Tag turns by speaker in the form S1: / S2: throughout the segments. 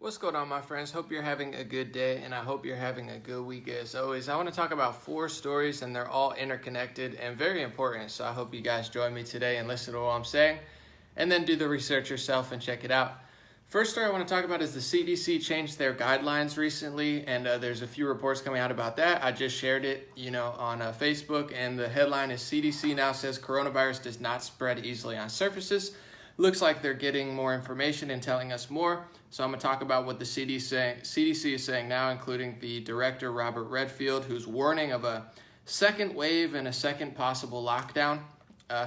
S1: What's going on, my friends? Hope you're having a good day, and I hope you're having a good week as always. I want to talk about 4 stories, and they're all interconnected and very important, so I hope you guys join me today and listen to what I'm saying, and then do the research yourself and check it out. First story I want to talk about is the CDC changed their guidelines recently, and there's a few reports coming out about that. I just shared it, on Facebook, and the headline is CDC now says coronavirus does not spread easily on surfaces. Looks like they're getting more information and telling us more. So I'm going to talk about what the CDC is saying now, including the director, Robert Redfield, who's warning of a second wave and a second possible lockdown.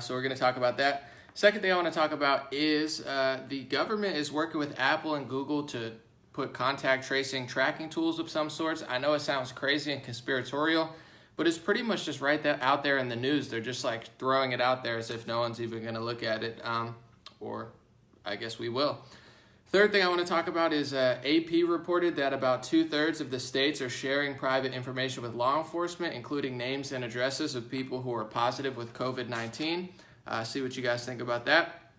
S1: So we're going to talk about that. Second thing I want to talk about is the government is working with Apple and Google to put contact tracing tracking tools of some sorts. I know it sounds crazy and conspiratorial, but it's pretty much just out there in the news. They're just like throwing it out there as if no one's even going to look at it. Or I guess we will. Third thing I want to talk about is AP reported that about 2/3 of the states are sharing private information with law enforcement, including names and addresses of people who are positive with COVID-19. See what you guys think about that.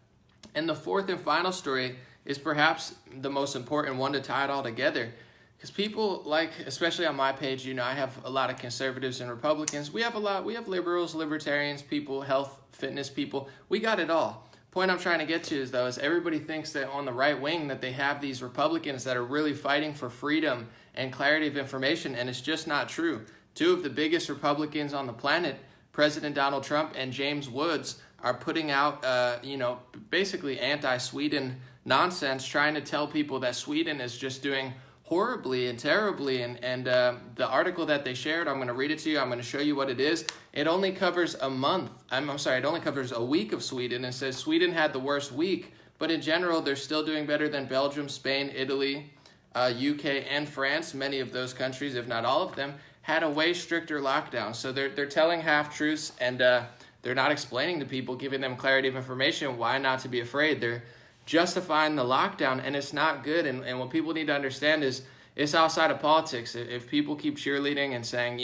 S1: And the fourth and final story is perhaps the most important one to tie it all together. Because people especially on my page, I have a lot of conservatives and Republicans. We have liberals, libertarians, people, health, fitness people. We got it all. Point I'm trying to get to is everybody thinks that on the right wing that they have these Republicans that are really fighting for freedom and clarity of information, and it's just not true. 2 of the biggest Republicans on the planet, President Donald Trump and James Woods, are putting out, basically anti-Sweden nonsense, trying to tell people that Sweden is just doing horribly and terribly, and the article that they shared, I'm going to read it to you. I'm going to show you what it is. It only covers it only covers a week of Sweden, and says Sweden had the worst week, but in general, they're still doing better than Belgium, Spain, Italy, UK, and France. Many of those countries, if not all of them, had a way stricter lockdown. So they're telling half-truths, and they're not explaining to people, giving them clarity of information, why not to be afraid. They're justifying the lockdown, and it's not good. And what people need to understand is it's outside of politics. If people keep cheerleading and saying,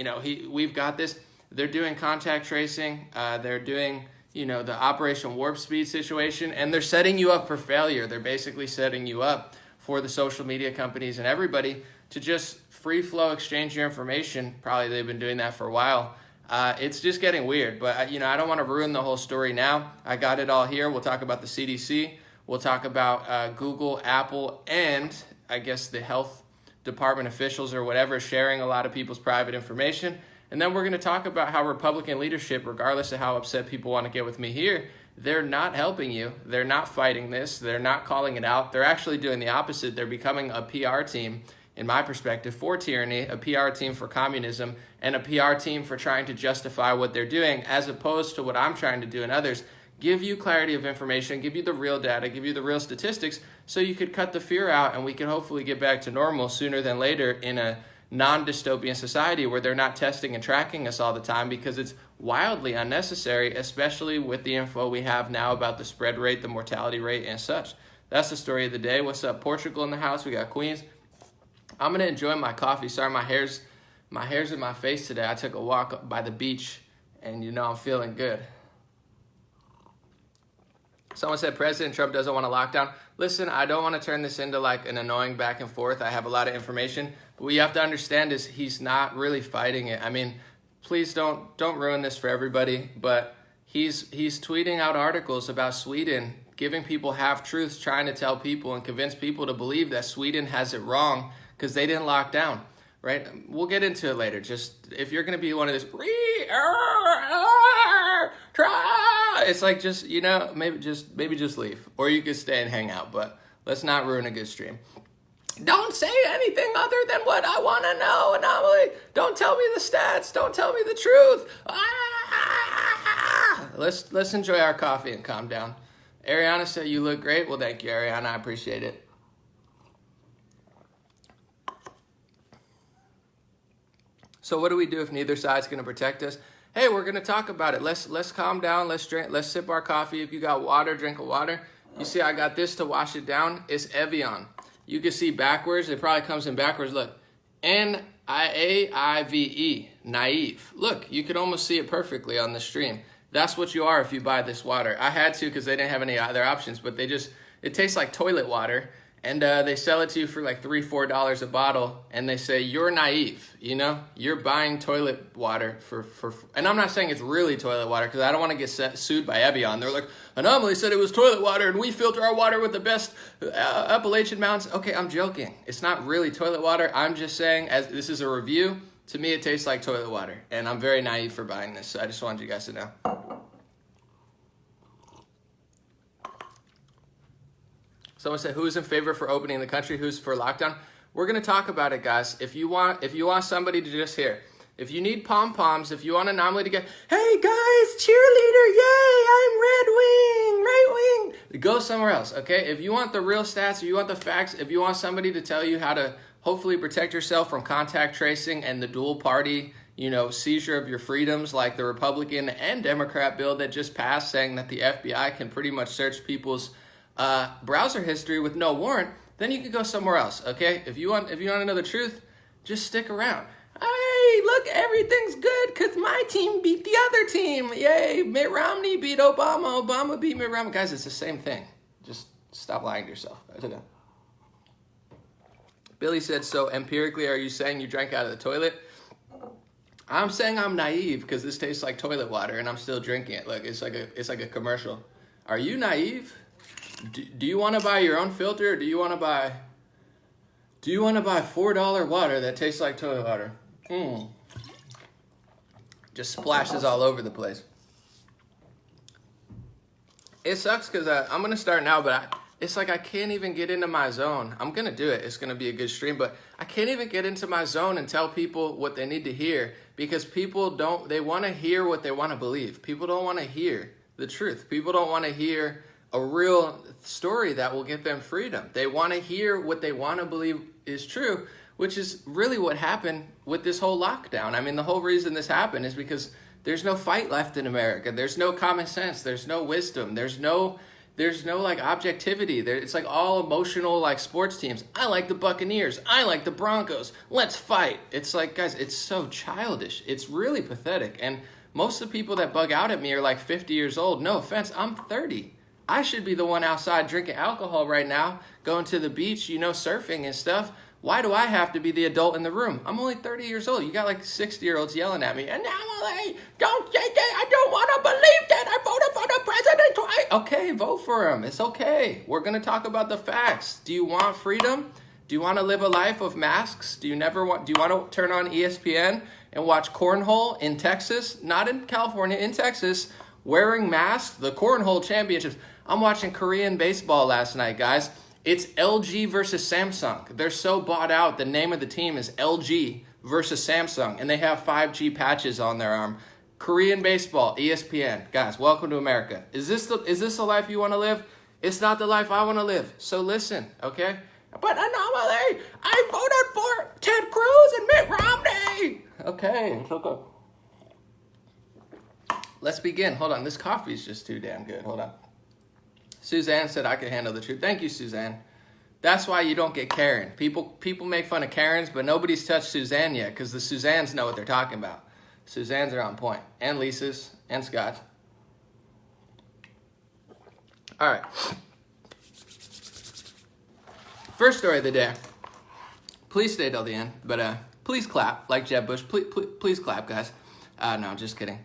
S1: we've got this, they're doing contact tracing, they're doing, the Operation Warp Speed situation, and they're setting you up for failure. They're basically setting you up for the social media companies and everybody to just free flow exchange your information. Probably they've been doing that for a while. It's just getting weird, but I don't want to ruin the whole story now. I got it all here. We'll talk about the CDC. We'll talk about Google, Apple, and I guess the health department officials or whatever sharing a lot of people's private information. And then we're going to talk about how Republican leadership, regardless of how upset people want to get with me here, they're not helping you. They're not fighting this. They're not calling it out. They're actually doing the opposite. They're becoming a PR team, in my perspective, for tyranny, a PR team for communism, and a PR team for trying to justify what they're doing, as opposed to what I'm trying to do and others. Give you clarity of information, give you the real data, give you the real statistics, so you could cut the fear out and we can hopefully get back to normal sooner than later in a non-dystopian society where they're not testing and tracking us all the time, because it's wildly unnecessary, especially with the info we have now about the spread rate, the mortality rate, and such. That's the story of the day. What's up? Portugal in the house. We got Queens. I'm going to enjoy my coffee. Sorry, my hair's in my face today. I took a walk by the beach, and I'm feeling good. Someone said President Trump doesn't want a lockdown. Listen, I don't want to turn this into like an annoying back and forth. I have a lot of information. But what you have to understand is he's not really fighting it. I mean, please don't ruin this for everybody. But he's tweeting out articles about Sweden, giving people half-truths, trying to tell people and convince people to believe that Sweden has it wrong because they didn't lock down, right? We'll get into it later. Just if you're going to be one of this, it's like just maybe just leave, or you could stay and hang out, but let's not ruin a good stream. Don't say anything other than what I want to know, Anomaly. Don't tell me the stats, don't tell me the truth. Let's enjoy our coffee and calm down. Ariana said you look great. Well, thank you, Ariana, I appreciate it. So what do we do if neither side's going to protect us? Hey, we're going to talk about it. Let's calm down. Let's drink. Let's sip our coffee. If you got water, drink a water. You see, I got this to wash it down. It's Evian. You can see backwards. It probably comes in backwards. Look, Naive, naive. Look, you could almost see it perfectly on the stream. That's what you are if you buy this water. I had to because they didn't have any other options, but it tastes like toilet water. And they sell it to you for like $3-4 a bottle, and they say you're naive. You know, you're buying toilet water for and I'm not saying it's really toilet water because I don't want to get sued by Evian. They're like, Anomaly said it was toilet water, and we filter our water with the best Appalachian Mountains. Okay, I'm joking. It's not really toilet water. I'm just saying, as this is a review, to me it tastes like toilet water, and I'm very naive for buying this. So I just wanted you guys to know. Someone said, who's in favor for opening the country? Who's for lockdown? We're going to talk about it, guys. If you want somebody to just hear, if you need pom-poms, if you want Anomaly to get, hey, guys, cheerleader, yay, I'm red wing, right wing, go somewhere else, okay? If you want the real stats, if you want the facts, if you want somebody to tell you how to hopefully protect yourself from contact tracing and the dual party, seizure of your freedoms, like the Republican and Democrat bill that just passed saying that the FBI can pretty much search people's browser history with no warrant, then you can go somewhere else, okay? If you want to know the truth, just stick around. Hey, look, everything's good because my team beat the other team. Yay, Mitt Romney beat Obama. Obama beat Mitt Romney. Guys, it's the same thing. Just stop lying to yourself. Billy said, so empirically, are you saying you drank out of the toilet? I'm saying I'm naive because this tastes like toilet water and I'm still drinking it. Like it's like a commercial. Are you naive? Do you want to buy your own filter, or do you want to buy $4 water that tastes like toilet water? Just splashes all over the place. It sucks because I'm going to start now, but it's like I can't even get into my zone. I'm going to do it. It's going to be a good stream, but I can't even get into my zone and tell people what they need to hear because people they want to hear what they want to believe. People don't want to hear the truth. People don't want to hear a real story that will get them freedom. They want to hear what they want to believe is true, which is really what happened with this whole lockdown. I mean, the whole reason this happened is because there's no fight left in America. There's no common sense. There's no wisdom. There's no like objectivity. It's like all emotional like sports teams. I like the Buccaneers. I like the Broncos. Let's fight. It's like, guys, it's so childish. It's really pathetic. And most of the people that bug out at me are like 50 years old. No offense, I'm 30. I should be the one outside drinking alcohol right now, going to the beach, surfing and stuff. Why do I have to be the adult in the room? I'm only 30 years old. You got like 60-year-olds yelling at me. And now, don't say that. I don't want to believe that. I voted for the president twice. Okay, vote for him. It's okay. We're going to talk about the facts. Do you want freedom? Do you want to live a life of masks? Do you want to turn on ESPN and watch cornhole in Texas? Not in California, in Texas, wearing masks, the cornhole championships. I'm watching Korean baseball last night, guys. It's LG versus Samsung. They're so bought out. The name of the team is LG versus Samsung, and they have 5G patches on their arm. Korean baseball, ESPN. Guys, welcome to America. Is this the life you want to live? It's not the life I want to live. So listen, okay? But Anomaly, I voted for Ted Cruz and Mitt Romney. Okay, it's okay. Let's begin. Hold on, this coffee's just too damn good. Hold on. Suzanne said I could handle the truth. Thank you, Suzanne. That's why you don't get Karen. People make fun of Karens, but nobody's touched Suzanne yet because the Suzannes know what they're talking about. Suzanne's are on point. And Lisa's and Scott's. All right. First story of the day. Please stay till the end, but please clap like Jeb Bush. Please clap, guys. No, I'm just kidding.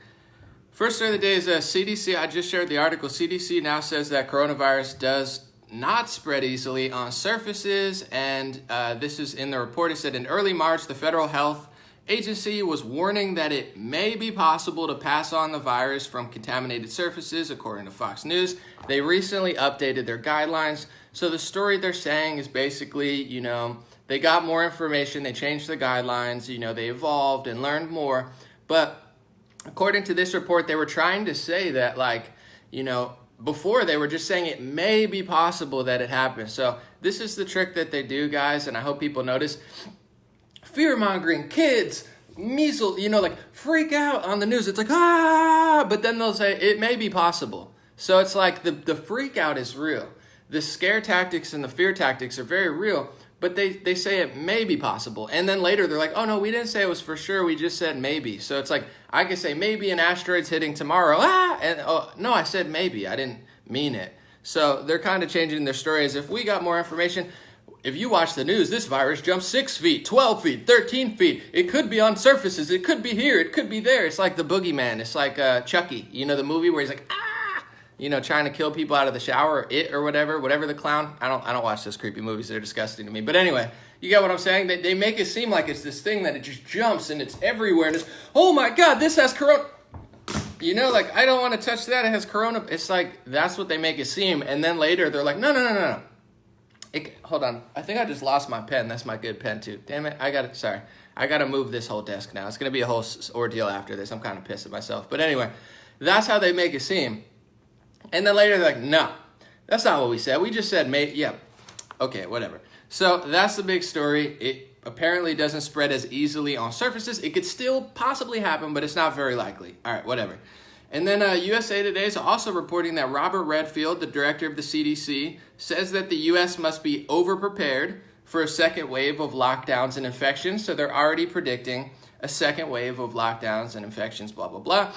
S1: First story of the day is CDC. I just shared the article. CDC now says that coronavirus does not spread easily on surfaces, and this is in the report. It said in early March, the Federal Health Agency was warning that it may be possible to pass on the virus from contaminated surfaces, according to Fox News. They recently updated their guidelines. So the story they're saying is basically, they got more information, they changed the guidelines, they evolved and learned more, but according to this report, they were trying to say that, before they were just saying it may be possible that it happens. So this is the trick that they do, guys, and I hope people notice. Fear-mongering, kids, measles, freak out on the news. It's like, but then they'll say it may be possible. So it's like the freak out is real. The scare tactics and the fear tactics are very real, but they say it may be possible. And then later they're like, oh no, we didn't say it was for sure, we just said maybe. So it's like, I could say maybe an asteroid's hitting tomorrow, and oh, no, I said maybe, I didn't mean it. So they're kind of changing their story as if we got more information. if you watch the news, this virus jumps 6 feet, 12 feet, 13 feet. It could be on surfaces. It could be here. It could be there. It's like the boogeyman. It's like Chucky, you know, the movie where he's like, ah, you know, trying to kill people out of the shower, or It or whatever the clown. I don't watch those creepy movies. They're disgusting to me. But anyway, you get what I'm saying? They make it seem like it's this thing that it just jumps and it's everywhere. And it's, oh my God, this has corona. You know, like, I don't want to touch that. It has corona. It's like, that's what they make it seem. And then later they're like, no. Hold on. I think I just lost my pen. That's my good pen too. Damn it. I got to move this whole desk now. It's going to be a whole ordeal after this. I'm kind of pissed at myself. But anyway, that's how they make it seem. And then later they're like, no, that's not what we said. We just said, yeah. Okay, whatever. So that's the big story. It apparently doesn't spread as easily on surfaces. It could still possibly happen, but it's not very likely. All right, whatever. And then USA Today is also reporting that Robert Redfield, the director of the CDC, says that the U.S. must be over-prepared for a second wave of lockdowns and infections. So they're already predicting a second wave of lockdowns and infections, blah, blah, blah.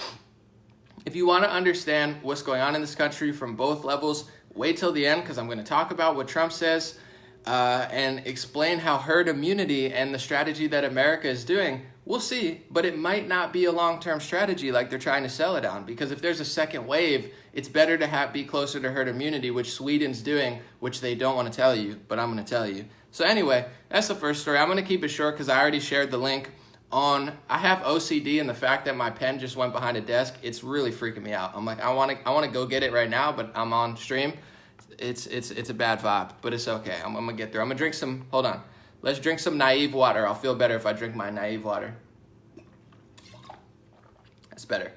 S1: If you want to understand what's going on in this country from both levels, wait till the end, because I'm going to talk about what Trump says and explain how herd immunity and the strategy that America is doing. We'll see, but it might not be a long-term strategy like they're trying to sell it on, because if there's a second wave, it's better to be closer to herd immunity, which Sweden's doing, which they don't want to tell you, but I'm going to tell you. So anyway, that's the first story. I'm going to keep it short because I already shared the link on. I have OCD, and the fact that my pen just went behind a desk, it's really freaking me out. I'm like, I want to go get it right now, but I'm on stream. It's a bad vibe, but it's okay. I'm going to get through. I'm going to drink some, hold on. Let's drink some Naive water. I'll feel better if I drink my Naive water. That's better.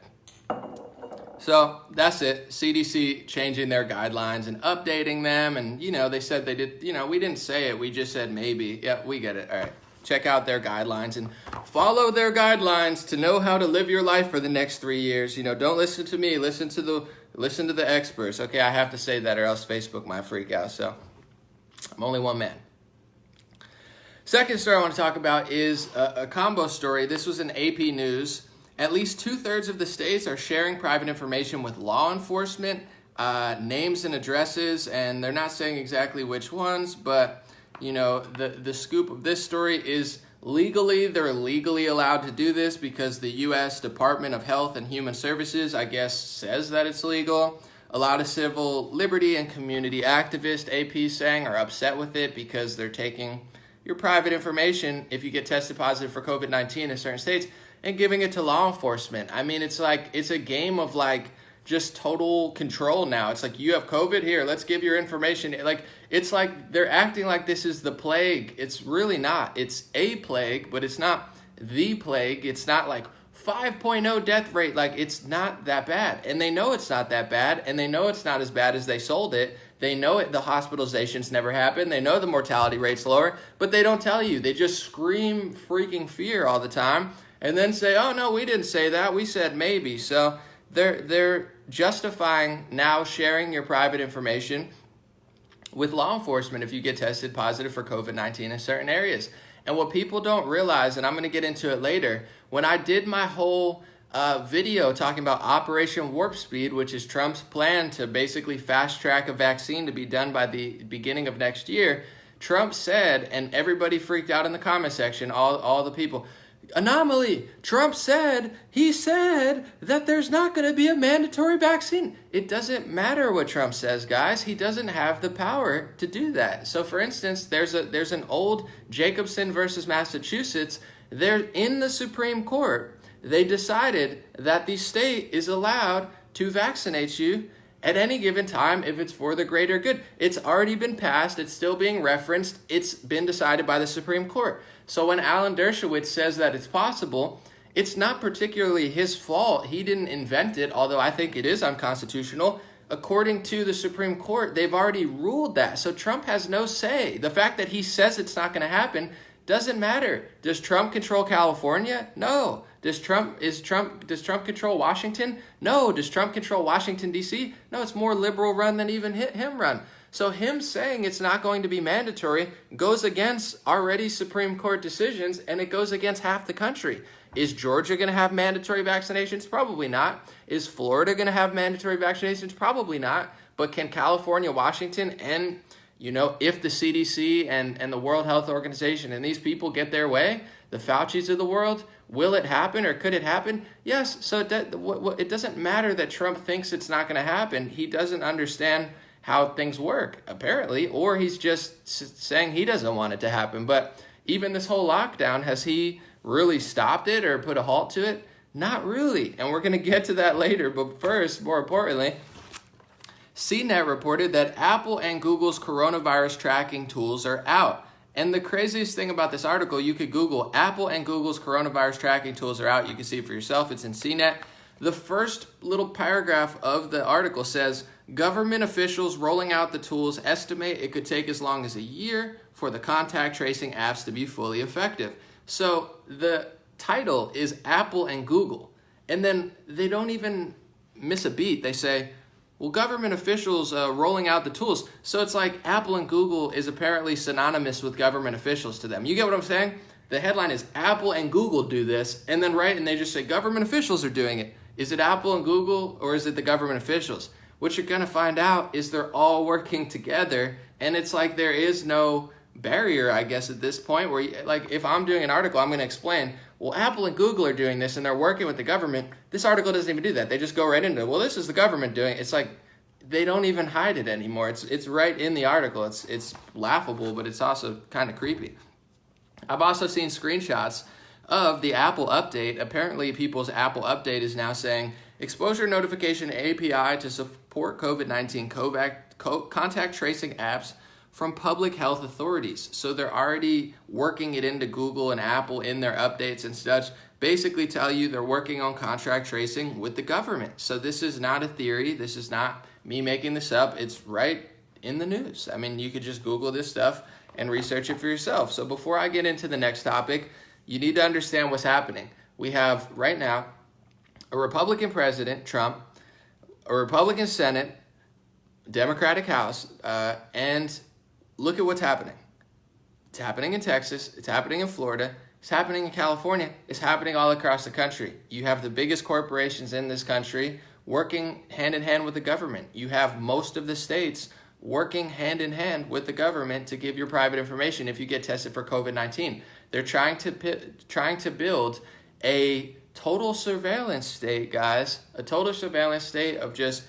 S1: So that's it. CDC changing their guidelines and updating them. And, you know, they said they did, you know, we didn't say it. We just said maybe. Yeah, we get it. All right. Check out their guidelines and follow their guidelines to know how to live your life for the next 3 years. You know, don't listen to me. Listen to the experts. Okay, I have to say that or else Facebook might freak out. So I'm only one man. Second story I want to talk about is a combo story. This was in AP News. At least 2/3 of the states are sharing private information with law enforcement, names and addresses, and they're not saying exactly which ones, but you know, the scoop of this story is they're legally allowed to do this because the U.S. Department of Health and Human Services, I guess, says that it's legal. A lot of civil liberty and community activists, AP saying, are upset with it because they're taking your private information if you get tested positive for COVID-19 in certain states and giving it to law enforcement. I mean, it's like, it's a game of like just total control now. It's like, you have COVID, here, let's give your information. Like, it's like they're acting like this is the plague. It's really not. It's a plague, but it's not the plague. It's not like 5.0 death rate. Like, it's not that bad. And they know it's not that bad, and they know it's not as bad as they sold it. They know it, the hospitalizations never happen. They know the mortality rate's lower, but they don't tell you. They just scream freaking fear all the time and then say, oh, no, we didn't say that. We said maybe. So they're justifying now sharing your private information with law enforcement if you get tested positive for COVID-19 in certain areas. And what people don't realize, and I'm going to get into it later, when I did my whole video talking about Operation Warp Speed, which is Trump's plan to basically fast track a vaccine to be done by the beginning of next year, Trump said, and everybody freaked out in the comment section, all the people, anomaly, Trump said, he said that there's not going to be a mandatory vaccine. It doesn't matter what Trump says, guys. He doesn't have the power to do that. So for instance, there's an old Jacobson versus Massachusetts. They're in the Supreme Court. They decided that the state is allowed to vaccinate you at any given time if it's for the greater good. It's already been passed. It's still being referenced. It's been decided by the Supreme Court. So when Alan Dershowitz says that it's possible, it's not particularly his fault. He didn't invent it, although I think it is unconstitutional. According to the Supreme Court, they've already ruled that. So Trump has no say. The fact that he says it's not going to happen doesn't matter. Does Trump control California? No. Does Trump control Washington? No. Does Trump control Washington, D.C.? No, it's more liberal run than even him run. So him saying it's not going to be mandatory goes against already Supreme Court decisions, and it goes against half the country. Is Georgia going to have mandatory vaccinations? Probably not. Is Florida going to have mandatory vaccinations? Probably not. But can California, Washington, and if the CDC and the World Health Organization and these people get their way, the Faucis of the world, will it happen or could it happen? Yes. So it doesn't matter that Trump thinks it's not going to happen. He doesn't understand how things work, apparently, or he's just saying he doesn't want it to happen. But even this whole lockdown, has he really stopped it or put a halt to it? Not really. And we're going to get to that later. But first, more importantly, CNET reported that Apple and Google's coronavirus tracking tools are out. And the craziest thing about this article, you could Google Apple and Google's coronavirus tracking tools are out. You can see it for yourself. It's in CNET. The first little paragraph of the article says, government officials rolling out the tools estimate it could take as long as a year for the contact tracing apps to be fully effective. So the title is Apple and Google. And then they don't even miss a beat. They say, well, government officials rolling out the tools. So it's like Apple and Google is apparently synonymous with government officials to them. You get what I'm saying? The headline is Apple and Google do this. And then and they just say government officials are doing it. Is it Apple and Google or is it the government officials? What you're going to find out is they're all working together. And it's like there is no barrier, I guess, at this point where, if I'm doing an article, I'm going to explain, well, Apple and Google are doing this and they're working with the government. This article doesn't even do that. They just go right into it. Well, this is the government doing it. It's like they don't even hide it anymore. It's right in the article. It's laughable, but it's also kind of creepy. I've also seen screenshots of the Apple update. Apparently, people's Apple update is now saying exposure notification API to support COVID-19 contact tracing apps from public health authorities. So they're already working it into Google and Apple in their updates and such, basically tell you they're working on contact tracing with the government. So this is not a theory. This is not me making this up. It's right in the news. I mean, you could just Google this stuff and research it for yourself. So before I get into the next topic, you need to understand what's happening. We have right now a Republican president, Trump, a Republican Senate, Democratic House, and look at what's happening. It's happening in Texas. It's happening in Florida. It's happening in California. It's happening all across the country. You have the biggest corporations in this country working hand in hand with the government. You have most of the states working hand in hand with the government to give your private information if you get tested for COVID-19. They're trying to build a total surveillance state, guys. A total surveillance state of just,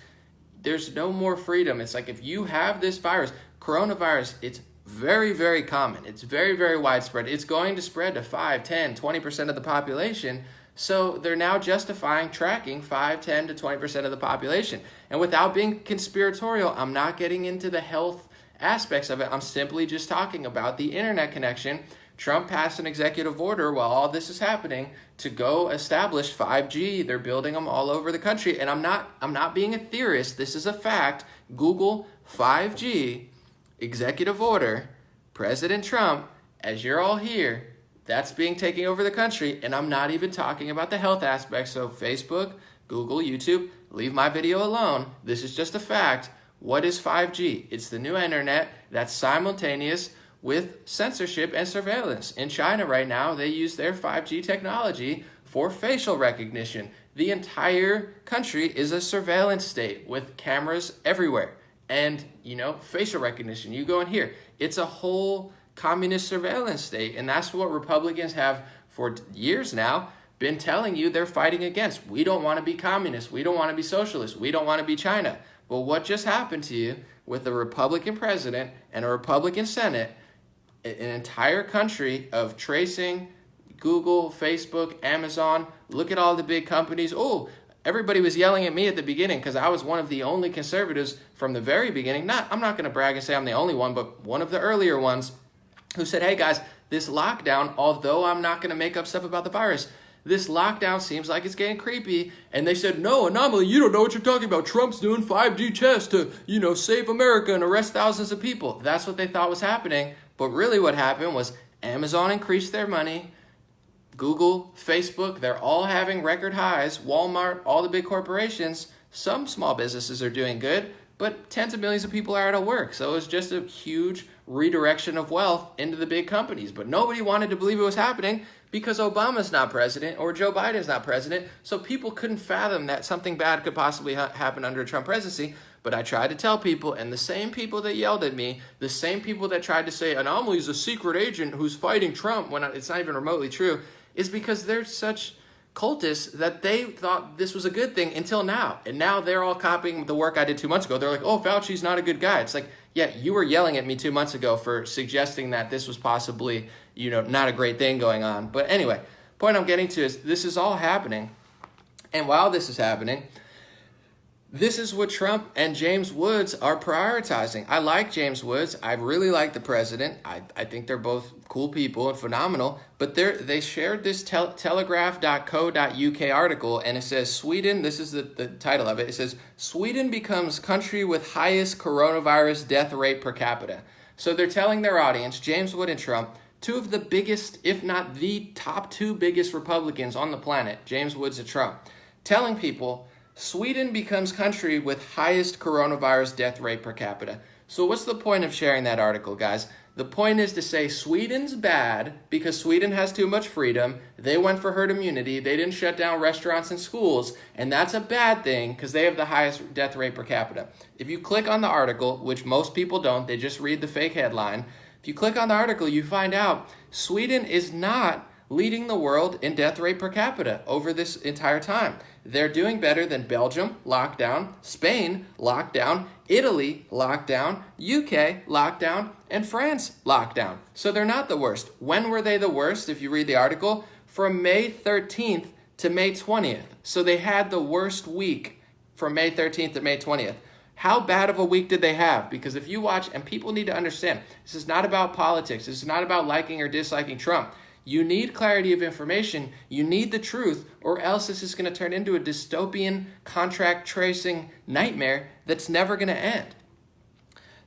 S1: there's no more freedom. It's like if you have this virus, coronavirus, it's very, very common. It's very, very widespread. It's going to spread to 5, 10, 20% of the population. So they're now justifying tracking 5, 10 to 20% of the population. And without being conspiratorial, I'm not getting into the health aspects of it. I'm simply just talking about the internet connection. Trump passed an executive order while all this is happening to go establish 5G. They're building them all over the country. And I'm not being a theorist. This is a fact. Google 5G executive order, President Trump, as you're all here, that's being taken over the country. And I'm not even talking about the health aspects. So Facebook, Google, YouTube, leave my video alone. This is just a fact. What is 5G? It's the new internet that's simultaneous with censorship and surveillance. In China right now, they use their 5G technology for facial recognition. The entire country is a surveillance state with cameras everywhere. And, facial recognition. You go in here. It's a whole communist surveillance state. And that's what Republicans have for years now been telling you they're fighting against. We don't want to be communists. We don't want to be socialists. We don't want to be China. But what just happened to you with a Republican president and a Republican Senate, an entire country of tracing, Google, Facebook, Amazon, look at all the big companies. Oh, everybody was yelling at me at the beginning because I was one of the only conservatives from the very beginning. I'm not going to brag and say I'm the only one, but one of the earlier ones who said, hey guys, this lockdown, although I'm not going to make up stuff about the virus, this lockdown seems like it's getting creepy. And they said, no, Anomaly, you don't know what you're talking about. Trump's doing 5G tests to, save America and arrest thousands of people. That's what they thought was happening. But really what happened was Amazon increased their money. Google, Facebook, they're all having record highs. Walmart, all the big corporations. Some small businesses are doing good, but tens of millions of people are out of work. So it was just a huge redirection of wealth into the big companies. But nobody wanted to believe it was happening because Obama's not president or Joe Biden's not president. So people couldn't fathom that something bad could possibly happen under a Trump presidency. But I tried to tell people, and the same people that yelled at me, the same people that tried to say Anomaly is a secret agent who's fighting Trump when it's not even remotely true, is because they're such cultists that they thought this was a good thing until now. And now they're all copying the work I did 2 months ago. They're like, oh, Fauci's not a good guy. It's like, yeah, you were yelling at me 2 months ago for suggesting that this was possibly, not a great thing going on. But anyway, point I'm getting to is this is all happening. And while this is happening, this is what Trump and James Woods are prioritizing. I like James Woods. I really like the president. I think they're both cool people and phenomenal. But they shared this telegraph.co.uk article, and it says Sweden, this is the title of it. It says, Sweden becomes country with highest coronavirus death rate per capita. So they're telling their audience, James Wood and Trump, two of the biggest, if not the top two biggest Republicans on the planet, James Woods and Trump, telling people, Sweden becomes country with highest coronavirus death rate per capita. So what's the point of sharing that article, guys? The point is to say Sweden's bad because Sweden has too much freedom. They went for herd immunity. They didn't shut down restaurants and schools. And that's a bad thing because they have the highest death rate per capita. If you click on the article, which most people don't, they just read the fake headline. If you click on the article, you find out Sweden is not leading the world in death rate per capita over this entire time. They're doing better than Belgium, lockdown, Spain, lockdown, Italy, lockdown, UK, lockdown, and France, lockdown. So they're not the worst. When were they the worst? If you read the article, from May 13th to May 20th. So they had the worst week from May 13th to May 20th. How bad of a week did they have? Because if you watch, and people need to understand, this is not about politics. This is not about liking or disliking Trump. You need clarity of information. You need the truth, or else this is going to turn into a dystopian contract tracing nightmare that's never going to end.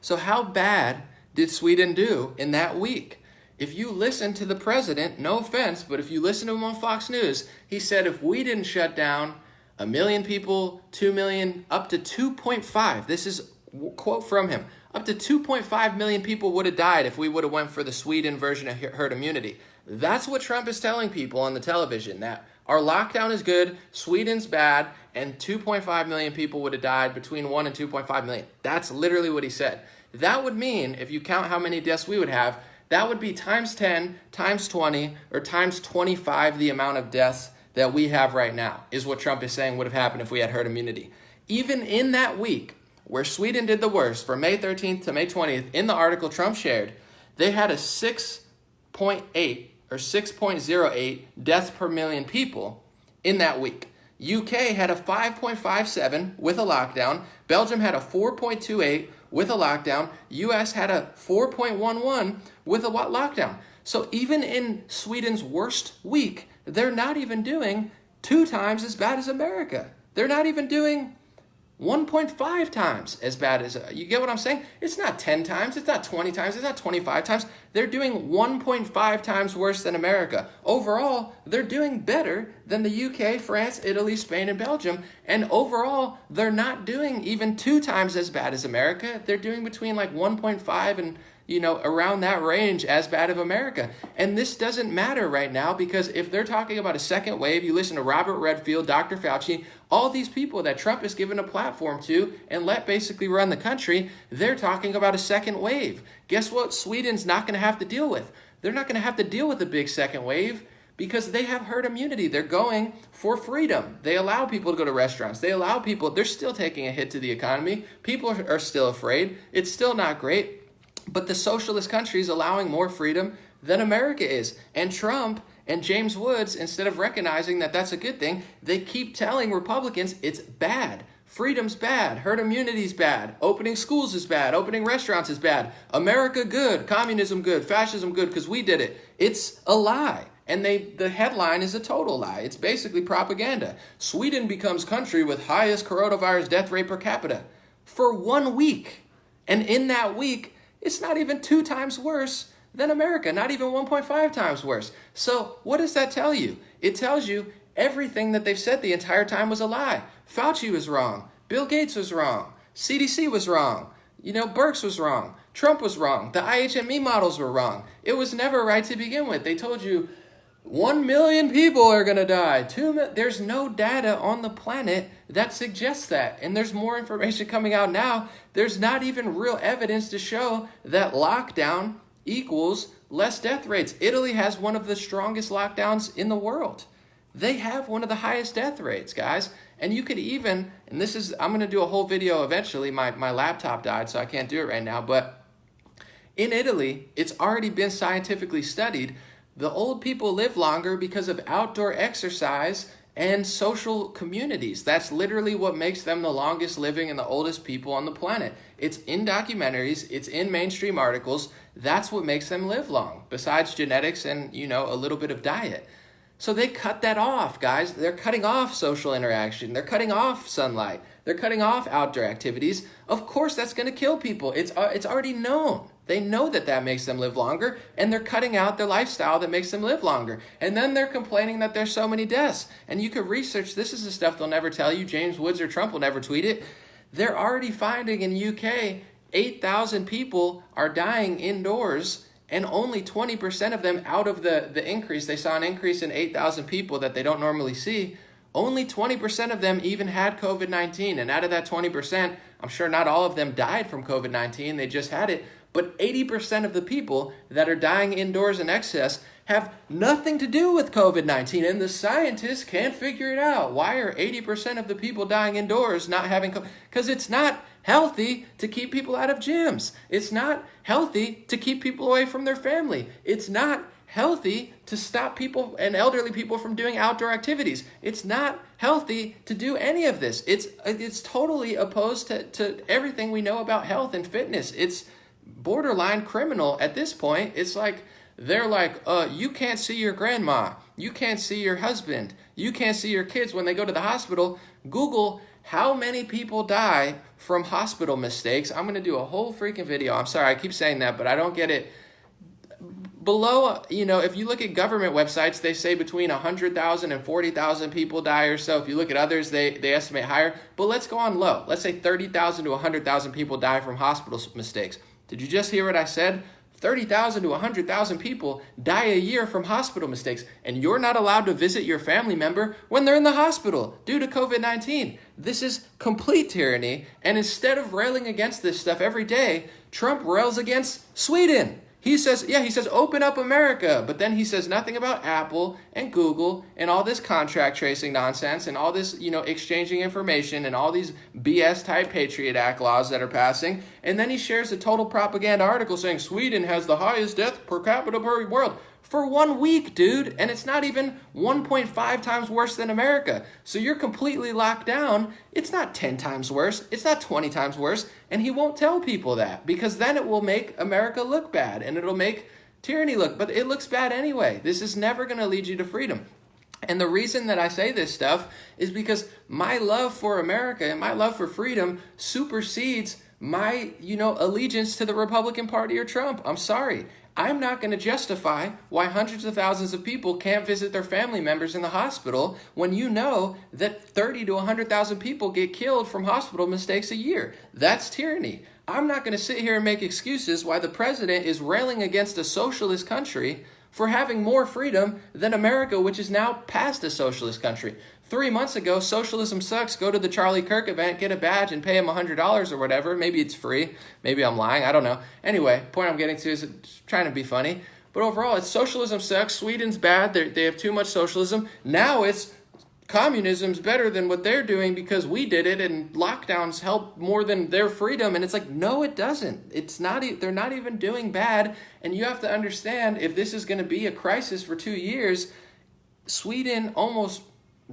S1: So how bad did Sweden do in that week? If you listen to the president, no offense, but if you listen to him on Fox News, he said if we didn't shut down 1 million people, 2 million, up to 2.5, this is a quote from him, up to 2.5 million people would have died if we would have went for the Sweden version of herd immunity. That's what Trump is telling people on the television, that our lockdown is good, Sweden's bad, and 2.5 million people would have died, between 1 and 2.5 million. That's literally what he said. That would mean, if you count how many deaths we would have, that would be times 10, times 20, or times 25 the amount of deaths that we have right now, is what Trump is saying would have happened if we had herd immunity. Even in that week, where Sweden did the worst, from May 13th to May 20th, in the article Trump shared, they had a 6.8 or 6.08 deaths per million people in that week. UK had a 5.57 with a lockdown. Belgium had a 4.28 with a lockdown. US had a 4.11 with a lockdown. So even in Sweden's worst week, they're not even doing 2 times as bad as America. They're not even doing 1.5 times as bad as, you get what I'm saying? It's not 10 times, it's not 20 times, it's not 25 times. They're doing 1.5 times worse than America. Overall, they're doing better than the UK, France, Italy, Spain, and Belgium. And overall, they're not doing even 2 times as bad as America. They're doing between like 1.5 and around that range as bad of America. And this doesn't matter right now because if they're talking about a second wave, you listen to Robert Redfield, Dr. Fauci, all these people that Trump has given a platform to and let basically run the country, they're talking about a second wave. Guess what Sweden's not going to have to deal with? They're not going to have to deal with a big second wave because they have herd immunity. They're going for freedom. They allow people to go to restaurants. They allow people, they're still taking a hit to the economy. People are still afraid. It's still not great. But the socialist country is allowing more freedom than America is. And Trump and James Woods, instead of recognizing that that's a good thing, they keep telling Republicans it's bad. Freedom's bad. Herd immunity's bad. Opening schools is bad. Opening restaurants is bad. America good. Communism good. Fascism good because we did it. It's a lie. And the headline is a total lie. It's basically propaganda. Sweden becomes country with highest coronavirus death rate per capita for 1 week. And in that week, it's not even 2 times worse than America, not even 1.5 times worse. So what does that tell you? It tells you everything that they've said the entire time was a lie. Fauci was wrong. Bill Gates was wrong. CDC was wrong. Birx was wrong. Trump was wrong. The IHME models were wrong. It was never right to begin with. They told you 1 million people are going to die. There's no data on the planet that suggests that. And there's more information coming out now. There's not even real evidence to show that lockdown equals less death rates. Italy has one of the strongest lockdowns in the world. They have one of the highest death rates, guys. And you could even, and this is, I'm going to do a whole video eventually. My laptop died, so I can't do it right now. But in Italy, it's already been scientifically studied. The old people live longer because of outdoor exercise and social communities. That's literally what makes them the longest living and the oldest people on the planet. It's in documentaries, it's in mainstream articles. That's what makes them live long, besides genetics and, a little bit of diet. So they cut that off, guys. They're cutting off social interaction. They're cutting off sunlight. They're cutting off outdoor activities. Of course, that's going to kill people. It's already known. They know that makes them live longer, and they're cutting out their lifestyle that makes them live longer. And then they're complaining that there's so many deaths. And you could research, this is the stuff they'll never tell you. James Woods or Trump will never tweet it. They're already finding in UK, 8,000 people are dying indoors, and only 20% of them out of the increase, they saw an increase in 8,000 people that they don't normally see. Only 20% of them even had COVID-19. And out of that 20%, I'm sure not all of them died from COVID-19. They just had it. But 80% of the people that are dying indoors in excess have nothing to do with COVID-19. And the scientists can't figure it out. Why are 80% of the people dying indoors not having COVID? Because it's not healthy to keep people out of gyms. It's not healthy to keep people away from their family. It's not healthy to stop people and elderly people from doing outdoor activities. It's not healthy to do any of this. It's totally opposed to everything we know about health and fitness. It's borderline criminal at this point. It's like, they're like, you can't see your grandma. You can't see your husband. You can't see your kids when they go to the hospital. Google how many people die from hospital mistakes. I'm going to do a whole freaking video. I'm sorry, I keep saying that, but I don't get it. Below, if you look at government websites, they say between 100,000 and 40,000 people die or so. If you look at others, they estimate higher. But let's go on low. Let's say 30,000 to 100,000 people die from hospital mistakes. Did you just hear what I said? 30,000 to 100,000 people die a year from hospital mistakes, and you're not allowed to visit your family member when they're in the hospital due to COVID-19. This is complete tyranny, and instead of railing against this stuff every day, Trump rails against Sweden. He says, open up America, but then he says nothing about Apple and Google and all this contract tracing nonsense and all this, exchanging information and all these BS type Patriot Act laws that are passing. And then he shares a total propaganda article saying Sweden has the highest death per capita per world. For 1 week, dude, and it's not even 1.5 times worse than America. So you're completely locked down. It's not 10 times worse. It's not 20 times worse. And he won't tell people that, because then it will make America look bad and it'll make tyranny look, but it looks bad anyway. This is never going to lead you to freedom. And the reason that I say this stuff is because my love for America and my love for freedom supersedes my, allegiance to the Republican Party or Trump. I'm sorry. I'm not going to justify why hundreds of thousands of people can't visit their family members in the hospital when you know that 30 to 100,000 people get killed from hospital mistakes a year. That's tyranny. I'm not going to sit here and make excuses why the president is railing against a socialist country for having more freedom than America, which is now past a socialist country. 3 months ago, socialism sucks. Go to the Charlie Kirk event, get a badge, and pay him $100 or whatever. Maybe it's free. Maybe I'm lying. I don't know. Anyway, point I'm getting to is trying to be funny. But overall, it's socialism sucks. Sweden's bad. They have too much socialism. Now it's communism's better than what they're doing because we did it, and lockdowns help more than their freedom. And it's like, no, it doesn't. It's not. They're not even doing bad. And you have to understand, if this is going to be a crisis for 2 years, Sweden almost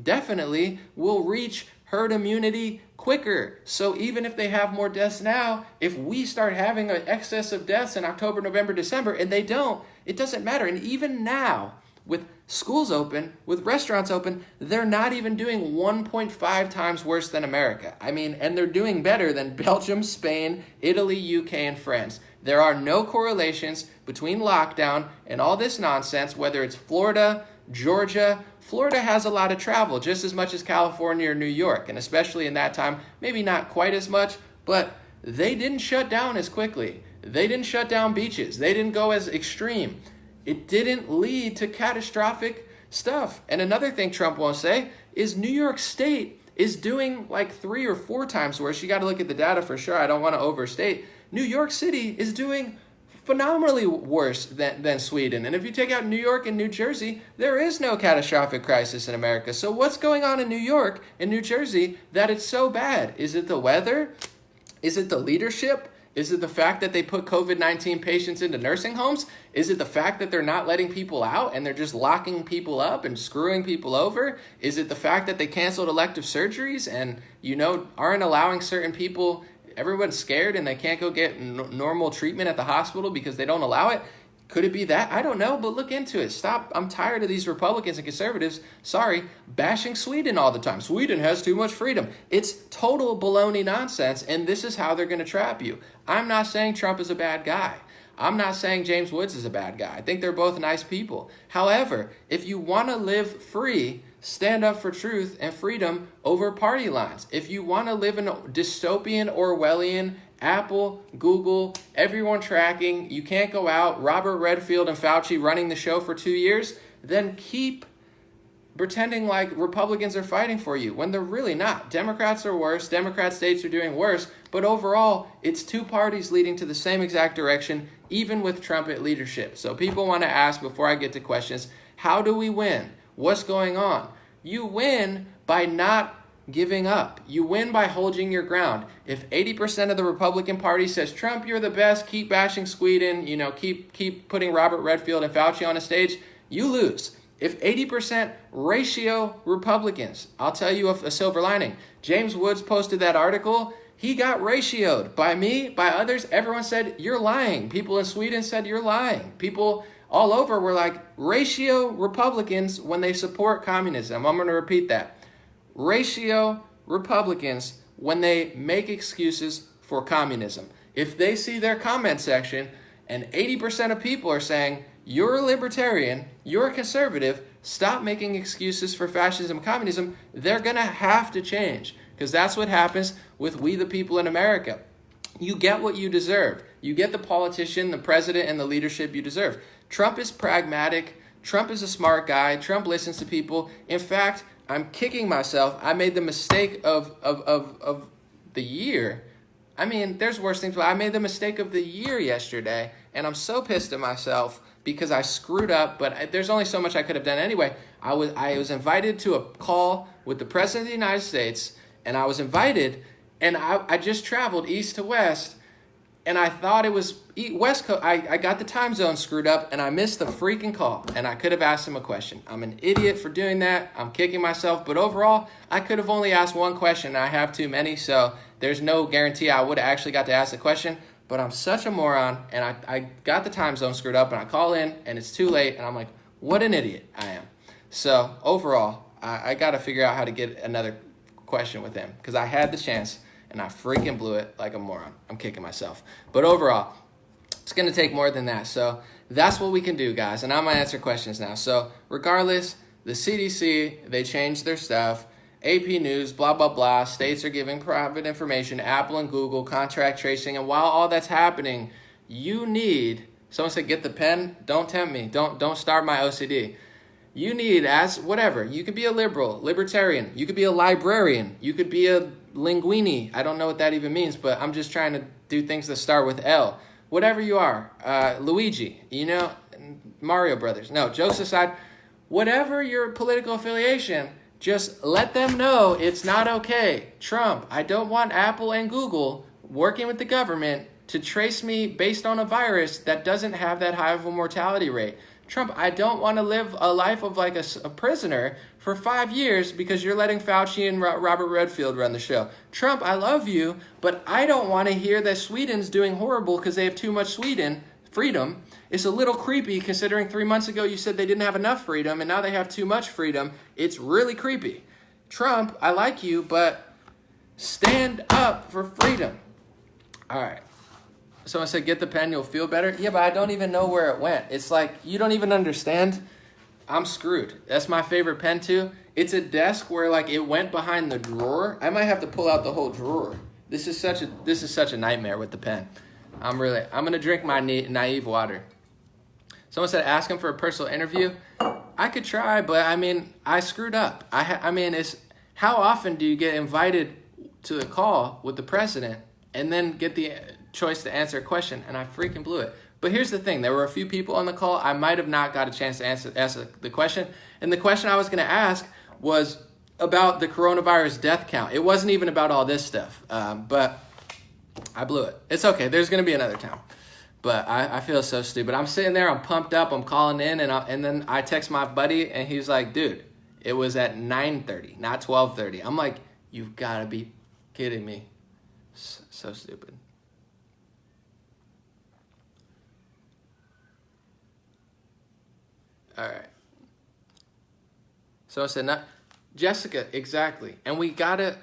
S1: definitely will reach herd immunity quicker. So even if they have more deaths now, if we start having an excess of deaths in October, November, December, and they don't, it doesn't matter. And even now, with schools open, with restaurants open, they're not even doing 1.5 times worse than America. And they're doing better than Belgium, Spain, Italy, UK, and France. There are no correlations between lockdown and all this nonsense, whether it's Florida, Georgia. Florida has a lot of travel, just as much as California or New York, and especially in that time, maybe not quite as much, but they didn't shut down as quickly. They didn't shut down beaches. They didn't go as extreme. It didn't lead to catastrophic stuff. And another thing Trump won't say is New York State is doing like 3 or 4 times worse. You got to look at the data for sure. I don't want to overstate. New York City is doing phenomenally worse than Sweden. And if you take out New York and New Jersey, there is no catastrophic crisis in America. So what's going on in New York and New Jersey that it's so bad? Is it the weather? Is it the leadership? Is it the fact that they put COVID-19 patients into nursing homes? Is it the fact that they're not letting people out and they're just locking people up and screwing people over? Is it the fact that they canceled elective surgeries and, aren't allowing certain people, everyone's scared and they can't go get normal treatment at the hospital because they don't allow it? Could it be that? I don't know, but look into it. Stop. I'm tired of these Republicans and conservatives, bashing Sweden all the time. Sweden has too much freedom. It's total baloney nonsense, and this is how they're going to trap you. I'm not saying Trump is a bad guy. I'm not saying James Woods is a bad guy. I think they're both nice people. However, if you want to live free, stand up for truth and freedom over party lines. If you want to live in a dystopian, Orwellian, Apple, Google, everyone tracking, you can't go out, Robert Redfield and Fauci running the show for 2 years, then keep pretending like Republicans are fighting for you when they're really not. Democrats are worse. Democrat states are doing worse. But overall, it's 2 parties leading to the same exact direction, even with Trump at leadership. So people want to ask, before I get to questions, how do we win? What's going on? You win by not giving up. You win by holding your ground. If 80% of the Republican Party says, Trump, you're the best, keep bashing Sweden, keep putting Robert Redfield and Fauci on a stage, you lose. If 80% ratio Republicans, I'll tell you a silver lining. James Woods posted that article. He got ratioed by me, by others. Everyone said, you're lying. People in Sweden said, you're lying. People all over were like, ratio Republicans when they support communism. I'm going to repeat that. Ratio Republicans when they make excuses for communism. If they see their comment section and 80% of people are saying, you're a libertarian, you're a conservative, stop making excuses for fascism, communism, they're going to have to change, because that's what happens with we the people in America. You get what you deserve. You get the politician, the president, and the leadership you deserve. Trump is pragmatic. Trump is a smart guy. Trump listens to people. In fact, I'm kicking myself. I made the mistake of the year. I mean, there's worse things, but I made the mistake of the year yesterday, and I'm so pissed at myself because I screwed up, but there's only so much I could have done anyway. I was invited to a call with the President of the United States, and I was invited, and I just traveled east to west, and I thought it was West Coast. I got the time zone screwed up, and I missed the freaking call, and I could have asked him a question. I'm an idiot for doing that. I'm kicking myself, but overall, I could have only asked one question, and I have too many, so there's no guarantee I would have actually got to ask the question, but I'm such a moron, and I got the time zone screwed up, and I call in, and it's too late, and I'm like, what an idiot I am. So overall, I got to figure out how to get another question with him, because I had the chance, and I freaking blew it like a moron. I'm kicking myself. But overall, it's going to take more than that. So that's what we can do, guys. And I'm going to answer questions now. So regardless, the CDC, they changed their stuff. AP News, blah, blah, blah. States are giving private information. Apple and Google, contract tracing. And while all that's happening, you need, someone said, get the pen. Don't tempt me. Don't start my OCD. You need, as whatever. You could be a liberal, libertarian. You could be a librarian. You could be a linguini. I don't know what that even means, but I'm just trying to do things that start with L. Whatever you are. Luigi, Mario Brothers. No, jokes aside, whatever your political affiliation, just let them know it's not okay. Trump, I don't want Apple and Google working with the government to trace me based on a virus that doesn't have that high of a mortality rate. Trump, I don't want to live a life of like a prisoner for 5 years because you're letting Fauci and Robert Redfield run the show. Trump, I love you, but I don't want to hear that Sweden's doing horrible because they have too much freedom. It's a little creepy considering 3 months ago you said they didn't have enough freedom and now they have too much freedom. It's really creepy. Trump, I like you, but stand up for freedom. All right. Someone said, get the pen, you'll feel better. Yeah, but I don't even know where it went. It's like, you don't even understand. I'm screwed. That's my favorite pen too. It's a desk where like it went behind the drawer. I might have to pull out the whole drawer. This is such a nightmare with the pen. I'm gonna drink my naive water. Someone said, ask him for a personal interview. I could try, but I mean, I screwed up. How often do you get invited to the call with the president and then get the choice to answer a question? And I freaking blew it. But here's the thing. There were a few people on the call. I might have not got a chance to answer the question. And the question I was going to ask was about the coronavirus death count. It wasn't even about all this stuff. But I blew it. It's okay. There's going to be another time. But I feel so stupid. I'm sitting there. I'm pumped up. I'm calling in. And then I text my buddy. And he's like, dude, it was at 9:30, not 12:30. I'm like, you've got to be kidding me. So stupid. All right. So I said, not Jessica, exactly. And we gotta.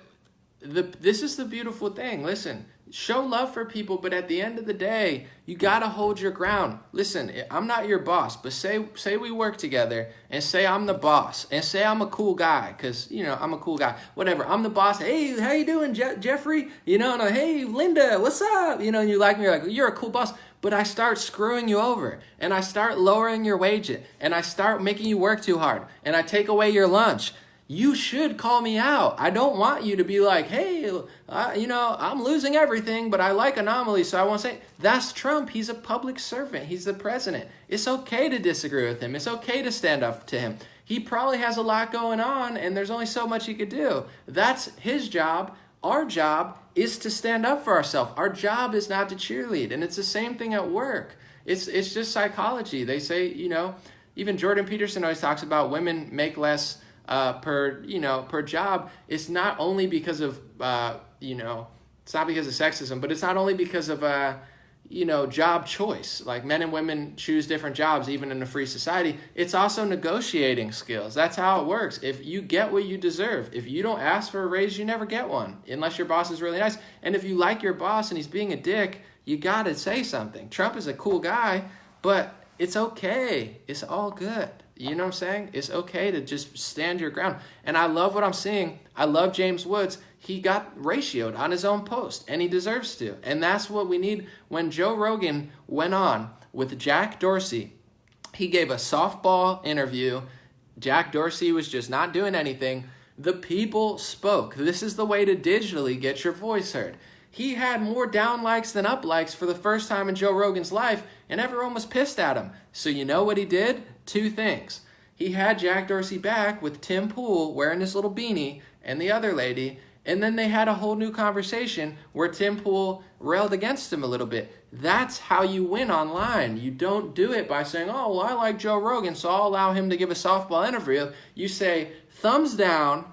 S1: This is the beautiful thing. Listen, show love for people, but at the end of the day, you gotta hold your ground. Listen, I'm not your boss, but say we work together, and say I'm the boss, and say I'm a cool guy, because I'm a cool guy. Whatever, I'm the boss. Hey, how you doing, Jeffrey? And hey, Linda, what's up? And you like me, you're like, you're a cool boss. But I start screwing you over, and I start lowering your wages, and I start making you work too hard, and I take away your lunch. You should call me out. I don't want you to be like, hey, I'm losing everything, but I like anomalies, so I won't say. That's Trump. He's a public servant. He's the president. It's okay to disagree with him. It's okay to stand up to him. He probably has a lot going on, and there's only so much he could do. That's his job. Our job is to stand up for ourselves. Our job is not to cheerlead. And it's the same thing at work. It's just psychology. They say, even Jordan Peterson always talks about women make less per job. It's not only because of, it's not because of sexism, but it's not only because of, job choice. Like men and women choose different jobs, even in a free society. It's also negotiating skills. That's how it works. If you get what you deserve, if you don't ask for a raise, you never get one, unless your boss is really nice. And if you like your boss and he's being a dick, you got to say something. Trump is a cool guy, but it's okay. It's all good. You know what I'm saying? It's okay to just stand your ground. And I love what I'm seeing. I love James Woods. He got ratioed on his own post, and he deserves to. And that's what we need. When Joe Rogan went on with Jack Dorsey, he gave a softball interview. Jack Dorsey was just not doing anything. The people spoke. This is the way to digitally get your voice heard. He had more down likes than up likes for the first time in Joe Rogan's life, and everyone was pissed at him. So you know what he did? Two things. He had Jack Dorsey back with Tim Pool wearing his little beanie and the other lady, and then they had a whole new conversation where Tim Pool railed against him a little bit. That's how you win online. You don't do it by saying, oh, well, I like Joe Rogan, so I'll allow him to give a softball interview. You say, thumbs down,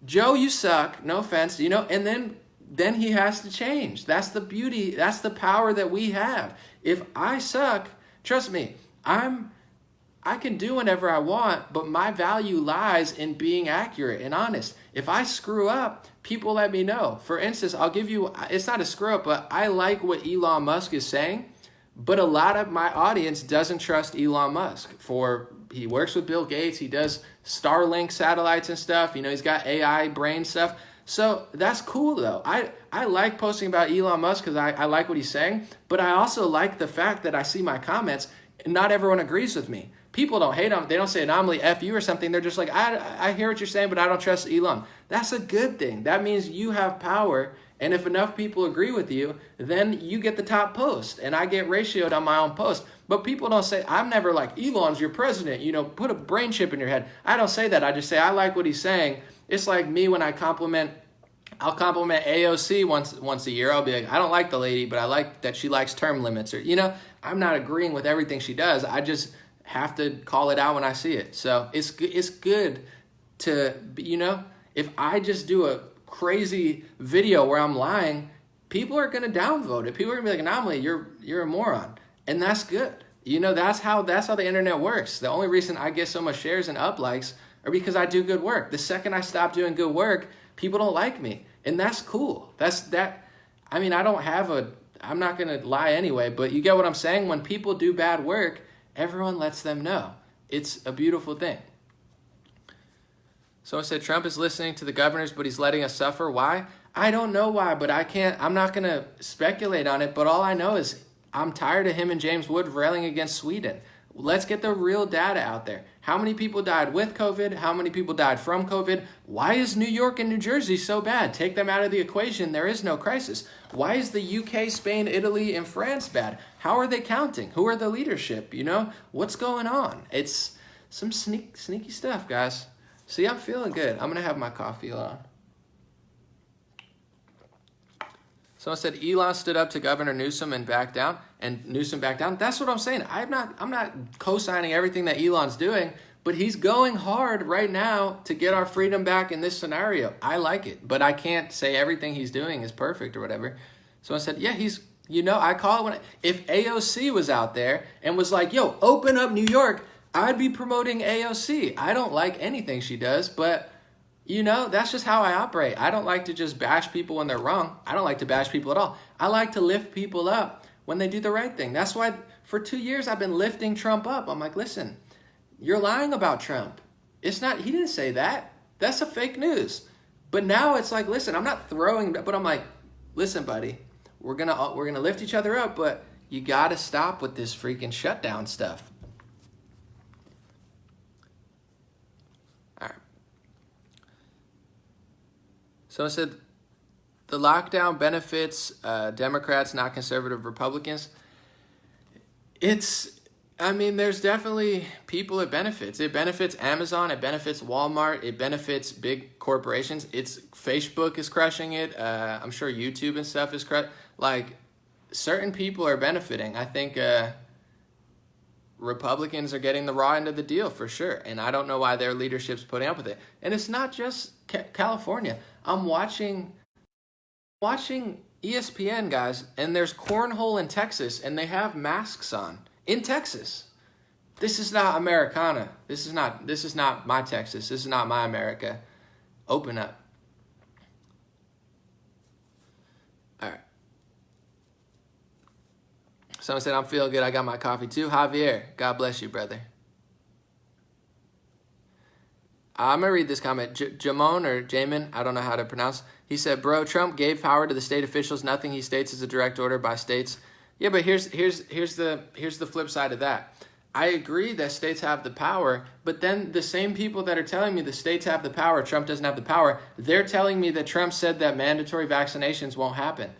S1: Joe, you suck, no offense, and then he has to change. That's the beauty. That's the power that we have. If I suck, trust me, I can do whatever I want, but my value lies in being accurate and honest. If I screw up, people let me know. For instance, I'll give you, it's not a screw up, but I like what Elon Musk is saying, but a lot of my audience doesn't trust Elon Musk. He works with Bill Gates, he does Starlink satellites and stuff, he's got AI brain stuff. So that's cool though. I like posting about Elon Musk because I like what he's saying, but I also like the fact that I see my comments and not everyone agrees with me. People don't hate him. They don't say anomaly F you or something. They're just like, I hear what you're saying, but I don't trust Elon. That's a good thing. That means you have power. And if enough people agree with you, then you get the top post. And I get ratioed on my own post. But people don't say, I'm never like, Elon's your president. Put a brain chip in your head. I don't say that. I just say, I like what he's saying. It's like me when I'll compliment AOC once a year. I'll be like, I don't like the lady, but I like that she likes term limits. Or, I'm not agreeing with everything she does. I just have to call it out when I see it. So it's good to, if I just do a crazy video where I'm lying, people are going to downvote it. People are going to be like, anomaly, you're a moron. And that's good. That's how the internet works. The only reason I get so much shares and up likes are because I do good work. The second I stop doing good work, people don't like me. And that's cool. I'm not going to lie anyway, but you get what I'm saying? When people do bad work, everyone lets them know. It's a beautiful thing. So I said, Trump is listening to the governors, but he's letting us suffer. Why? I don't know why, but I'm not going to speculate on it. But all I know is I'm tired of him and James Wood railing against Sweden. Let's get the real data out there. How many people died with COVID? How many people died from COVID? Why is New York and New Jersey so bad? Take them out of the equation. There is no crisis. Why is the UK, Spain, Italy, and France bad? How are they counting? Who are the leadership? You know, what's going on? It's some sneaky stuff, guys. See, I'm feeling good. I'm going to have my coffee on. Someone said Elon stood up to Governor Newsom and backed down, and Newsom backed down. That's what I'm saying. I'm not co-signing everything that Elon's doing, but he's going hard right now to get our freedom back in this scenario. I like it, but I can't say everything he's doing is perfect or whatever. Someone said, yeah, I call it if AOC was out there and was like, yo, open up New York, I'd be promoting AOC. I don't like anything she does, but that's just how I operate. I don't like to just bash people when they're wrong. I don't like to bash people at all. I like to lift people up when they do the right thing. That's why for 2 years I've been lifting Trump up. I'm like, listen, you're lying about Trump. He didn't say that. That's a fake news. But now it's like, listen, I'm not throwing, but I'm like, listen, buddy, we're gonna lift each other up, but you gotta stop with this freaking shutdown stuff. Someone said the lockdown benefits Democrats, not conservative Republicans. There's definitely people it benefits. It benefits Amazon. It benefits Walmart. It benefits big corporations. Facebook is crushing it. I'm sure YouTube and stuff is crushing. Like, certain people are benefiting. I think Republicans are getting the raw end of the deal for sure. And I don't know why their leadership's putting up with it. And it's not just California. I'm watching ESPN, guys, and there's cornhole in Texas, and they have masks on in Texas. This is not Americana. This is not my Texas. This is not my America. Open up. All right. Someone said, I'm feeling good. I got my coffee too. Javier, God bless you, brother. I'm going to read this comment. Jamon or Jamin, I don't know how to pronounce. He said, bro, Trump gave power to the state officials. Nothing he states is a direct order by states. Yeah, but here's the flip side of that. I agree that states have the power, but then the same people that are telling me the states have the power, Trump doesn't have the power, they're telling me that Trump said that mandatory vaccinations won't happen.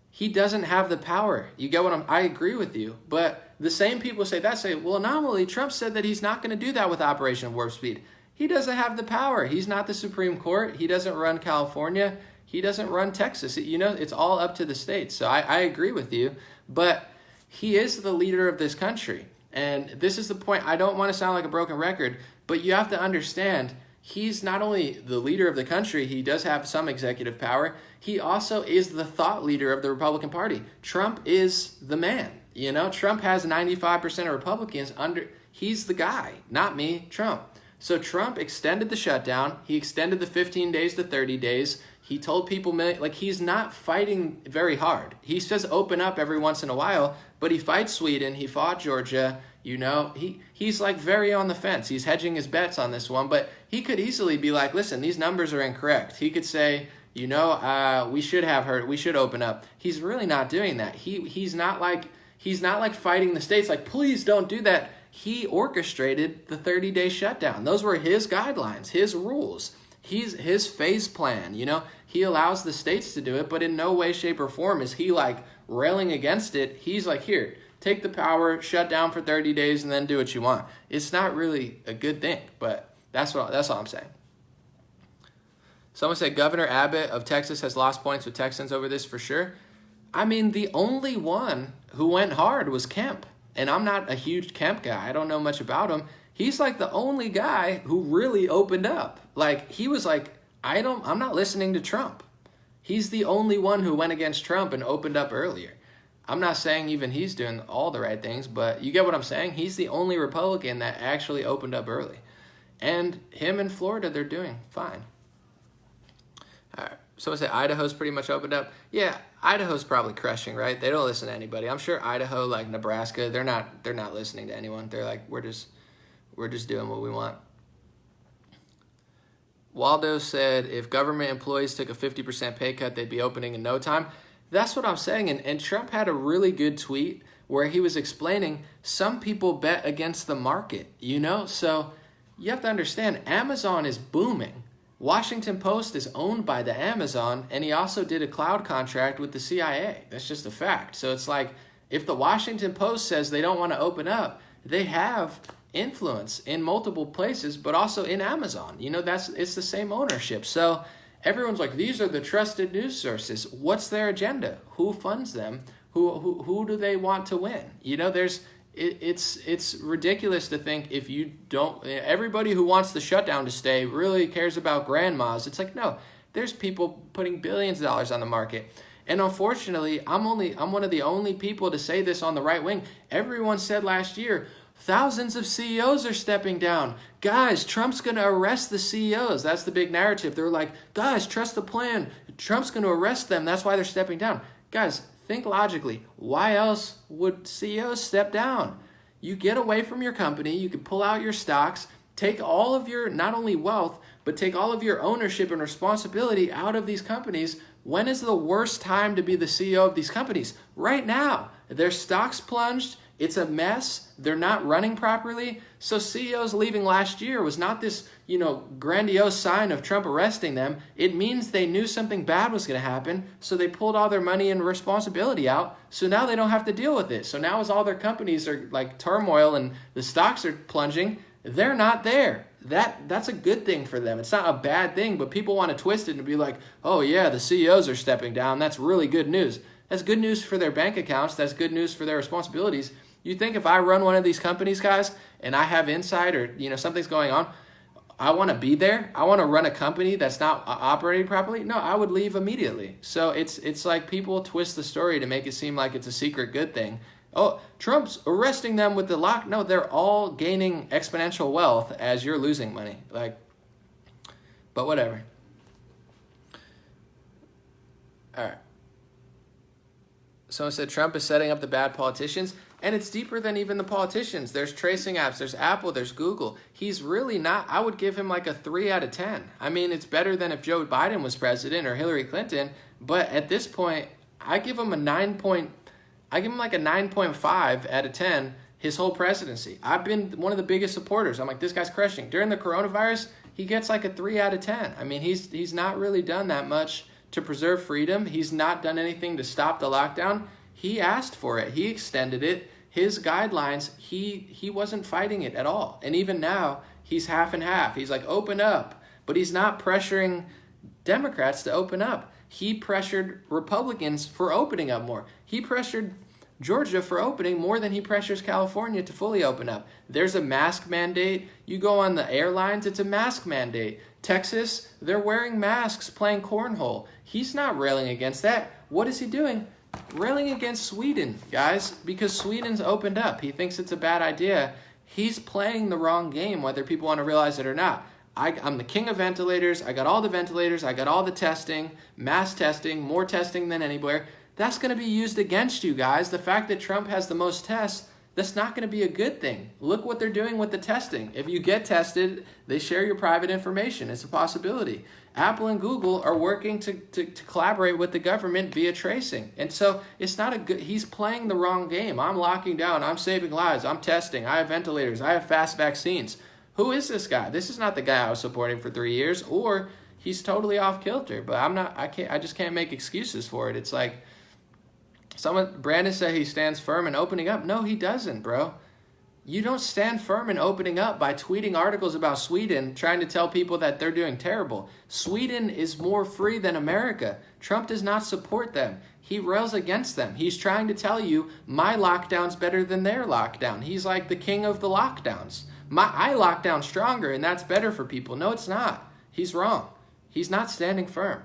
S1: He doesn't have the power. You get what I agree with you, but the same people say, well, anomaly, Trump said that he's not going to do that with Operation Warp Speed. He doesn't have the power. He's not the Supreme Court. He doesn't run California. He doesn't run Texas. It's all up to the states. So I agree with you, but he is the leader of this country. And this is the point. I don't want to sound like a broken record, but you have to understand, he's not only the leader of the country, he does have some executive power. He also is the thought leader of the Republican Party. Trump is the man. Trump has 95% of Republicans he's the guy, not me, Trump. So Trump extended the shutdown. He extended the 15 days to 30 days. He told people, he's not fighting very hard. He says open up every once in a while, but he fights Sweden. He fought Georgia. He's like very on the fence. He's hedging his bets on this one, but he could easily be like, listen, these numbers are incorrect. He could say, we should open up. He's really not doing that. He's not like fighting the states, like, please don't do that. He orchestrated the 30-day shutdown. Those were his guidelines, his rules. His phase plan, he allows the states to do it, but in no way, shape, or form is he like railing against it. He's like, here, take the power, shut down for 30 days, and then do what you want. It's not really a good thing, but that's all I'm saying. Someone said Governor Abbott of Texas has lost points with Texans over this for sure. The only one who went hard was Kemp. And I'm not a huge Kemp guy. I don't know much about him. He's like the only guy who really opened up. Like, he was like, I'm not listening to Trump. He's the only one who went against Trump and opened up earlier. I'm not saying even he's doing all the right things, but you get what I'm saying? He's the only Republican that actually opened up early. And him in Florida, they're doing fine. All right. Someone said Idaho's pretty much opened up. Yeah, Idaho's probably crushing, right? They don't listen to anybody. I'm sure Idaho, like Nebraska, they're not listening to anyone. They're like, we're just doing what we want. Waldo said if government employees took a 50% pay cut, they'd be opening in no time. That's what I'm saying. And Trump had a really good tweet where he was explaining some people bet against the market, So you have to understand, Amazon is booming. Washington Post is owned by the Amazon, and he also did a cloud contract with the CIA. That's just a fact. So it's like, if the Washington Post says they don't want to open up, they have influence in multiple places, but also in Amazon. It's the same ownership. So everyone's like, these are the trusted news sources. What's their agenda? Who funds them? Who do they want to win? It's ridiculous to think if you don't, everybody who wants the shutdown to stay really cares about grandmas. It's like, no, there's people putting billions of dollars on the market. And unfortunately, I'm one of the only people to say this on the right wing. Everyone said last year, thousands of CEOs are stepping down. Guys, Trump's going to arrest the CEOs. That's the big narrative. They're like, guys, trust the plan. Trump's going to arrest them. That's why they're stepping down. Guys, think logically. Why else would CEOs step down? You get away from your company. You can pull out your stocks, take all of your, not only wealth, but take all of your ownership and responsibility out of these companies. When is the worst time to be the CEO of these companies? Right now. Their stocks plunged. It's a mess. They're not running properly. So CEOs leaving last year was not this, grandiose sign of Trump arresting them. It means they knew something bad was going to happen. So they pulled all their money and responsibility out. So now they don't have to deal with it. So now as all their companies are like turmoil and the stocks are plunging, they're not there. That's a good thing for them. It's not a bad thing, but people want to twist it and be like, oh yeah, the CEOs are stepping down. That's really good news. That's good news for their bank accounts. That's good news for their responsibilities. You think if I run one of these companies, guys, and I have insight or, something's going on, I want to be there. I want to run a company that's not operating properly. No, I would leave immediately. So it's like people twist the story to make it seem like it's a secret good thing. Oh, Trump's arresting them with the lock. No, they're all gaining exponential wealth as you're losing money. But whatever. All right. Someone said Trump is setting up the bad politicians, and it's deeper than even the politicians. There's tracing apps, there's Apple, there's Google. He's really not, I would give him like a 3 out of 10. I mean, it's better than if Joe Biden was president or Hillary Clinton, but at this point, I give him like a 9.5 out of 10 his whole presidency. I've been one of the biggest supporters. I'm like, this guy's crushing. During the coronavirus, he gets like a 3 out of 10. I mean, he's not really done that much to preserve freedom. He's not done anything to stop the lockdown. He asked for it. He extended it. His guidelines, he wasn't fighting it at all. And even now, he's half and half. He's like, open up. But he's not pressuring Democrats to open up. He pressured Republicans for opening up more. He pressured Georgia for opening more than he pressures California to fully open up. There's a mask mandate. You go on the airlines, it's a mask mandate. Texas, they're wearing masks, playing cornhole. He's not railing against that. What is he doing? Railing against Sweden, guys, because Sweden's opened up. He thinks it's a bad idea. He's playing the wrong game, whether people want to realize it or not. I'm the king of ventilators. I got all the ventilators. I got all the testing, mass testing, more testing than anywhere. That's going to be used against you, guys. The fact that Trump has the most tests, that's not going to be a good thing. Look what they're doing with the testing. If you get tested, they share your private information. It's a possibility. Apple and Google are working to collaborate with the government via tracing. And so it's not a good, he's playing the wrong game. I'm locking down. I'm saving lives. I'm testing. I have ventilators. I have fast vaccines. Who is this guy? This is not the guy I was supporting for 3 years, or he's totally off kilter. But I just can't make excuses for it. It's like, Brandon said he stands firm in opening up. No, he doesn't, bro. You don't stand firm in opening up by tweeting articles about Sweden, trying to tell people that they're doing terrible. Sweden is more free than America. Trump does not support them. He rails against them. He's trying to tell you, my lockdown's better than their lockdown. He's like the king of the lockdowns. I lock down stronger, and that's better for people. No, it's not. He's wrong. He's not standing firm.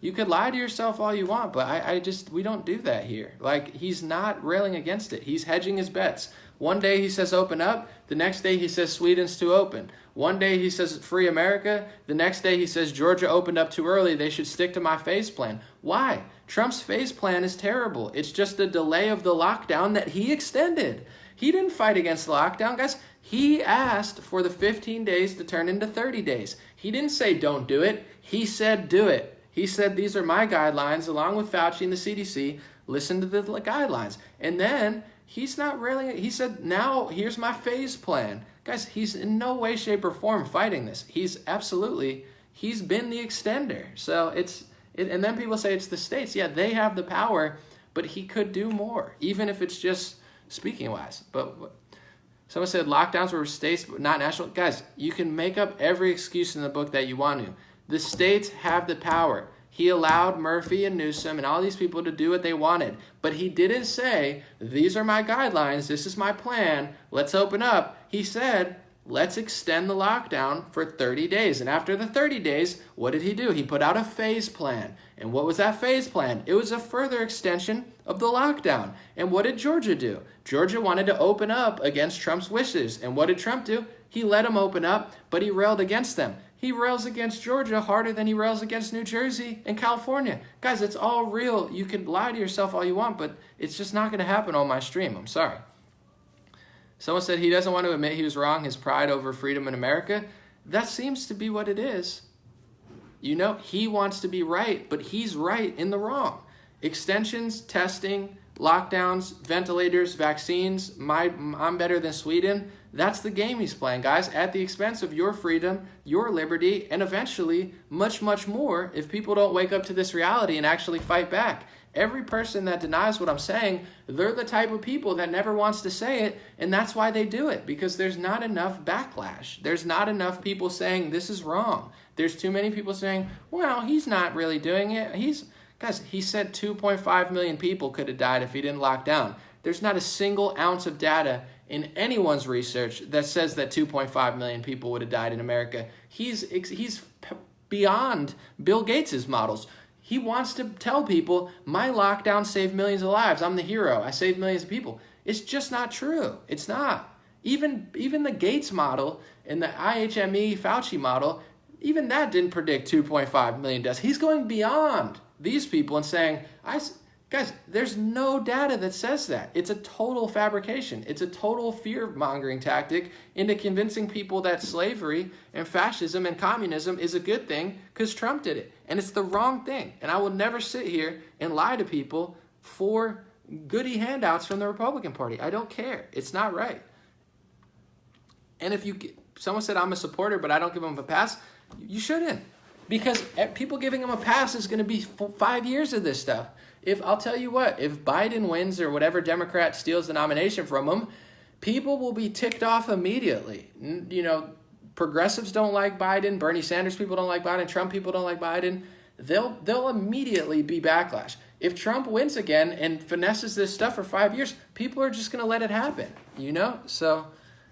S1: You could lie to yourself all you want, but we don't do that here. Like, he's not railing against it. He's hedging his bets. One day he says open up. The next day he says Sweden's too open. One day he says free America. The next day he says Georgia opened up too early. They should stick to my phase plan. Why? Trump's phase plan is terrible. It's just a delay of the lockdown that he extended. He didn't fight against the lockdown, guys. He asked for the 15 days to turn into 30 days. He didn't say don't do it. He said do it. He said these are my guidelines along with Fauci and the CDC. Listen to the guidelines. And then He's not really, he said, now here's my phase plan. Guys, he's in no way, shape, or form fighting this. He's been the extender. So and then people say it's the states. Yeah, they have the power, but he could do more, even if it's just speaking wise. But someone said lockdowns were states, but not national. Guys, you can make up every excuse in the book that you want to. The states have the power. He allowed Murphy and Newsom and all these people to do what they wanted. But he didn't say, these are my guidelines, this is my plan, let's open up. He said, let's extend the lockdown for 30 days. And after the 30 days, what did he do? He put out a phase plan. And what was that phase plan? It was a further extension of the lockdown. And what did Georgia do? Georgia wanted to open up against Trump's wishes. And what did Trump do? He let them open up, but he railed against them. He rails against Georgia harder than he rails against New Jersey and California. Guys, it's all real. You can lie to yourself all you want, but it's just not going to happen on my stream. I'm sorry. Someone said he doesn't want to admit he was wrong, his pride over freedom in America. That seems to be what it is. You know, he wants to be right, but he's right in the wrong. Extensions, testing, lockdowns, ventilators, vaccines, I'm better than Sweden. That's the game he's playing, guys, at the expense of your freedom, your liberty, and eventually much, much more if people don't wake up to this reality and actually fight back. Every person that denies what I'm saying, they're the type of people that never wants to say it, and that's why they do it, because there's not enough backlash. There's not enough people saying this is wrong. There's too many people saying, well, he's not really doing it. Guys, he said 2.5 million people could have died if he didn't lock down. There's not a single ounce of data in anyone's research that says that 2.5 million people would have died in America. He's beyond Bill Gates's models. He wants to tell people, my lockdown saved millions of lives. I'm the hero. I saved millions of people. It's just not true. It's not. Even the Gates model and the IHME Fauci model, even that didn't predict 2.5 million deaths. He's going beyond these people and saying, guys, there's no data that says that. It's a total fabrication. It's a total fear-mongering tactic into convincing people that slavery and fascism and communism is a good thing because Trump did it. And it's the wrong thing. And I will never sit here and lie to people for goody handouts from the Republican Party. I don't care. It's not right. And if someone said I'm a supporter, but I don't give them a pass, you shouldn't. Because people giving him a pass is going to be 5 years of this stuff. I'll tell you what, if Biden wins or whatever Democrat steals the nomination from him, people will be ticked off immediately. You know, progressives don't like Biden, Bernie Sanders people don't like Biden, Trump people don't like Biden. They'll immediately be backlash. If Trump wins again and finesses this stuff for 5 years, people are just going to let it happen, you know? So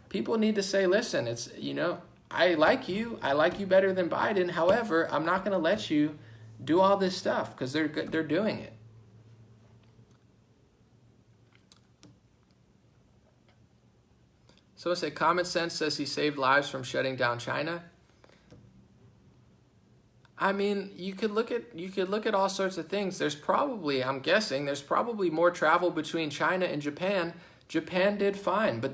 S1: people need to say, listen, I like you better than Biden. However, I'm not going to let you do all this stuff because they're doing it. So I say common sense says he saved lives from shutting down China. I mean, you could look at all sorts of things. I'm guessing there's probably more travel between China and Japan. Japan did fine, but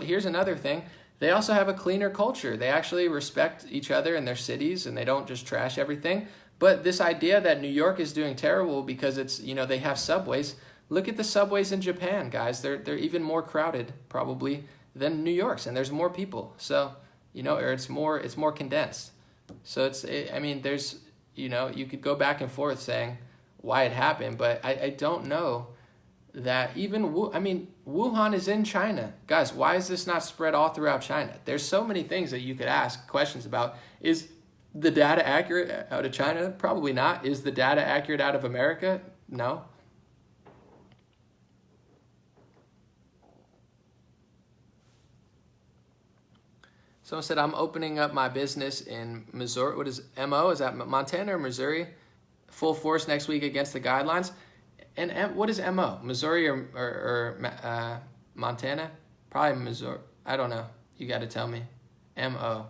S1: here's another thing. They also have a cleaner culture. They actually respect each other in their cities and they don't just trash everything. But this idea that New York is doing terrible because they have subways. Look at the subways in Japan, guys. They're even more crowded probably than New York's, and there's more people. So, or it's more condensed. So there's, you could go back and forth saying why it happened, but I don't know that even, Wuhan is in China. Guys, why is this not spread all throughout China? There's so many things that you could ask questions about. Is the data accurate out of China? Probably not. Is the data accurate out of America? No. Someone said, I'm opening up my business in Missouri. What is MO? Is that Montana or Missouri? Full force next week against the guidelines. And what is MO? Missouri or Montana? Probably Missouri. I don't know. You got to tell me. MO.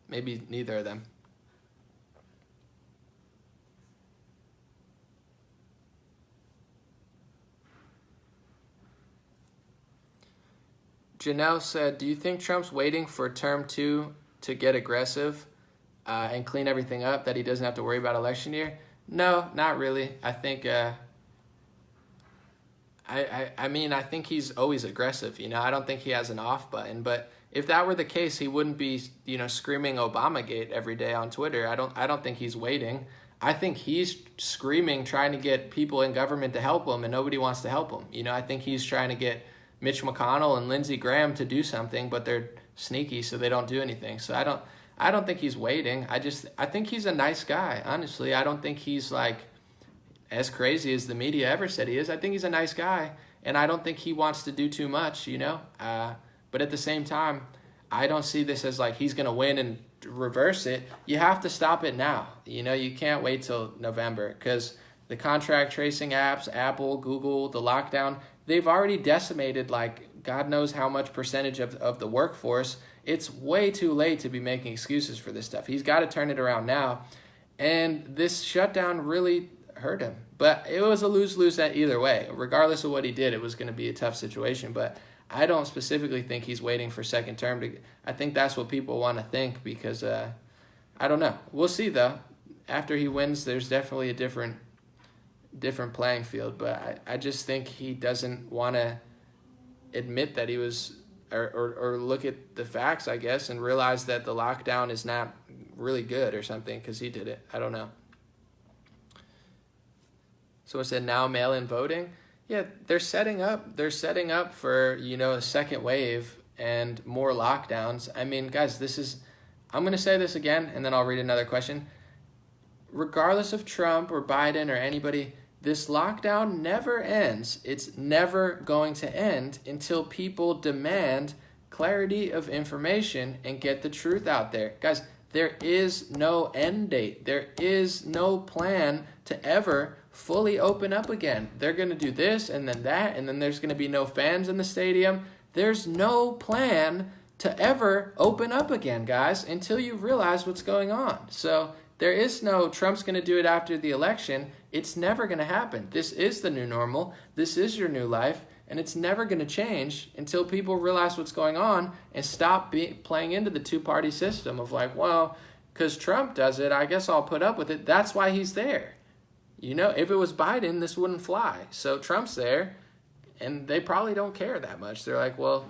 S1: Maybe neither of them. Janelle said, do you think Trump's waiting for term 2 to get aggressive and clean everything up, that he doesn't have to worry about election year? No, not really. I think I mean, I think he's always aggressive. I don't think he has an off button. But if that were the case, he wouldn't be, screaming Obamagate every day on Twitter. I don't think he's waiting. I think he's screaming, trying to get people in government to help him, and nobody wants to help him. I think he's trying to get Mitch McConnell and Lindsey Graham to do something, but they're sneaky, so they don't do anything. So I don't think he's waiting. I think he's a nice guy. Honestly, I don't think he's like as crazy as the media ever said he is. I think he's a nice guy, and I don't think he wants to do too much. But at the same time, I don't see this as like he's gonna win and reverse it. You have to stop it now. You can't wait till November, because the contract tracing apps, Apple, Google, the lockdown, they've already decimated like God knows how much percentage of the workforce. It's way too late to be making excuses for this stuff. He's got to turn it around now. And this shutdown really hurt him. But it was a lose-lose either way. Regardless of what he did, it was going to be a tough situation. But I don't specifically think he's waiting for second term. I think that's what people want to think, because I don't know. We'll see, though. After he wins, there's definitely a different playing field. But I just think he doesn't want to admit that he was, or look at the facts, I guess, and realize that the lockdown is not really good or something because he did it. I don't know. So I said now mail-in voting. Yeah, they're setting up for, a second wave and more lockdowns. I mean, guys, I'm going to say this again, and then I'll read another question. Regardless of Trump or Biden or anybody, this lockdown never ends. It's never going to end until people demand clarity of information and get the truth out there. Guys, there is no end date. There is no plan to ever fully open up again. They're going to do this and then that, and then there's going to be no fans in the stadium. There's no plan to ever open up again, guys, until you realize what's going on. So there is no Trump's going to do it after the election. It's never going to happen. This is the new normal. This is your new life, and it's never going to change until people realize what's going on and stop playing into the two-party system of like, well, because Trump does it, I guess I'll put up with it. That's why he's there. If it was Biden, this wouldn't fly. So Trump's there, and they probably don't care that much. They're like, well,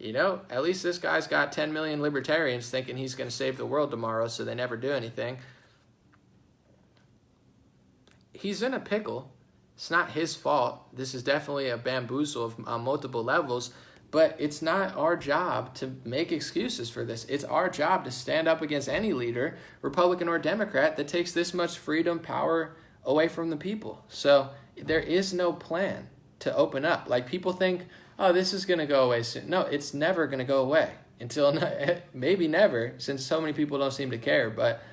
S1: at least this guy's got 10 million libertarians thinking he's going to save the world tomorrow, so they never do anything. He's in a pickle. It's not his fault. This is definitely a bamboozle on multiple levels, but it's not our job to make excuses for this. It's our job to stand up against any leader, Republican or Democrat, that takes this much freedom, power away from the people. So there is no plan to open up. Like, people think, oh, this is going to go away soon. No, it's never going to go away until maybe never, since so many people don't seem to care. But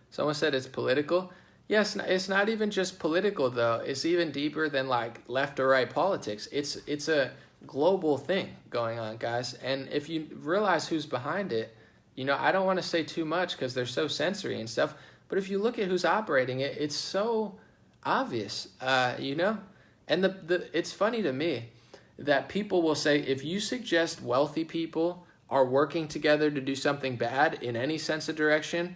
S1: someone said it's political. Yes, it's not even just political, though. It's even deeper than like left or right politics. It's a global thing going on, guys. And if you realize who's behind it, I don't want to say too much because they're so sensory and stuff, but if you look at who's operating it, it's so obvious, And it's funny to me that people will say, if you suggest wealthy people are working together to do something bad in any sense of direction,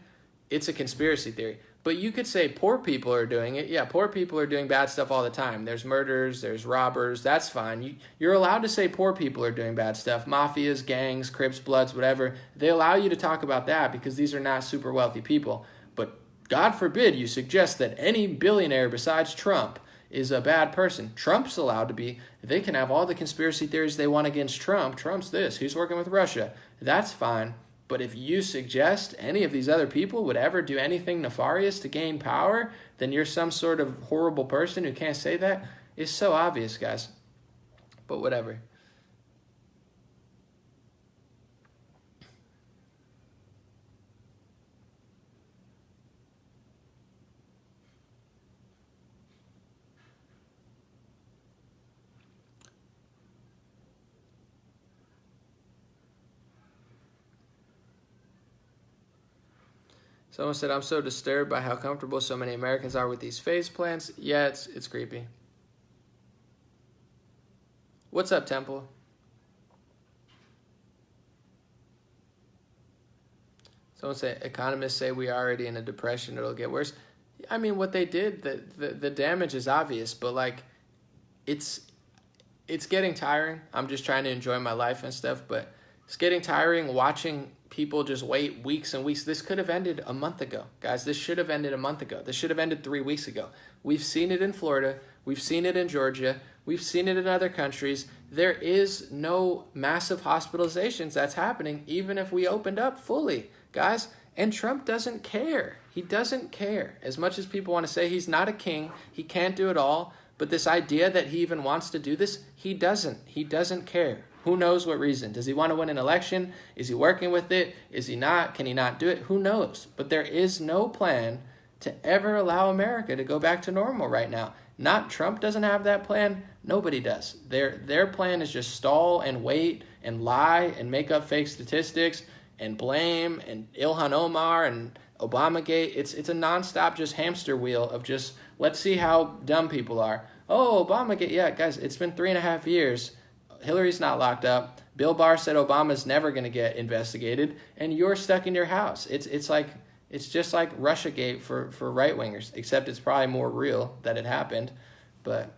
S1: it's a conspiracy theory. But you could say poor people are doing it. Yeah, poor people are doing bad stuff all the time. There's murders, there's robbers. That's fine. You're allowed to say poor people are doing bad stuff. Mafias, gangs, Crips, Bloods, whatever. They allow you to talk about that because these are not super wealthy people. But God forbid you suggest that any billionaire besides Trump is a bad person. Trump's allowed to be. They can have all the conspiracy theories they want against Trump. Trump's this. He's working with Russia. That's fine. But if you suggest any of these other people would ever do anything nefarious to gain power, then you're some sort of horrible person who can't say that. It's so obvious, guys. But whatever. Someone said, I'm so disturbed by how comfortable so many Americans are with these face plants. Yeah, it's creepy. What's up, Temple? Someone said, economists say we are already in a depression. It'll get worse. I mean, what they did, the damage is obvious, but like, it's getting tiring. I'm just trying to enjoy my life and stuff, but it's getting tiring watching people just wait weeks and weeks. This could have ended a month ago, guys. This should have ended a month ago. This should have ended 3 weeks ago. We've seen it in Florida. We've seen it in Georgia. We've seen it in other countries. There is no massive hospitalizations that's happening, even if we opened up fully, guys. And Trump doesn't care. He doesn't care. As much as people want to say he's not a king, he can't do it all. But this idea that he even wants to do this, he doesn't. He doesn't care. Who knows what reason? Does he want to win an election? Is he working with it? Is he not? Can he not do it? Who knows? But there is no plan to ever allow America to go back to normal right now. Not Trump doesn't have that plan. Nobody does. Their plan is just stall and wait and lie and make up fake statistics and blame and Ilhan Omar and Obamagate. It's a nonstop just hamster wheel of just, let's see how dumb people are. Oh, Obamagate. Yeah, guys, it's been 3.5 years. Hillary's not locked up. Bill Barr said Obama's never going to get investigated, and you're stuck in your house. It's just like Russiagate for right-wingers, except it's probably more real that it happened. But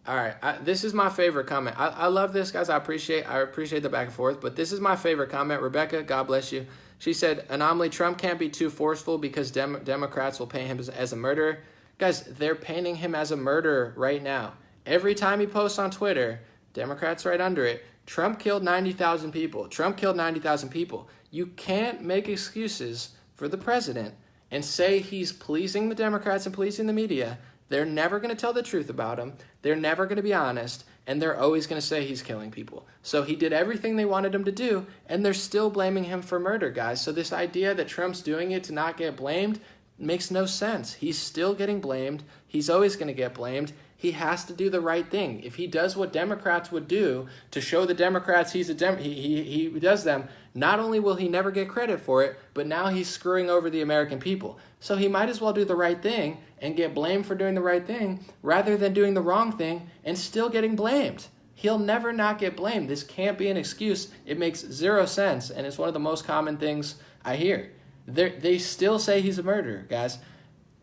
S1: all right, this is my favorite comment. I love this, guys. I appreciate the back and forth, but this is my favorite comment. Rebecca, God bless you. She said, anomaly, Trump can't be too forceful because Democrats will paint him as a murderer. Guys, they're painting him as a murderer right now. Every time he posts on Twitter, Democrats right under it, Trump killed 90,000 people. Trump killed 90,000 people. You can't make excuses for the president and say he's pleasing the Democrats and pleasing the media. They're never going to tell the truth about him. They're never going to be honest. And they're always going to say he's killing people. So he did everything they wanted him to do, and they're still blaming him for murder, guys. So this idea that Trump's doing it to not get blamed makes no sense. He's still getting blamed. He's always going to get blamed. He has to do the right thing. If he does what Democrats would do to show the Democrats he does them, not only will he never get credit for it, but now he's screwing over the American people. So he might as well do the right thing and get blamed for doing the right thing rather than doing the wrong thing and still getting blamed. He'll never not get blamed. This can't be an excuse. It makes zero sense, and it's one of the most common things I hear. They still say he's a murderer, guys.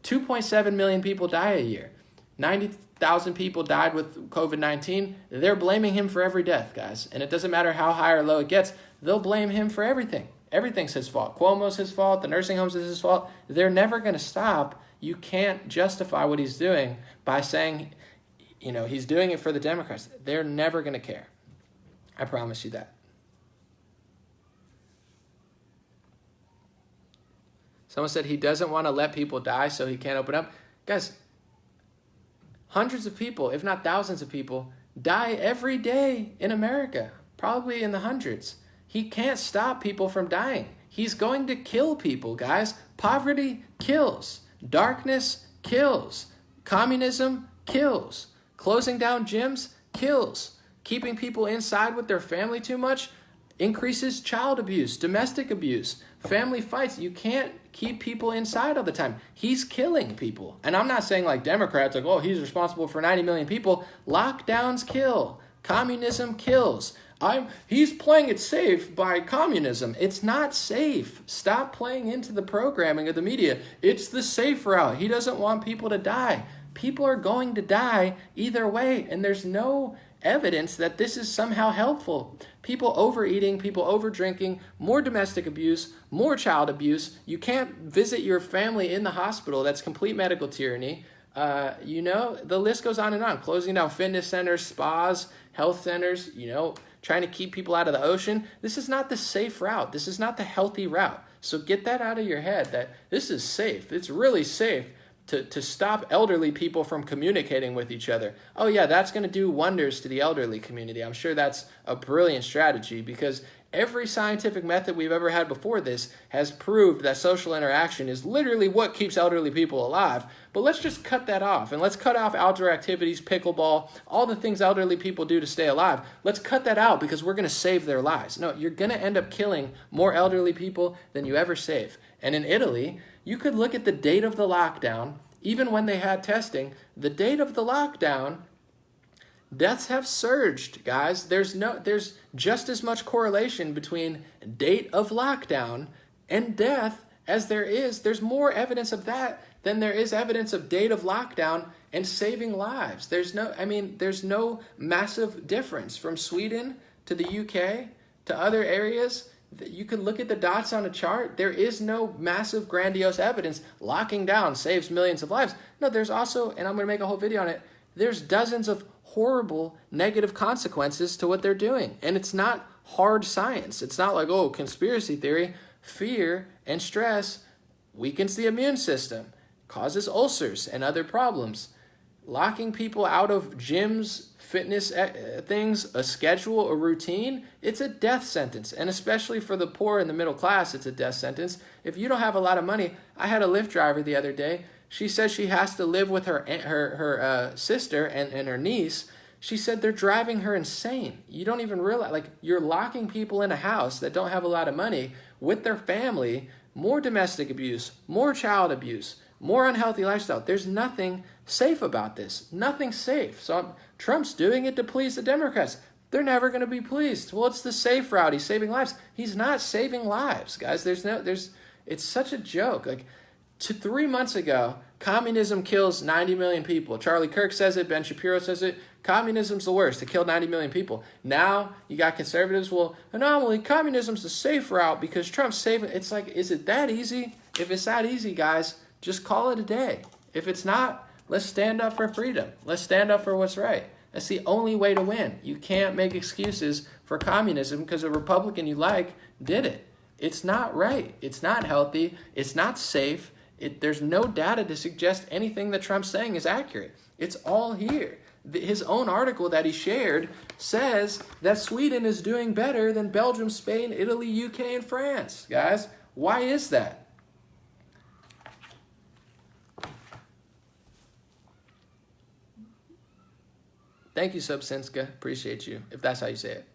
S1: 2.7 million people die a year. 90,000 people died with COVID-19. They're blaming him for every death, guys. And it doesn't matter how high or low it gets. They'll blame him for everything. Everything's his fault. Cuomo's his fault. The nursing homes is his fault. They're never going to stop. You can't justify what he's doing by saying, he's doing it for the Democrats. They're never going to care. I promise you that. Someone said he doesn't want to let people die, so he can't open up. Guys, hundreds of people, if not thousands of people, die every day in America, probably in the hundreds. He can't stop people from dying. He's going to kill people, guys. Poverty kills. Darkness kills. Communism kills. Closing down gyms kills. Keeping people inside with their family too much increases child abuse, domestic abuse, family fights. You can't keep people inside all the time. He's killing people. And I'm not saying like Democrats, like, oh, he's responsible for 90 million people. Lockdowns kill. Communism kills. He's playing it safe by communism. It's not safe. Stop playing into the programming of the media. It's the safe route. He doesn't want people to die. People are going to die either way, and there's no evidence that this is somehow helpful. People overeating, people overdrinking, more domestic abuse, more child abuse. You can't visit your family in the hospital. That's complete medical tyranny. The list goes on and on. Closing down fitness centers, spas, health centers, trying to keep people out of the ocean. This is not the safe route. This is not the healthy route. So get that out of your head that this is safe. It's really safe to stop elderly people from communicating with each other. Oh yeah, that's going to do wonders to the elderly community. I'm sure that's a brilliant strategy because every scientific method we've ever had before this has proved that social interaction is literally what keeps elderly people alive. But let's just cut that off, and let's cut off outdoor activities, pickleball, all the things elderly people do to stay alive. Let's cut that out because we're going to save their lives. No, you're going to end up killing more elderly people than you ever save. And in Italy, you could look at the date of the lockdown, even when they had testing, the date of the lockdown, deaths have surged, guys. There's just as much correlation between date of lockdown and death as there's more evidence of that than there is evidence of date of lockdown and saving lives. There's no massive difference from Sweden to the UK to other areas. You can look at the dots on a chart. There is no massive grandiose evidence locking down saves millions of lives. No, there's also, and I'm going to make a whole video on it, there's dozens of horrible negative consequences to what they're doing. And it's not hard science. It's not like, oh, conspiracy theory. Fear and stress weakens the immune system, causes ulcers and other problems. Locking people out of gyms, fitness things, a schedule, a routine, it's a death sentence. And especially for the poor and the middle class, it's a death sentence. If you don't have a lot of money, I had a Lyft driver the other day. She says she has to live with her sister and her niece. She said they're driving her insane. You don't even realize, like, you're locking people in a house that don't have a lot of money with their family, more domestic abuse, more child abuse, more unhealthy lifestyle. There's nothing safe about this. Nothing safe. So Trump's doing it to please the Democrats. They're never going to be pleased. Well, it's the safe route. He's saving lives. He's not saving lives, guys. It's such a joke. Like, 3 months ago, communism kills 90 million people. Charlie Kirk says it. Ben Shapiro says it. Communism's the worst. It killed 90 million people. Now you got conservatives. Well, anomaly, communism's the safe route because Trump's saving. It's like, is it that easy? If it's that easy, guys, just call it a day. If it's not, let's stand up for freedom. Let's stand up for what's right. That's the only way to win. You can't make excuses for communism because a Republican you like did it. It's not right. It's not healthy. It's not safe. There's no data to suggest anything that Trump's saying is accurate. It's all here. His own article that he shared says that Sweden is doing better than Belgium, Spain, Italy, UK, and France. Guys, why is that? Thank you, Subsinska. Appreciate you, if that's how you say it.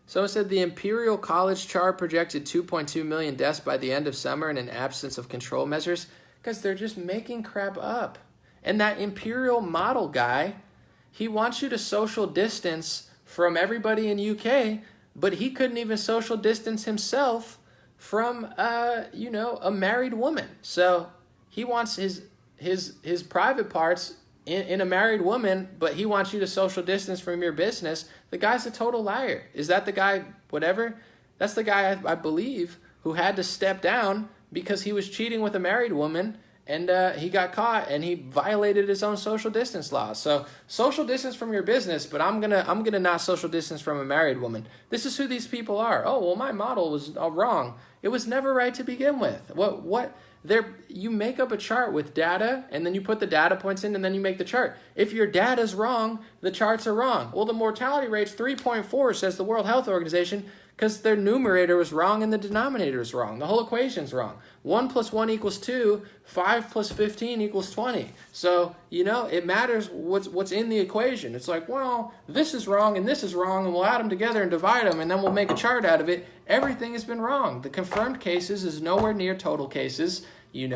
S1: Someone said the Imperial College chart projected 2.2 million deaths by the end of summer in an absence of control measures because they're just making crap up. And that Imperial model guy, he wants you to social distance from everybody in UK, but he couldn't even social distance himself from, a married woman. So he wants his private parts in a married woman, but he wants you to social distance from your business. The guy's a total liar. Is that the guy, whatever? That's the guy, I believe, who had to step down because he was cheating with a married woman, and he got caught, and he violated his own social distance laws. So social distance from your business, but I'm gonna not social distance from a married woman. This is who these people are. Oh, well, my model was wrong. It was never right to begin with. You make up a chart with data, and then you put the data points in, and then you make the chart. If your data's wrong, the charts are wrong. Well, the mortality rate's 3.4, says the World Health Organization, because their numerator was wrong and the denominator is wrong. The whole equation's wrong. 1 + 1 = 2, 5 + 15 = 20. So, it matters what's in the equation. It's like, well, this is wrong and this is wrong, and we'll add them together and divide them, and then we'll make a chart out of it. Everything has been wrong. The confirmed cases is nowhere near total cases, and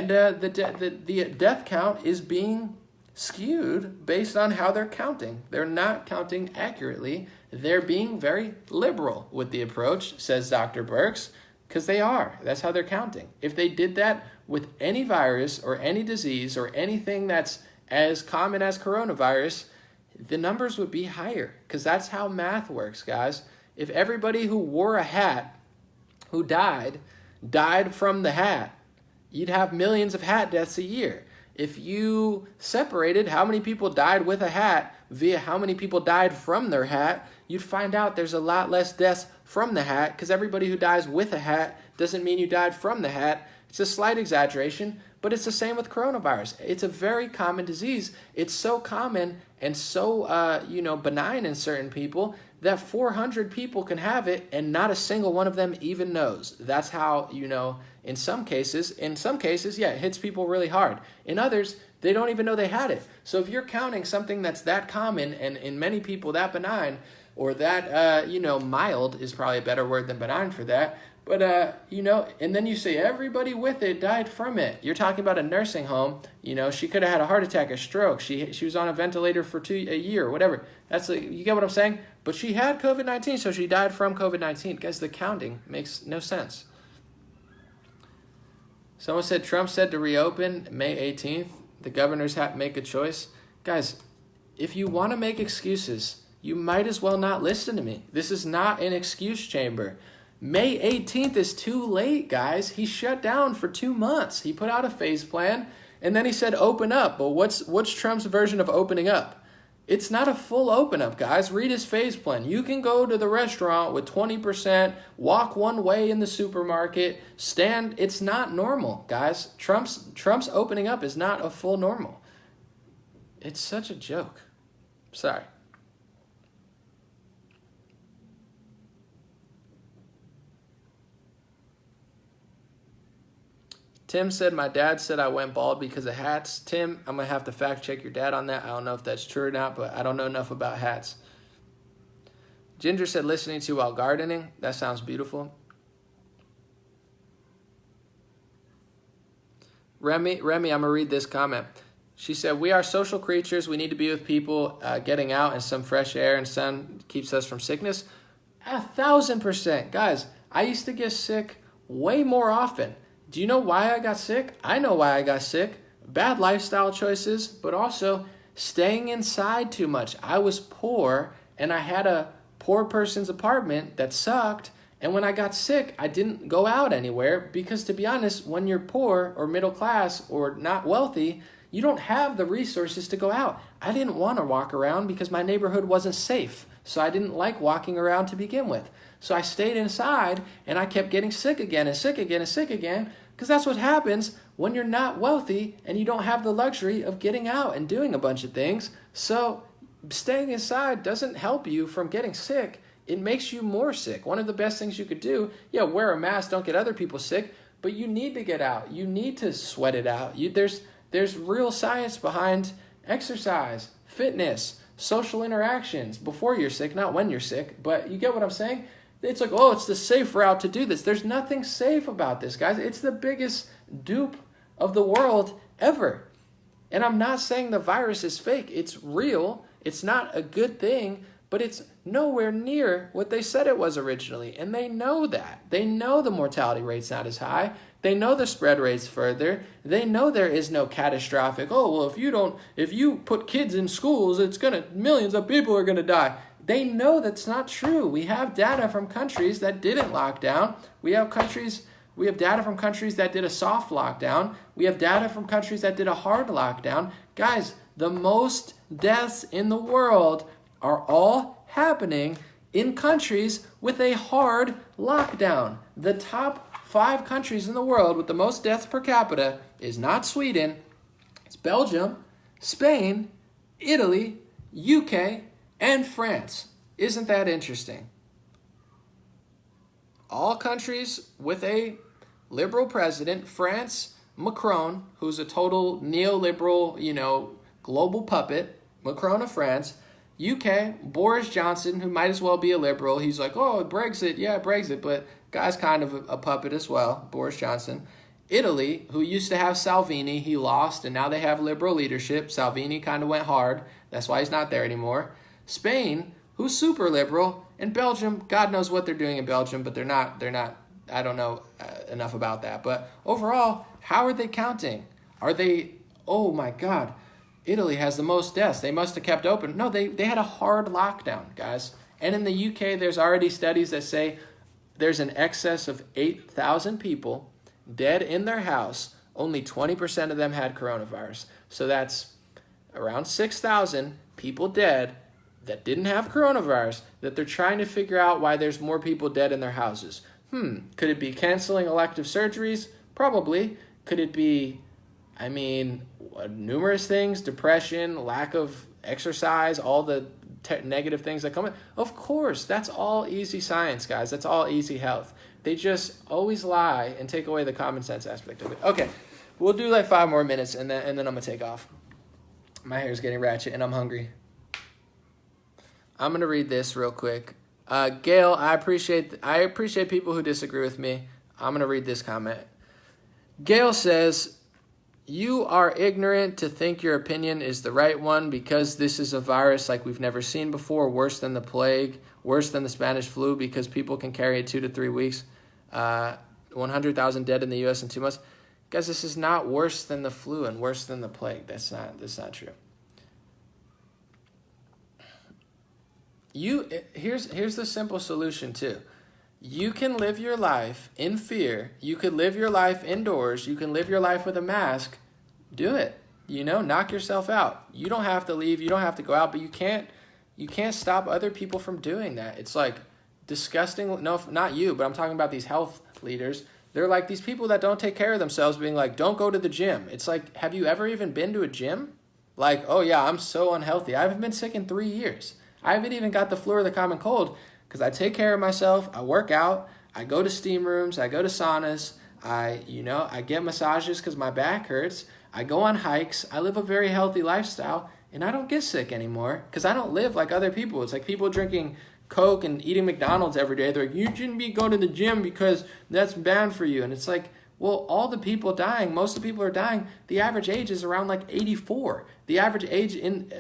S1: the death count is being skewed based on how they're counting. They're not counting accurately. They're being very liberal with the approach, says Dr. Birx, because they are. That's how they're counting. If they did that with any virus or any disease or anything that's as common as coronavirus, the numbers would be higher, because that's how math works, guys. If everybody who wore a hat who died from the hat, you'd have millions of hat deaths a year. If you separated how many people died with a hat via how many people died from their hat, you'd find out there's a lot less deaths from the hat, because everybody who dies with a hat doesn't mean you died from the hat. It's a slight exaggeration, but it's the same with coronavirus. It's a very common disease. It's so common and so, benign in certain people that 400 people can have it and not a single one of them even knows. That's how, in some cases, yeah, it hits people really hard. In others, they don't even know they had it. So if you're counting something that's that common and in many people that benign, or that, mild is probably a better word than benign for that, But, and then you say everybody with it died from it. You're talking about a nursing home. She could have had a heart attack, a stroke. She was on a ventilator for a year, whatever. You get what I'm saying? But she had COVID-19, so she died from COVID-19. Guys, the counting makes no sense. Someone said Trump said to reopen May 18th. The governors have to make a choice. Guys, if you want to make excuses, you might as well not listen to me. This is not an excuse chamber. May 18th is too late, guys. He shut down for 2 months. He put out a phase plan, and then he said open up. But what's Trump's version of opening up? It's not a full open up, guys. Read his phase plan. You can go to the restaurant with 20%, walk one way in the supermarket, stand. It's not normal, guys. Trump's opening up is not a full normal. It's such a joke. Sorry. Tim said, my dad said I went bald because of hats. Tim, I'm going to have to fact check your dad on that. I don't know if that's true or not, but I don't know enough about hats. Ginger said, listening to while gardening. That sounds beautiful. Remy, I'm going to read this comment. She said, we are social creatures. We need to be with people. Getting out and some fresh air and sun keeps us from sickness. 1,000%. Guys, I used to get sick way more often. Do you know why I got sick? I know why I got sick. Bad lifestyle choices, but also staying inside too much. I was poor, and I had a poor person's apartment that sucked. And when I got sick, I didn't go out anywhere because, to be honest, when you're poor or middle class or not wealthy, you don't have the resources to go out. I didn't want to walk around because my neighborhood wasn't safe. So I didn't like walking around to begin with. So I stayed inside, and I kept getting sick again and sick again and sick again, because that's what happens when you're not wealthy and you don't have the luxury of getting out and doing a bunch of things. So staying inside doesn't help you from getting sick. It makes you more sick. One of the best things you could do, wear a mask, don't get other people sick, but you need to get out. You need to sweat it out. There's real science behind exercise, fitness, social interactions before you're sick, not when you're sick, but you get what I'm saying? It's like, it's the safe route to do this. There's nothing safe about this, guys. It's the biggest dupe of the world ever. And I'm not saying the virus is fake. It's real. It's not a good thing, but it's nowhere near what they said it was originally. And they know that. They know the mortality rate's not as high. They know the spread rate's further. They know there is no catastrophic, if you put kids in schools, millions of people are going to die. They know that's not true. We have data from countries that didn't lock down. We have data from countries that did a soft lockdown. We have data from countries that did a hard lockdown. Guys, the most deaths in the world are all happening in countries with a hard lockdown. The top 5 countries in the world with the most deaths per capita is not Sweden. It's Belgium, Spain, Italy, UK, and France. Isn't that interesting? All countries with a liberal president. France, Macron, who's a total neoliberal, global puppet. Macron of France. UK, Boris Johnson, who might as well be a liberal. He's like, Brexit, Brexit, but guy's kind of a puppet as well, Boris Johnson. Italy, who used to have Salvini, he lost, and now they have liberal leadership. Salvini kind of went hard. That's why he's not there anymore. Spain, who's super liberal, and Belgium, God knows what they're doing in Belgium, but they're not, I don't know enough about that. But overall, how are they counting? Are they, oh my God, Italy has the most deaths. They must have kept open. No, they had a hard lockdown, guys. And in the UK, there's already studies that say there's an excess of 8,000 people dead in their house. Only 20% of them had coronavirus. So that's around 6,000 people dead that didn't have coronavirus, that they're trying to figure out why there's more people dead in their houses. Could it be canceling elective surgeries? Probably. Could it be, numerous things, depression, lack of exercise, all the negative things that come in? Of course, that's all easy science, guys. That's all easy health. They just always lie and take away the common sense aspect of it. Okay, we'll do like 5 more minutes, and then I'm going to take off. My hair's getting ratchet, and I'm hungry. I'm going to read this real quick. Gail, I appreciate people who disagree with me. I'm going to read this comment. Gail says, you are ignorant to think your opinion is the right one because this is a virus like we've never seen before, worse than the plague, worse than the Spanish flu because people can carry it 2 to 3 weeks. 100,000 dead in the U.S. in 2 months. Guys, this is not worse than the flu and worse than the plague. That's not true. Here's the simple solution too. You can live your life in fear. You could live your life indoors. You can live your life with a mask. Do it. Knock yourself out. You don't have to leave. You don't have to go out, but you can't stop other people from doing that. It's like disgusting. No, not you, but I'm talking about these health leaders. They're like these people that don't take care of themselves being like, don't go to the gym. It's like, have you ever even been to a gym? Like, oh yeah, I'm so unhealthy. I haven't been sick in 3 years. I haven't even got the flu or the common cold because I take care of myself. I work out. I go to steam rooms. I go to saunas. I get massages because my back hurts. I go on hikes. I live a very healthy lifestyle, and I don't get sick anymore because I don't live like other people. It's like people drinking Coke and eating McDonald's every day. They're like, you shouldn't be going to the gym because that's bad for you. And it's like, well, all the people dying, most of the people are dying, the average age is around like 84. The average age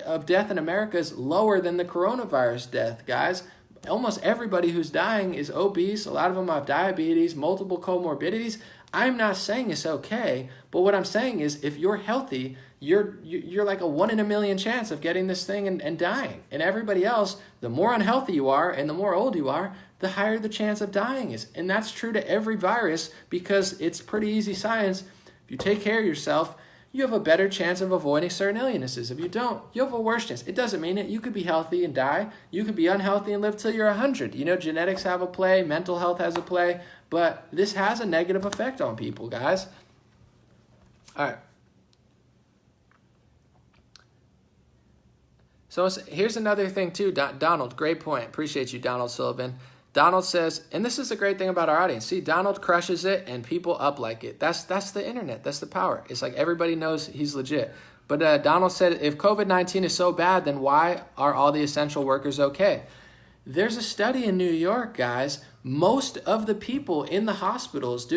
S1: of death in America is lower than the coronavirus death, guys. Almost everybody who's dying is obese. A lot of them have diabetes, multiple comorbidities. I'm not saying it's okay, but what I'm saying is if you're healthy, you're like a 1 in a million chance of getting this thing and dying. And everybody else, the more unhealthy you are and the more old you are, the higher the chance of dying is. And that's true to every virus because it's pretty easy science. If you take care of yourself, you have a better chance of avoiding certain illnesses. If you don't, you have a worse chance. It doesn't mean it. You could be healthy and die. You could be unhealthy and live till you're 100. Genetics have a play. Mental health has a play. But this has a negative effect on people, guys. All right. So here's another thing too, Donald. Great point. Appreciate you, Donald Sullivan. Donald says, and this is the great thing about our audience. See, Donald crushes it and people up like it. That's the internet. That's the power. It's like everybody knows he's legit. But Donald said, if COVID-19 is so bad, then why are all the essential workers okay? There's a study in New York, guys. Most of the people in the hospitals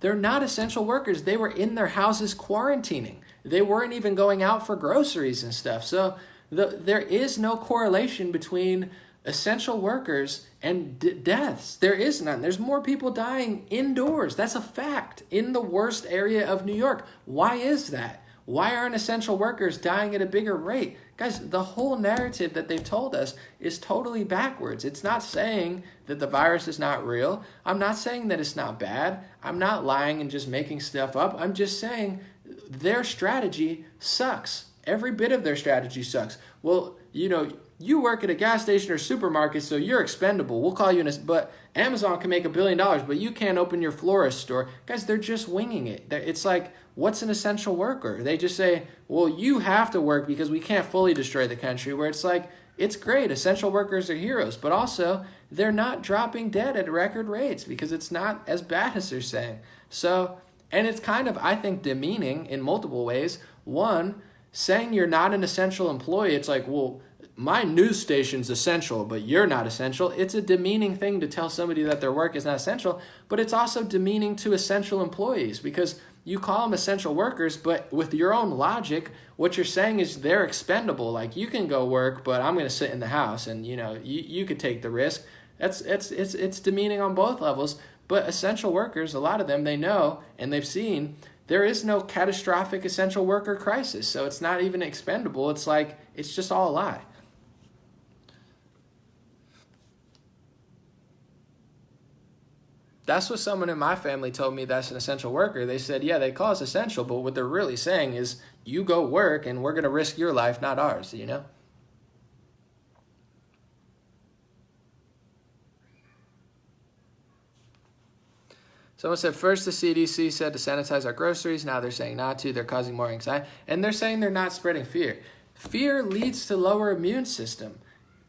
S1: they're not essential workers. They were in their houses quarantining. They weren't even going out for groceries and stuff. So there is no correlation between essential workers and deaths. There is none. There's more people dying indoors. That's a fact in the worst area of New York. Why is that? Why aren't essential workers dying at a bigger rate? Guys, the whole narrative that they've told us is totally backwards. It's not saying that the virus is not real. I'm not saying that it's not bad. I'm not lying and just making stuff up. I'm just saying their strategy sucks. Every bit of their strategy sucks. Well, you work at a gas station or supermarket, so you're expendable. We'll call you but Amazon can make $1 billion, but you can't open your florist store. Guys, they're just winging it. It's like, what's an essential worker? They just say, well, you have to work because we can't fully destroy the country, where it's like, it's great. Essential workers are heroes, but also they're not dropping dead at record rates because it's not as bad as they're saying. So, and it's kind of, I think, demeaning in multiple ways. One, saying you're not an essential employee, it's like, well, my news station's essential, but you're not essential. It's a demeaning thing to tell somebody that their work is not essential, but it's also demeaning to essential employees because you call them essential workers, but with your own logic, what you're saying is they're expendable. Like, you can go work, but I'm going to sit in the house and, you could take the risk. It's demeaning on both levels, but essential workers, a lot of them, they know and they've seen there is no catastrophic essential worker crisis. So it's not even expendable. It's like, it's just all a lie. That's what someone in my family told me that's an essential worker. They said, yeah, they call us essential, but what they're really saying is you go work and we're going to risk your life, not ours, Someone said, first the CDC said to sanitize our groceries. Now they're saying not to. They're causing more anxiety. And they're saying they're not spreading fear. Fear leads to lower immune system.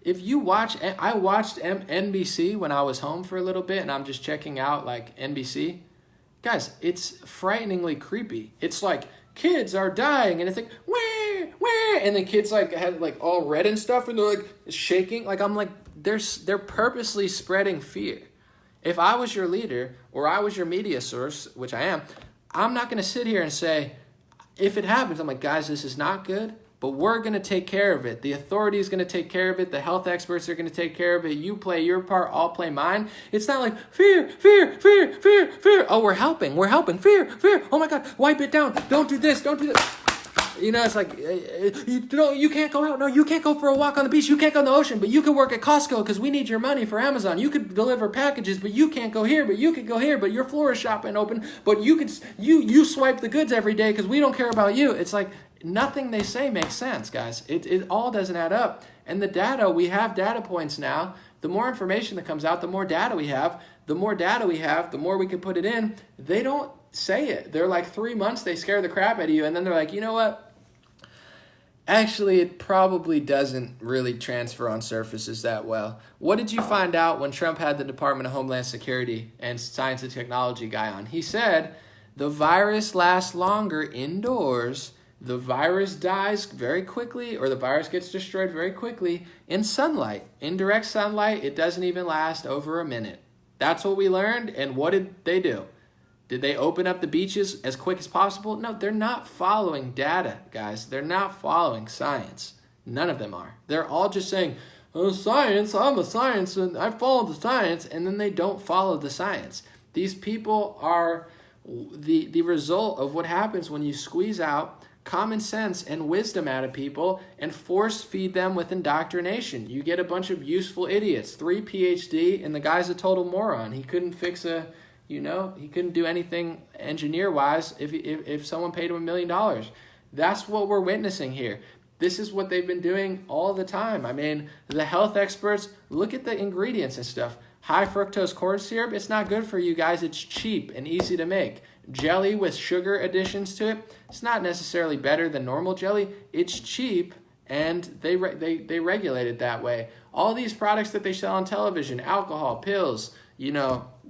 S1: If you I watched NBC when I was home for a little bit, and I'm just checking out like NBC. Guys, it's frighteningly creepy. It's like kids are dying, and it's like, wah, wah, and the kids like had like all red and stuff, and they're like shaking. Like, I'm like, they're purposely spreading fear. If I was your leader or I was your media source, which I am, I'm not going to sit here and say, if it happens, I'm like, guys, this is not good, but we're going to take care of it. The authority is going to take care of it. The health experts are going to take care of it. You play your part, I'll play mine. It's not like fear, fear, fear, fear, fear. Oh, we're helping, fear, fear. Oh my God, wipe it down. Don't do this, don't do that. You know, it's like, you can't go out. No, you can't go for a walk on the beach. You can't go in the ocean, but you can work at Costco because we need your money for Amazon. You could deliver packages, but you can't go here, but you could go here, but your florist shop ain't open, but you swipe the goods every day because we don't care about you. It's like nothing they say makes sense, guys. It all doesn't add up. And the data, we have data points now. The more information that comes out, the more data we have. The more data we have, the more we can put it in. They don't say it. They're like 3 months, they scare the crap out of you, and then they're like, you know what? Actually, it probably doesn't really transfer on surfaces that well. What did you find out when Trump had the Department of Homeland Security and Science and Technology guy on? He said the virus lasts longer indoors, the virus dies very quickly, or the virus gets destroyed very quickly in sunlight. In direct sunlight, it doesn't even last over a minute. That's what we learned, and what did they do? Did they open up the beaches as quick as possible? No, they're not following data, guys. They're not following science. None of them are. They're all just saying, oh, science, I'm a science, and I follow the science, and then they don't follow the science. These people are the result of what happens when you squeeze out common sense and wisdom out of people and force feed them with indoctrination. You get a bunch of useful idiots, 3 PhD, and the guy's a total moron. He couldn't fix he couldn't do anything engineer-wise if someone paid him $1 million. That's what we're witnessing here. This is what they've been doing all the time. I mean, the health experts, look at the ingredients and stuff. High fructose corn syrup, it's not good for you guys. It's cheap and easy to make. Jelly with sugar additions to it, it's not necessarily better than normal jelly. It's cheap, and they regulate it that way. All these products that they sell on television, alcohol, pills,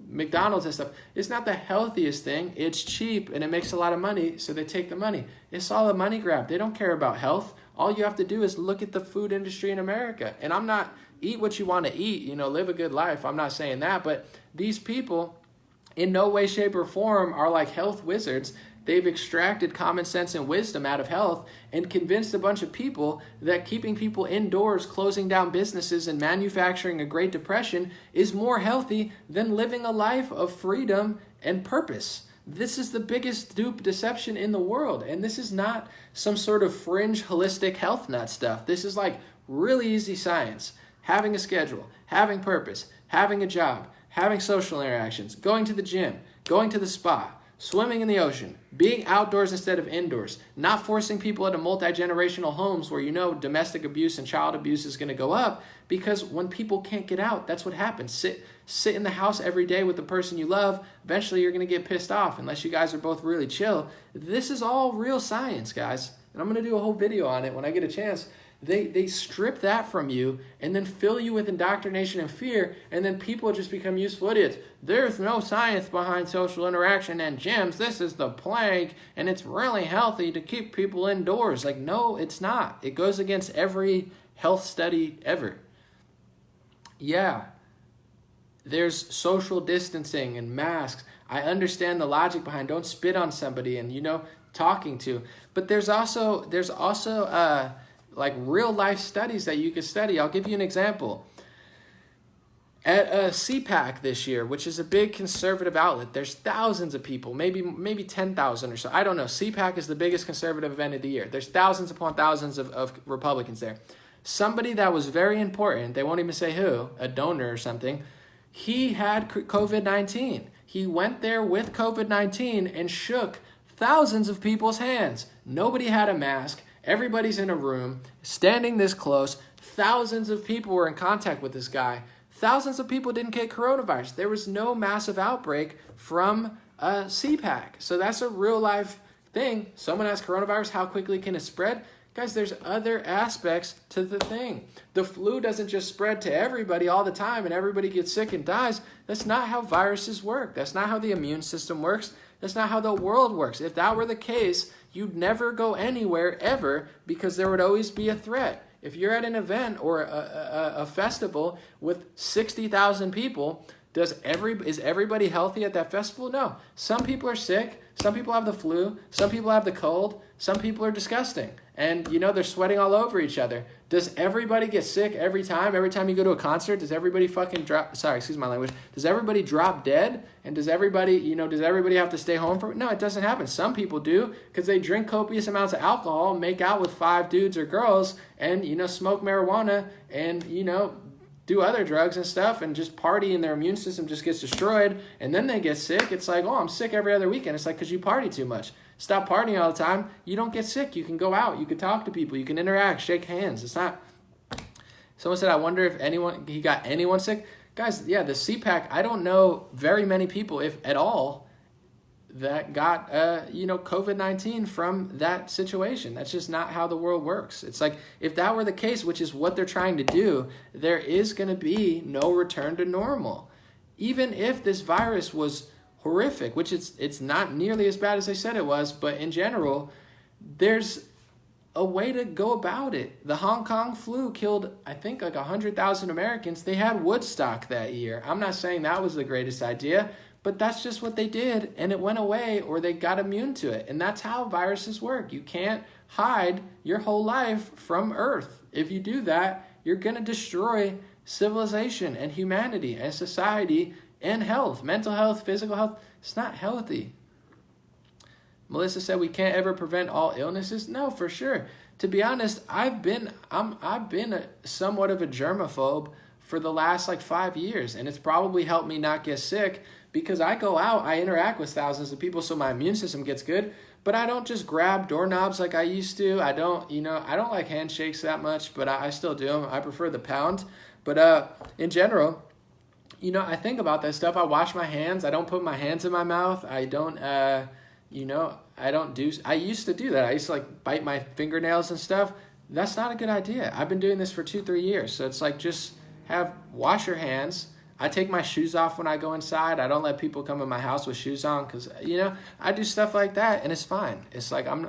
S1: McDonald's and stuff, it's not the healthiest thing. It's cheap and it makes a lot of money, so they take the money. It's all a money grab. They don't care about health. All you have to do is look at the food industry in America. And I'm not, eat what you want to eat, live a good life. I'm not saying that, but these people in no way, shape, or form are like health wizards. They've extracted common sense and wisdom out of health and convinced a bunch of people that keeping people indoors, closing down businesses, and manufacturing a Great Depression is more healthy than living a life of freedom and purpose. This is the biggest dupe deception in the world. And this is not some sort of fringe holistic health nut stuff. This is like really easy science. Having a schedule, having purpose, having a job, having social interactions, going to the gym, going to the spa, swimming in the ocean, being outdoors instead of indoors, not forcing people into multi-generational homes where domestic abuse and child abuse is going to go up, because when people can't get out, that's what happens. Sit in the house every day with the person you love. Eventually, you're going to get pissed off unless you guys are both really chill. This is all real science, guys. And I'm going to do a whole video on it when I get a chance. They strip that from you and then fill you with indoctrination and fear, and then people just become useful idiots. There's no science behind social interaction and gyms. This is the plague, and it's really healthy to keep people indoors. Like, no, it's not. It goes against every health study ever. Yeah, there's social distancing and masks. I understand the logic behind don't spit on somebody and, talking to. But there's also like real life studies that you could study. I'll give you an example. At CPAC this year, which is a big conservative outlet, there's thousands of people, maybe 10,000 or so. I don't know. CPAC is the biggest conservative event of the year. There's thousands upon thousands of Republicans there. Somebody that was very important, they won't even say who, a donor or something, he had COVID-19. He went there with COVID-19 and shook thousands of people's hands. Nobody had a mask. Everybody's in a room, standing this close. Thousands of people were in contact with this guy. Thousands of people didn't get coronavirus. There was no massive outbreak from CPAC. So that's a real life thing. Someone has coronavirus, how quickly can it spread? Guys, there's other aspects to the thing. The flu doesn't just spread to everybody all the time and everybody gets sick and dies. That's not how viruses work. That's not how the immune system works. That's not how the world works. If that were the case, you'd never go anywhere ever because there would always be a threat. If you're at an event or a festival with 60,000 people, is everybody healthy at that festival? No. Some people are sick. Some people have the flu. Some people have the cold. Some people are disgusting. And, they're sweating all over each other. Does everybody get sick every time? Every time you go to a concert, does everybody fucking drop... Sorry, excuse my language. Does everybody drop dead? And does everybody, does everybody have to stay home for... No, it doesn't happen. Some people do because they drink copious amounts of alcohol, make out with 5 dudes or girls, and, smoke marijuana and, do other drugs and stuff and just party, and their immune system just gets destroyed, and then they get sick. It's like, oh, I'm sick every other weekend. It's like because you party too much. Stop partying all the time. You don't get sick. You can go out. You can talk to people. You can interact, shake hands. It's not... Someone said, I wonder if he got anyone sick. Guys, yeah, the CPAC, I don't know very many people, if at all, that got, COVID-19 from that situation. That's just not how the world works. It's like, if that were the case, which is what they're trying to do, there is going to be no return to normal. Even if this virus was horrific, which it's not nearly as bad as they said it was, but in general, there's a way to go about it. The Hong Kong flu killed, I think, like 100,000 Americans. They had Woodstock that year. I'm not saying that was the greatest idea, but that's just what they did, and it went away, or they got immune to it. And that's how viruses work. You can't hide your whole life from Earth. If you do that, you're going to destroy civilization and humanity and society and health, mental health, physical health. It's not healthy. Melissa said we can't ever prevent all illnesses. No, for sure. To be honest, I've been somewhat of a germaphobe for the last 5 years, and it's probably helped me not get sick because I go out, I interact with thousands of people, so my immune system gets good. But I don't just grab doorknobs like I used to. I don't like handshakes that much, but I still do them. I prefer the pound. But in general, I think about that stuff. I wash my hands. I don't put my hands in my mouth. I don't. I used to do that. I used to bite my fingernails and stuff. That's not a good idea. I've been doing this for 2-3 years. So it's just wash your hands. I take my shoes off when I go inside. I don't let people come in my house with shoes on because, I do stuff like that and it's fine. It's I'm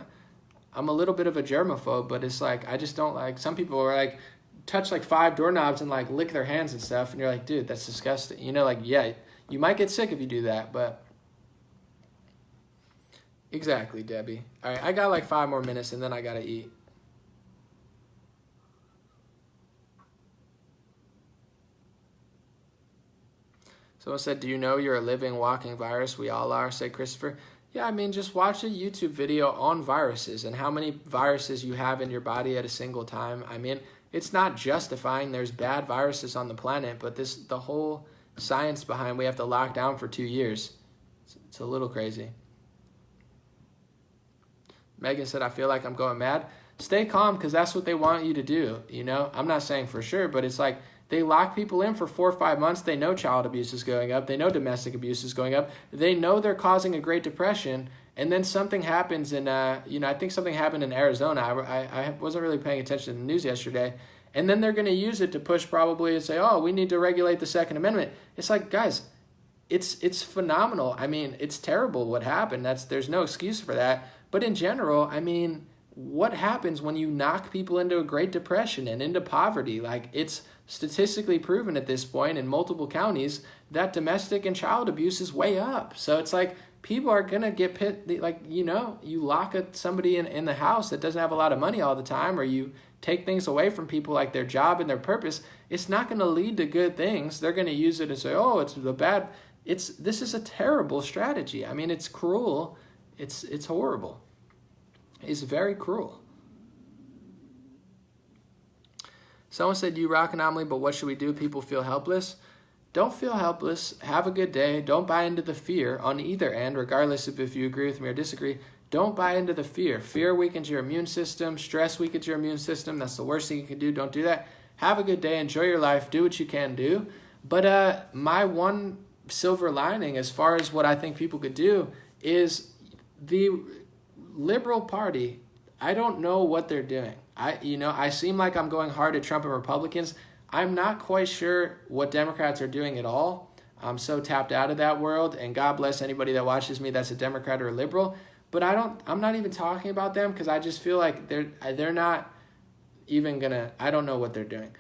S1: a little bit of a germaphobe, but it's I just don't some people are touch 5 doorknobs and lick their hands and stuff. And you're like, dude, that's disgusting. Yeah, you might get sick if you do that, but... Exactly, Debbie. All right, I got 5 more minutes and then I got to eat. Someone said, do you know you're a living, walking virus? We all are, said Christopher. Yeah, just watch a YouTube video on viruses and how many viruses you have in your body at a single time. It's not justifying there's bad viruses on the planet, but the whole science behind we have to lock down for 2 years. It's a little crazy. Megan said, I feel like I'm going mad. Stay calm because that's what they want you to do. I'm not saying for sure, but it's they lock people in for 4 or 5 months. They know child abuse is going up. They know domestic abuse is going up. They know they're causing a Great Depression. And then something happens in, I think something happened in Arizona. I wasn't really paying attention to the news yesterday. And then they're going to use it to push probably and say, oh, we need to regulate the Second Amendment. It's guys, it's phenomenal. It's terrible what happened. There's no excuse for that. But in general, what happens when you knock people into a Great Depression and into poverty? It's statistically proven at this point in multiple counties that domestic and child abuse is way up. So it's people are going to get pit, you lock somebody in the house that doesn't have a lot of money all the time, or you take things away from people like their job and their purpose. It's not going to lead to good things. They're going to use it and say, oh, it's the bad. This is a terrible strategy. It's cruel. It's horrible. It's very cruel. Someone said, you rock anomaly, but what should we do? People feel helpless. Don't feel helpless. Have a good day. Don't buy into the fear on either end, regardless of if you agree with me or disagree. Don't buy into the fear. Fear weakens your immune system. Stress weakens your immune system. That's the worst thing you can do. Don't do that. Have a good day. Enjoy your life. Do what you can do. But my one silver lining as far as what I think people could do is the Liberal Party, I don't know what they're doing. I seem like I'm going hard at Trump and Republicans. I'm not quite sure what Democrats are doing at all. I'm so tapped out of that world, and God bless anybody that watches me that's a Democrat or a liberal. But I'm not even talking about them because I just feel like they're not, even gonna, I don't know what they're doing.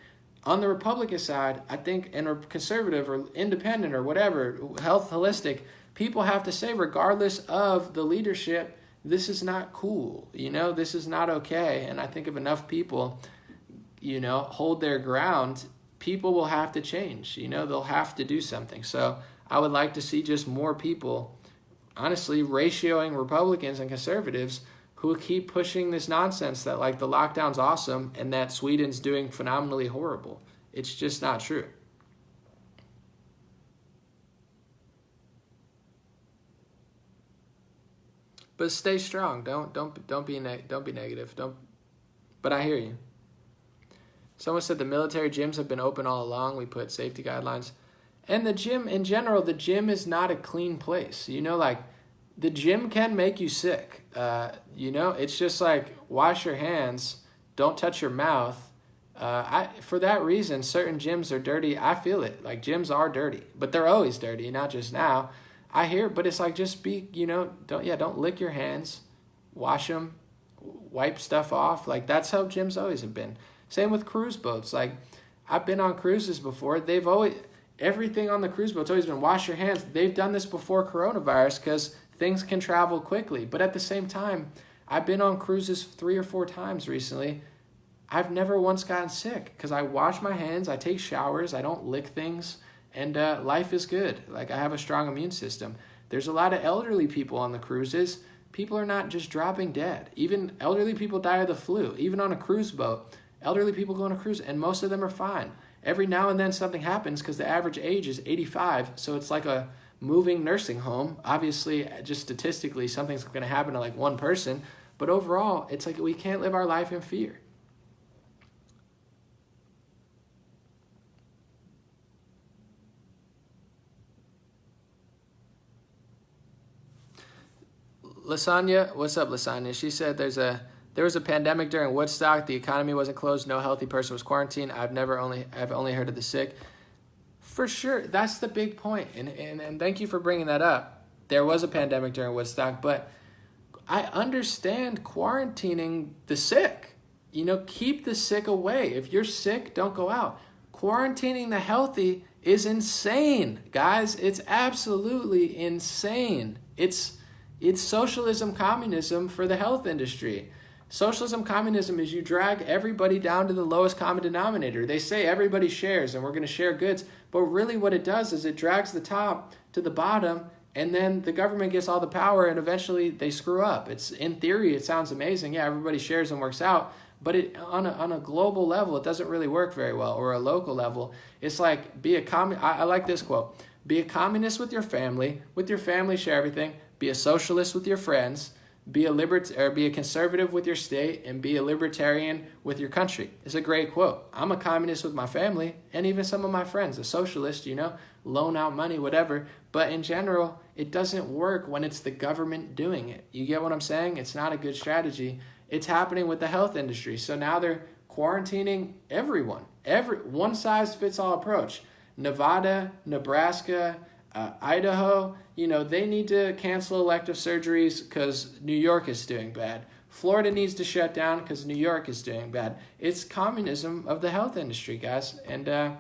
S1: On the Republican side, I think, and conservative or independent or whatever, health holistic, people have to say, regardless of the leadership, this is not cool. This is not okay. And I think if enough people, hold their ground, people will have to change. They'll have to do something. So I would like to see just more people, honestly, ratioing Republicans and conservatives who keep pushing this nonsense that like the lockdown's awesome and that Sweden's doing phenomenally horrible. It's just not true. But stay strong. Don't be negative. But I hear you. Someone said the military gyms have been open all along. We put safety guidelines. And the gym, in general, the gym is not a clean place. Like the gym can make you sick. It's just like wash your hands, don't touch your mouth. For that reason, certain gyms are dirty. I feel it. Like gyms are dirty, but they're always dirty, not just now. I hear, but it's like just be, don't lick your hands, wash them, wipe stuff off. Like that's how gyms always have been. Same with cruise boats. Like I've been on cruises before. Everything on the cruise boat's always been wash your hands. They've done this before coronavirus because things can travel quickly. But at the same time, I've been on cruises 3 or 4 times recently. I've never once gotten sick because I wash my hands, I take showers, I don't lick things, and life is good. Like I have a strong immune system. There's a lot of elderly people on the cruises. People are not just dropping dead. Even elderly people die of the flu. Even on a cruise boat, elderly people go on a cruise and most of them are fine. Every now and then something happens because the average age is 85, so it's like a moving nursing home. Obviously, just statistically, something's going to happen to like one person, but overall, it's like we can't live our life in fear. Lasagna, what's up, Lasagna? She said there was a pandemic during Woodstock. The economy wasn't closed. No healthy person was quarantined. I've only heard of the sick. For sure, that's the big point. And thank you for bringing that up. There was a pandemic during Woodstock, but I understand quarantining the sick. Keep the sick away. If you're sick, don't go out. Quarantining the healthy is insane, guys. It's absolutely insane. It's socialism, communism for the health industry. Socialism, communism is you drag everybody down to the lowest common denominator. They say everybody shares and we're going to share goods. But really what it does is it drags the top to the bottom and then the government gets all the power and eventually they screw up. It's in theory, it sounds amazing. Yeah, everybody shares and works out. But on a global level, it doesn't really work very well. Or a local level. It's like I like this quote. Be a communist with your family. With your family, share everything. Be a socialist with your friends. Be a conservative with your state, and be a libertarian with your country. It's a great quote. I'm a communist with my family and even some of my friends. A socialist, loan out money, whatever. But in general, it doesn't work when it's the government doing it. You get what I'm saying? It's not a good strategy. It's happening with the health industry. So now they're quarantining everyone. One size fits all approach. Nevada, Nebraska, Idaho, they need to cancel elective surgeries because New York is doing bad. Florida needs to shut down because New York is doing bad. It's communism of the health industry, guys. And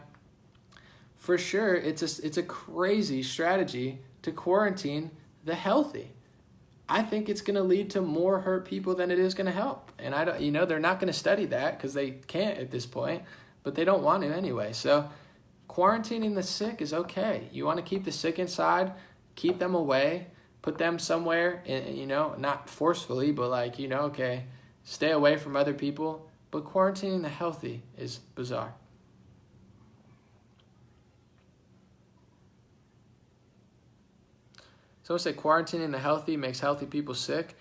S1: for sure, it's a crazy strategy to quarantine the healthy. I think it's going to lead to more hurt people than it is going to help. And they're not going to study that because they can't at this point, but they don't want to anyway. So quarantining the sick is okay. You want to keep the sick inside, keep them away, put them somewhere, not forcefully, but okay, stay away from other people. But quarantining the healthy is bizarre. Someone said quarantining the healthy makes healthy people sick.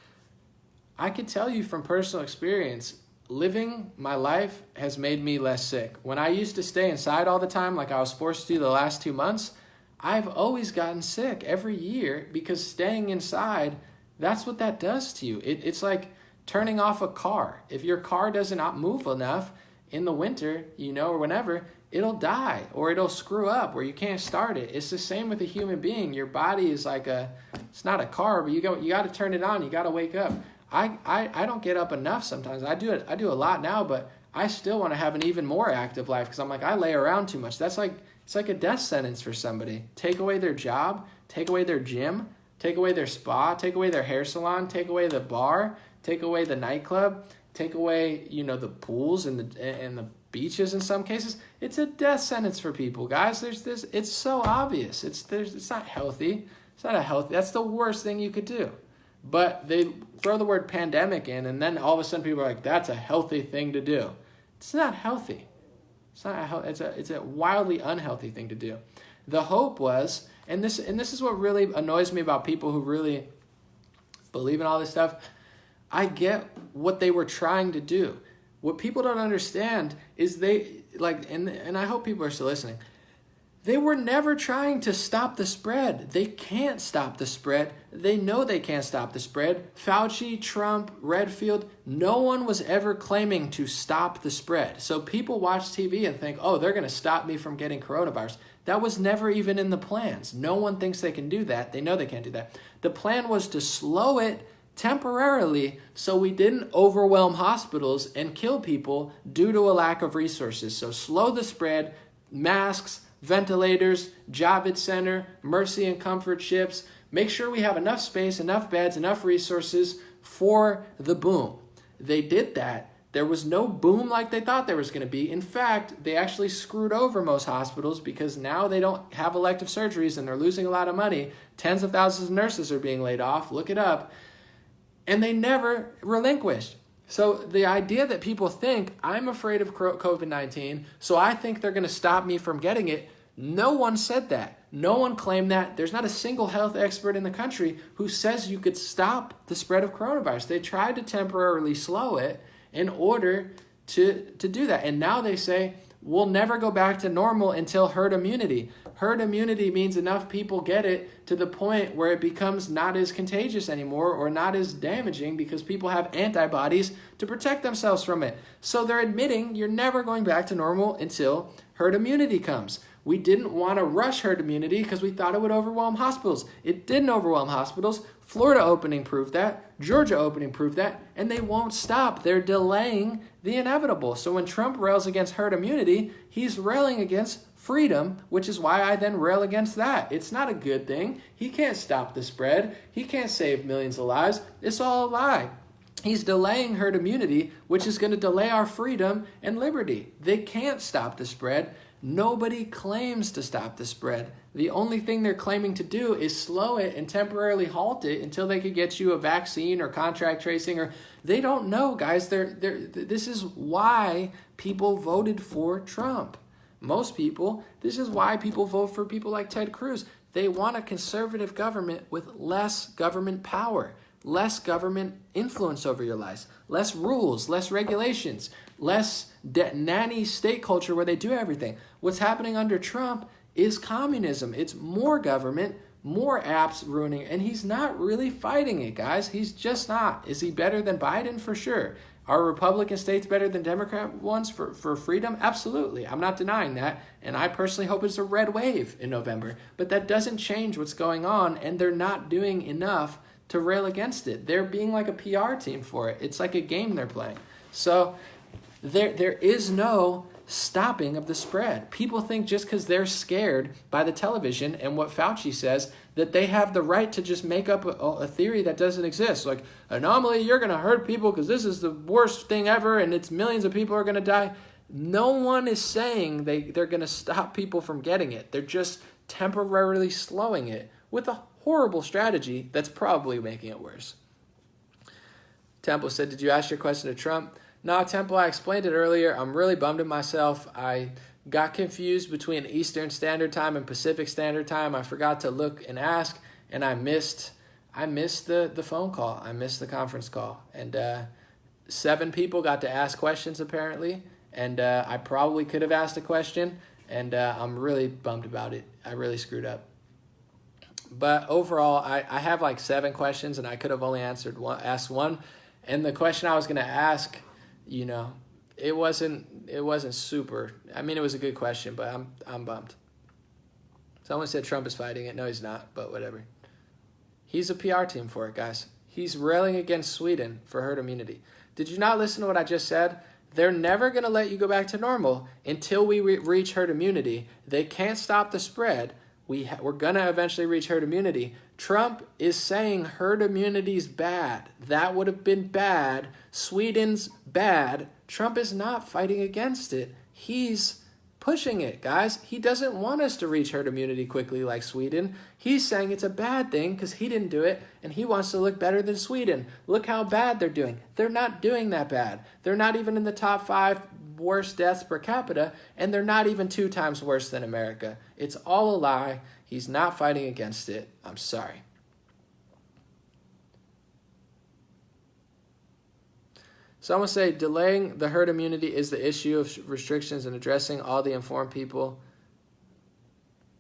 S1: I can tell you from personal experience, living my life has made me less sick. When I used to stay inside all the time, like I was forced to the last 2 months, I've always gotten sick every year because staying inside, that's what that does to you. It's like turning off a car. If your car doesn't move enough in the winter, or whenever, it'll die or it'll screw up or you can't start it. It's the same with a human being. Your body is like it's not a car, but you got to turn it on. You got to wake up. I don't get up enough sometimes. I do a lot now, but I still want to have an even more active life because I'm like, I lay around too much. It's like a death sentence for somebody. Take away their job, take away their gym, take away their spa, take away their hair salon, take away the bar, take away the nightclub, take away, the pools and the beaches in some cases. It's a death sentence for people, guys. It's so obvious. It's not healthy. It's not healthy. That's the worst thing you could do. But they throw the word pandemic in, and then all of a sudden people are like, that's a healthy thing to do. It's not healthy. It's a wildly unhealthy thing to do. The hope was, and this is what really annoys me about people who really believe in all this stuff. I get what they were trying to do. What people don't understand is and I hope people are still listening. They were never trying to stop the spread. They can't stop the spread. They know they can't stop the spread. Fauci, Trump, Redfield, no one was ever claiming to stop the spread. So people watch TV and think, oh, they're going to stop me from getting coronavirus. That was never even in the plans. No one thinks they can do that. They know they can't do that. The plan was to slow it temporarily so we didn't overwhelm hospitals and kill people due to a lack of resources. So slow the spread, masks, ventilators, Javits Center, Mercy and Comfort ships. Make sure we have enough space, enough beds, enough resources for the boom. They did that. There was no boom like they thought there was going to be. In fact, they actually screwed over most hospitals because now they don't have elective surgeries and they're losing a lot of money. Tens of thousands of nurses are being laid off. Look it up. And they never relinquished. So the idea that people think, I'm afraid of COVID-19, so I think they're going to stop me from getting it, no one said that. No one claimed that. There's not a single health expert in the country who says you could stop the spread of coronavirus. They tried to temporarily slow it in order to do that. And now they say, we'll never go back to normal until herd immunity. Herd immunity means enough people get it to the point where it becomes not as contagious anymore or not as damaging because people have antibodies to protect themselves from it. So they're admitting you're never going back to normal until herd immunity comes. We didn't want to rush herd immunity because we thought it would overwhelm hospitals. It didn't overwhelm hospitals. Florida opening proved that. Georgia opening proved that. And they won't stop. They're delaying the inevitable. So when Trump rails against herd immunity, he's railing against freedom, which is why I then rail against that. It's not a good thing. He can't stop the spread. He can't save millions of lives. It's all a lie. He's delaying herd immunity, which is going to delay our freedom and liberty. They can't stop the spread. Nobody claims to stop the spread. The only thing they're claiming to do is slow it and temporarily halt it until they could get you a vaccine or contract tracing. Or they don't know, guys. This is why people voted for Trump. Most people, this is why people vote for people like Ted Cruz. They want a conservative government with less government power, less government influence over your lives, less rules, less regulations, less nanny state culture where they do everything. What's happening under Trump is communism. It's more government, more apps ruining, and he's not really fighting it, guys. He's just not. Is he better than Biden? For sure. Are Republican states better than Democrat ones for freedom? Absolutely. I'm not denying that. And I personally hope it's a red wave in November. But that doesn't change what's going on, and they're not doing enough to rail against it. They're being like a PR team for it. It's like a game they're playing. So there is no stopping of the spread. People think just because they're scared by the television and what Fauci says that they have the right to just make up a theory that doesn't exist. Like, anomaly, you're going to hurt people because this is the worst thing ever and it's millions of people are going to die. No one is saying they're going to stop people from getting it. They're just temporarily slowing it with a horrible strategy that's probably making it worse. Temple said, did you ask your question to Trump? No, Temple, I explained it earlier. I'm really bummed at myself. I got confused between Eastern Standard Time and Pacific Standard Time. I forgot to look and ask, and I missed the phone call. I missed the conference call. And 7 people got to ask questions, apparently, and I probably could have asked a question, and I'm really bummed about it. I really screwed up. But overall, I have like 7 questions, and I could have only asked one. And the question I was going to ask, you know, it wasn't super. I mean, it was a good question, but I'm bummed. Someone said Trump is fighting it. No, he's not, but whatever. He's a PR team for it, guys. He's railing against Sweden for herd immunity. Did you not listen to what I just said? They're never going to let you go back to normal until we reach herd immunity. They can't stop the spread. We're going to eventually reach herd immunity. Trump is saying herd immunity is bad. That would have been bad. Sweden's bad. Trump is not fighting against it. He's pushing it, guys. He doesn't want us to reach herd immunity quickly like Sweden. He's saying it's a bad thing because he didn't do it, and he wants to look better than Sweden. Look how bad they're doing. They're not doing that bad. They're not even in the top 5 worst deaths per capita, and they're not even 2 times worse than America. It's all a lie. He's not fighting against it. I'm sorry. Someone say delaying the herd immunity is the issue of restrictions and addressing all the informed people,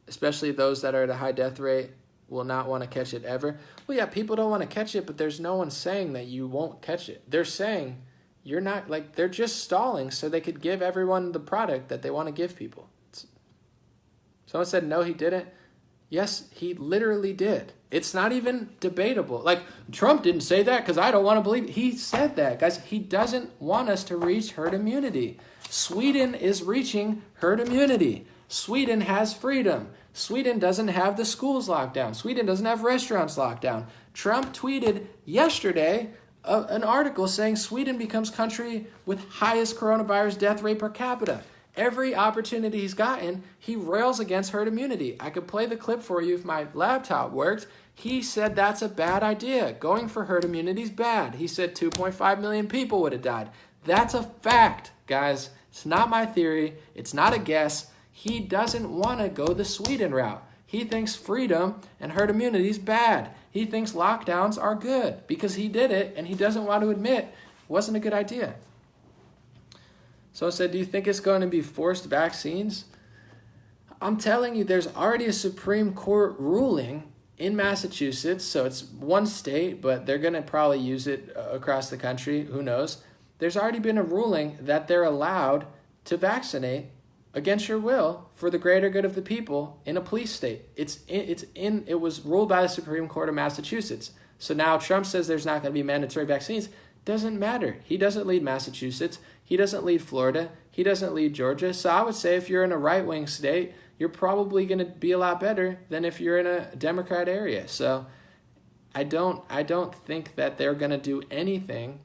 S1: especially those that are at a high death rate, will not want to catch it ever. Well, yeah, people don't want to catch it, but there's no one saying that you won't catch it. They're saying you're not, like, they're just stalling so they could give everyone the product that they want to give people. Someone said, no, he didn't. Yes, he literally did. It's not even debatable. Like, Trump didn't say that because I don't want to believe it. He said that, guys. He doesn't want us to reach herd immunity. Sweden is reaching herd immunity. Sweden has freedom. Sweden doesn't have the schools locked down. Sweden doesn't have restaurants locked down. Trump tweeted yesterday an article saying Sweden becomes country with highest coronavirus death rate per capita. Every opportunity he's gotten, he rails against herd immunity. I could play the clip for you if my laptop worked. He said that's a bad idea. Going for herd immunity is bad. He said 2.5 million people would have died. That's a fact, guys. It's not my theory. It's not a guess. He doesn't want to go the Sweden route. He thinks freedom and herd immunity is bad. He thinks lockdowns are good because he did it and he doesn't want to admit it wasn't a good idea. So I said, do you think it's going to be forced vaccines? I'm telling you, there's already a Supreme Court ruling in Massachusetts. So it's one state, but they're going to probably use it across the country. Who knows? There's already been a ruling that they're allowed to vaccinate against your will for the greater good of the people in a police state. It was ruled by the Supreme Court of Massachusetts. So now Trump says there's not going to be mandatory vaccines. Doesn't matter. He doesn't lead Massachusetts. He doesn't lead Florida. He doesn't lead Georgia. So I would say if you're in a right-wing state, you're probably going to be a lot better than if you're in a Democrat area. So I don't think that they're going to do anything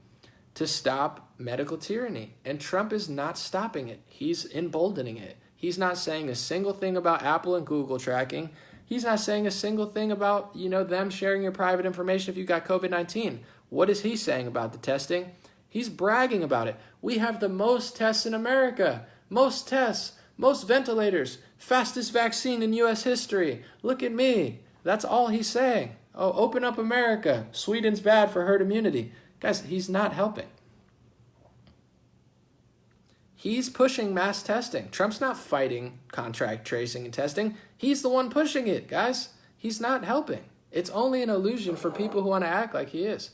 S1: to stop medical tyranny. And Trump is not stopping it. He's emboldening it. He's not saying a single thing about Apple and Google tracking. He's not saying a single thing about, them sharing your private information if you got COVID-19. What is he saying about the testing? He's bragging about it. We have the most tests in America. Most tests, most ventilators, fastest vaccine in U.S. history. Look at me. That's all he's saying. Oh, open up America. Sweden's bad for herd immunity. Guys, he's not helping. He's pushing mass testing. Trump's not fighting contact tracing and testing. He's the one pushing it, guys. He's not helping. It's only an illusion for people who want to act like he is.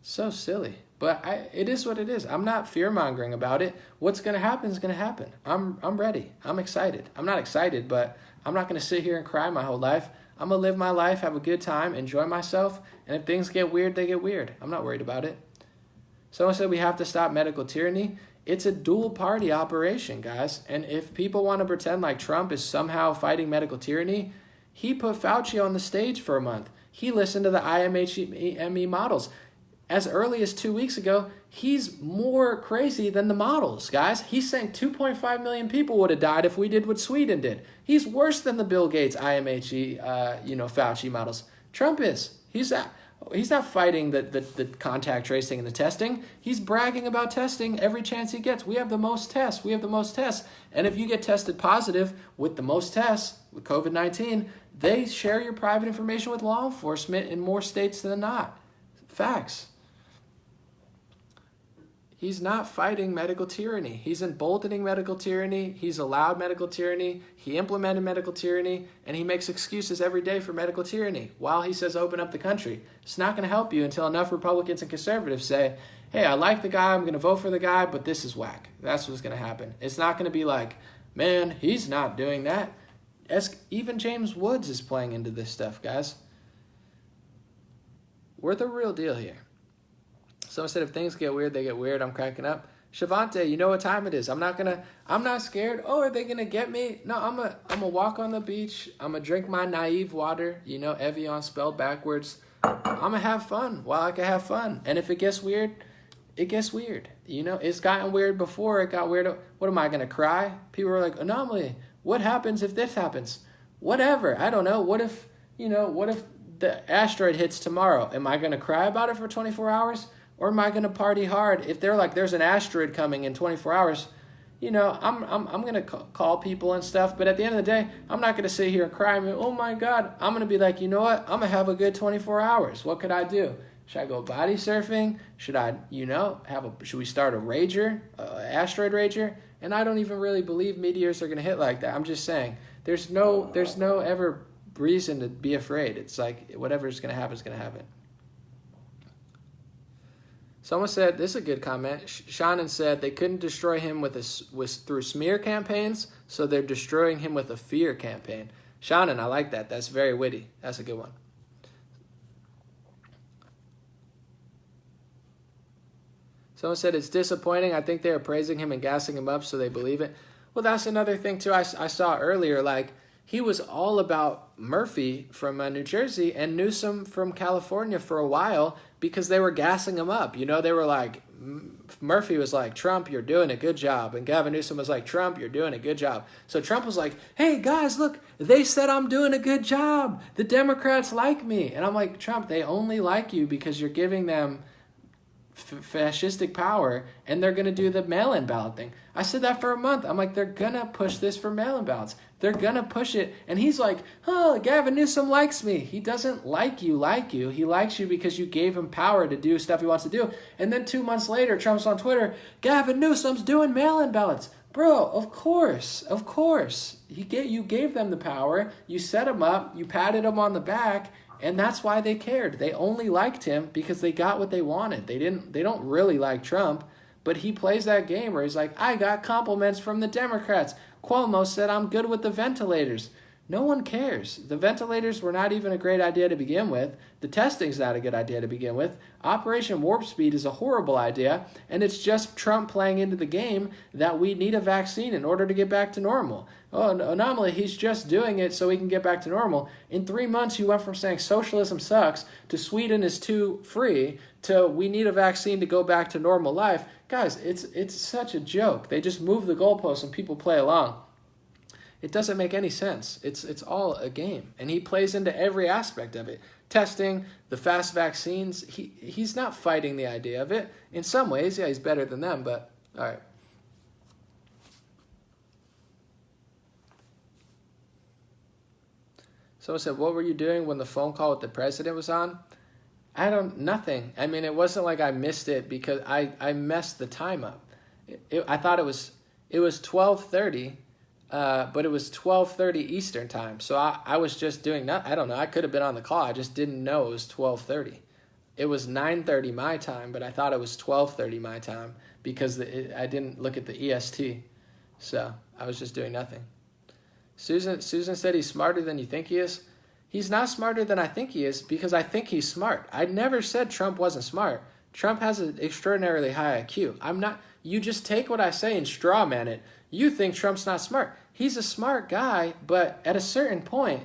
S1: So silly. But it is what it is. I'm not fear-mongering about it. What's going to happen is going to happen. I'm ready. I'm excited. I'm not excited, but I'm not going to sit here and cry my whole life. I'm going to live my life, have a good time, enjoy myself, and if things get weird, they get weird. I'm not worried about it. Someone said we have to stop medical tyranny. It's a dual-party operation, guys. And if people want to pretend like Trump is somehow fighting medical tyranny, he put Fauci on the stage for a month. He listened to the IMHME models. As early as 2 weeks ago, he's more crazy than the models, guys. He's saying 2.5 million people would have died if we did what Sweden did. He's worse than the Bill Gates, IMHE, Fauci models. Trump is. He's not fighting the contact tracing and the testing. He's bragging about testing every chance he gets. We have the most tests. We have the most tests. And if you get tested positive with the most tests, with COVID-19, they share your private information with law enforcement in more states than not. Facts. He's not fighting medical tyranny. He's emboldening medical tyranny. He's allowed medical tyranny. He implemented medical tyranny, and he makes excuses every day for medical tyranny while he says open up the country. It's not going to help you until enough Republicans and conservatives say, hey, I like the guy, I'm going to vote for the guy, but this is whack. That's what's going to happen. It's not going to be like, man, he's not doing that. Even James Woods is playing into this stuff, guys. We're the real deal here. Someone said if things get weird, they get weird. I'm cracking up. Shavante, you know what time it is. I'm not scared. Oh, are they gonna get me? No, I'm gonna walk on the beach. I'm gonna drink my naive water, Evian spelled backwards. I'm gonna have fun while I can have fun. And if it gets weird, it gets weird. It's gotten weird before. It got weird. What am I gonna cry? People are like, anomaly. What happens if this happens? Whatever. I don't know. What if the asteroid hits tomorrow? Am I gonna cry about it for 24 hours? Or am I going to party hard? If they're like, there's an asteroid coming in 24 hours, I'm going to call people and stuff. But at the end of the day, I'm not going to sit here and cry. Oh my God. I'm going to be like, you know what? I'm going to have a good 24 hours. What could I do? Should I go body surfing? Should I, should we start a rager, asteroid rager? And I don't even really believe meteors are going to hit like that. I'm just saying, there's no ever reason to be afraid. It's like, whatever's going to happen is going to happen. Someone said, this is a good comment. Shannon said they couldn't destroy him through smear campaigns, so they're destroying him with a fear campaign. Shannon, I like that. That's very witty. That's a good one. Someone said it's disappointing. I think they are praising him and gassing him up so they believe it. Well, that's another thing, too. I saw earlier, like, he was all about Murphy from New Jersey and Newsom from California for a while because they were gassing him up. They were like, Murphy was like, Trump, you're doing a good job. And Gavin Newsom was like, Trump, you're doing a good job. So Trump was like, hey, guys, look, they said I'm doing a good job. The Democrats like me. And I'm like, Trump, they only like you because you're giving them fascistic power, and they're going to do the mail-in ballot thing. I said that for a month. I'm like, they're going to push this for mail-in ballots. They're going to push it. And he's like, oh, Gavin Newsom likes me. He doesn't like you. He likes you because you gave him power to do stuff he wants to do. And then 2 months later, Trump's on Twitter, Gavin Newsom's doing mail-in ballots. Bro, of course. You gave them the power. You set him up. You patted him on the back. And that's why they cared. They only liked him because they got what they wanted. They don't really like Trump, but he plays that game where he's like, I got compliments from the Democrats. Cuomo said I'm good with the ventilators. No one cares. The ventilators were not even a great idea to begin with. The testing's not a good idea to begin with. Operation Warp Speed is a horrible idea, and it's just Trump playing into the game that we need a vaccine in order to get back to normal. Oh, anomaly, he's just doing it so we can get back to normal. In 3 months, you went from saying socialism sucks to Sweden is too free to we need a vaccine to go back to normal life. Guys, it's such a joke. They just move the goalposts and people play along. It doesn't make any sense. It's all a game. And he plays into every aspect of it. Testing, the fast vaccines, he's not fighting the idea of it. In some ways, yeah, he's better than them, but all right. Someone said, what were you doing when the phone call with the president was on? Nothing. I mean, it wasn't like I missed it because I messed the time up. I thought it was 12:30. But it was 12:30 Eastern time. So I was just doing nothing. I don't know. I could have been on the call. I just didn't know it was 12:30. It was 9:30 my time, but I thought it was 12:30 my time because I didn't look at the EST. So I was just doing nothing. Susan said he's smarter than you think he is. He's not smarter than I think he is because I think he's smart. I never said Trump wasn't smart. Trump has an extraordinarily high IQ. I'm not. You just take what I say and straw man it. You think Trump's not smart. He's a smart guy, but at a certain point,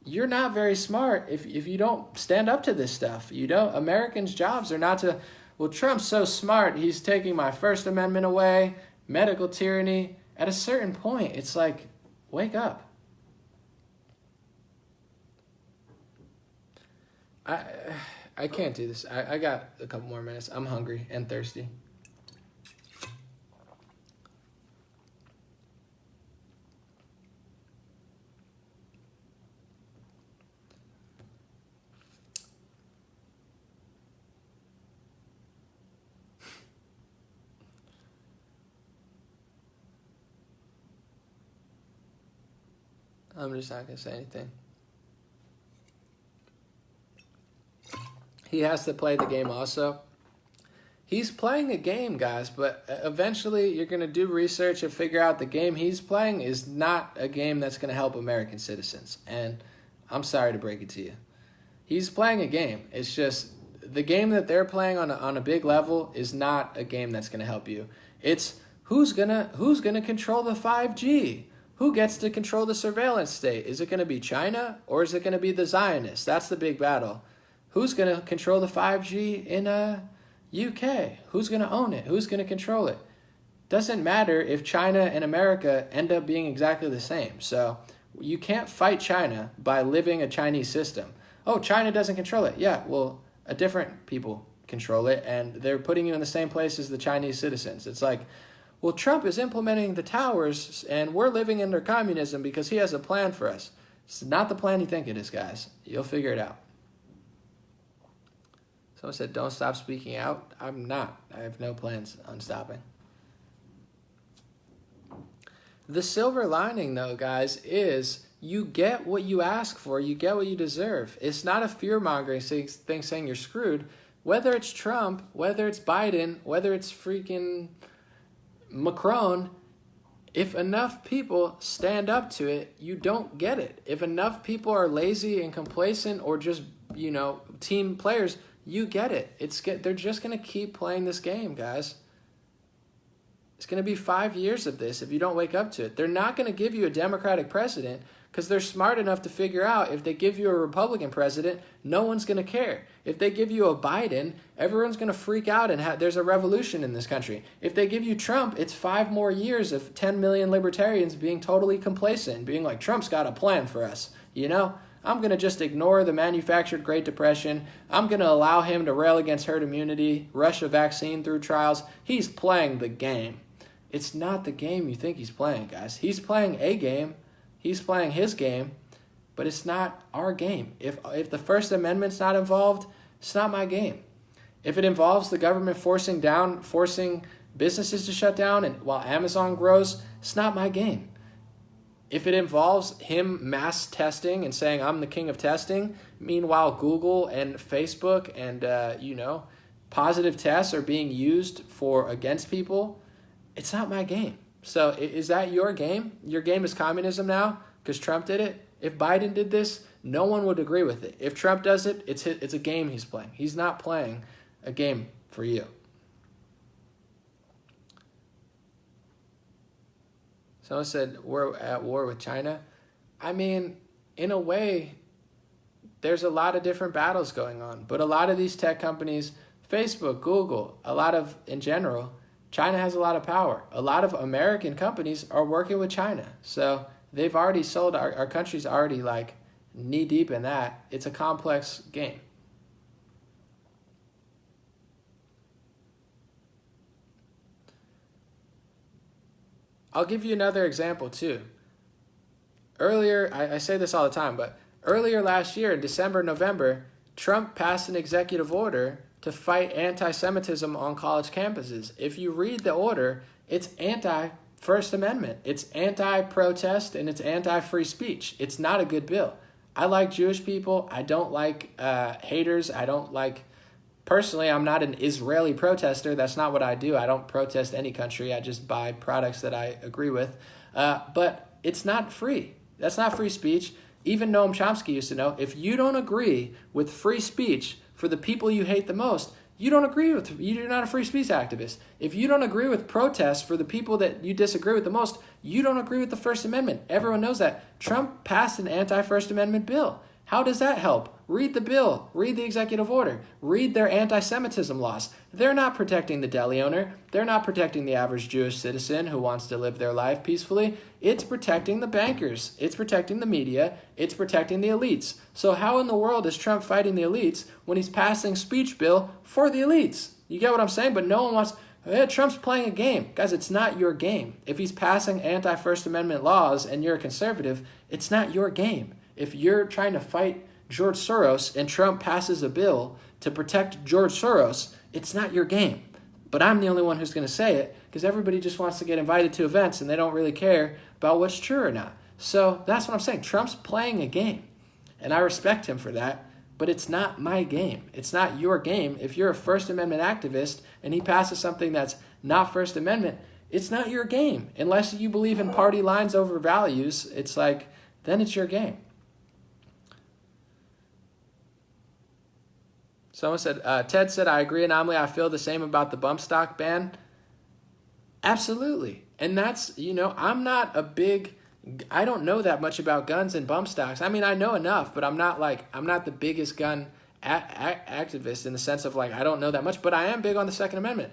S1: you're not very smart if you don't stand up to this stuff. Americans' jobs are not to, well, Trump's so smart, he's taking my First Amendment away, medical tyranny. At a certain point, it's like, wake up. I can't do this. I got a couple more minutes. I'm hungry and thirsty. I'm just not going to say anything. He has to play the game also. He's playing a game, guys, but eventually you're going to do research and figure out the game he's playing is not a game that's going to help American citizens. And I'm sorry to break it to you. He's playing a game. It's just the game that they're playing on a big level is not a game that's going to help you. It's who's gonna control the 5G? Who gets to control the surveillance state? Is it going to be China or is it going to be the Zionists? That's the big battle. Who's going to control the 5G in UK? Who's going to own it? Who's going to control it? Doesn't matter if China and America end up being exactly the same. So you can't fight China by living a Chinese system. Oh, China doesn't control it. Yeah, well, a different people control it, and they're putting you in the same place as the Chinese citizens. It's like, well, Trump is implementing the towers, and we're living under communism because he has a plan for us. It's not the plan you think it is, guys. You'll figure it out. Someone said, don't stop speaking out. I'm not. I have no plans on stopping. The silver lining, though, guys, is you get what you ask for. You get what you deserve. It's not a fear-mongering thing saying you're screwed. Whether it's Trump, whether it's Biden, whether it's freaking Macron, if enough people stand up to it, you don't get it. If enough people are lazy and complacent or just, team players, you get it. They're just going to keep playing this game, guys. It's going to be 5 years of this if you don't wake up to it. They're not going to give you a Democratic president because they're smart enough to figure out if they give you a Republican president, no one's going to care. If they give you a Biden, everyone's going to freak out and there's a revolution in this country. If they give you Trump, it's 5 more years of 10 million libertarians being totally complacent, being like, Trump's got a plan for us. I'm going to just ignore the manufactured Great Depression. I'm going to allow him to rail against herd immunity, rush a vaccine through trials. He's playing the game. It's not the game you think he's playing, guys. He's playing a game. He's playing his game, but it's not our game. If the First Amendment's not involved, it's not my game. If it involves the government forcing businesses to shut down and while Amazon grows, it's not my game. If it involves him mass testing and saying I'm the king of testing, meanwhile Google and Facebook and positive tests are being used against people, it's not my game. So is that your game? Your game is communism now because Trump did it? If Biden did this, no one would agree with it. If Trump does it, it's a game he's playing. He's not playing a game for you. Someone said we're at war with China. I mean, in a way, there's a lot of different battles going on. But a lot of these tech companies, Facebook, Google, in general, China has a lot of power. A lot of American companies are working with China. So they've already sold, our country's already knee deep in that. It's a complex game. I'll give you another example too. Earlier, I say this all the time, but earlier last year in December, November, Trump passed an executive order to fight anti-Semitism on college campuses. If you read the order, it's anti-First Amendment. It's anti-protest and it's anti-free speech. It's not a good bill. I like Jewish people. I don't like haters. Personally, I'm not an Israeli protester. That's not what I do. I don't protest any country. I just buy products that I agree with. But it's not free. That's not free speech. Even Noam Chomsky used to know, if you don't agree with free speech for the people you hate the most, you're not a free speech activist. If you don't agree with protests for the people that you disagree with the most, you don't agree with the First Amendment. Everyone knows that. Trump passed an anti-First Amendment bill. How does that help? Read the bill. Read the executive order. Read their anti-Semitism laws. They're not protecting the deli owner. They're not protecting the average Jewish citizen who wants to live their life peacefully. It's protecting the bankers. It's protecting the media. It's protecting the elites. So how in the world is Trump fighting the elites when he's passing speech bill for the elites? You get what I'm saying? But no one wants... Trump's playing a game. Guys, it's not your game. If he's passing anti-First Amendment laws and you're a conservative, it's not your game. If you're trying to fight George Soros and Trump passes a bill to protect George Soros, it's not your game. But I'm the only one who's going to say it because everybody just wants to get invited to events and they don't really care about what's true or not. So that's what I'm saying. Trump's playing a game, and I respect him for that, but it's not my game. It's not your game. If you're a First Amendment activist and he passes something that's not First Amendment, it's not your game. Unless you believe in party lines over values, then it's your game. Someone said, Ted said, I agree, Anomaly. I feel the same about the bump stock ban. Absolutely. And that's, I don't know that much about guns and bump stocks. I mean, I know enough, but I'm not the biggest gun activist in the sense of I don't know that much, but I am big on the Second Amendment.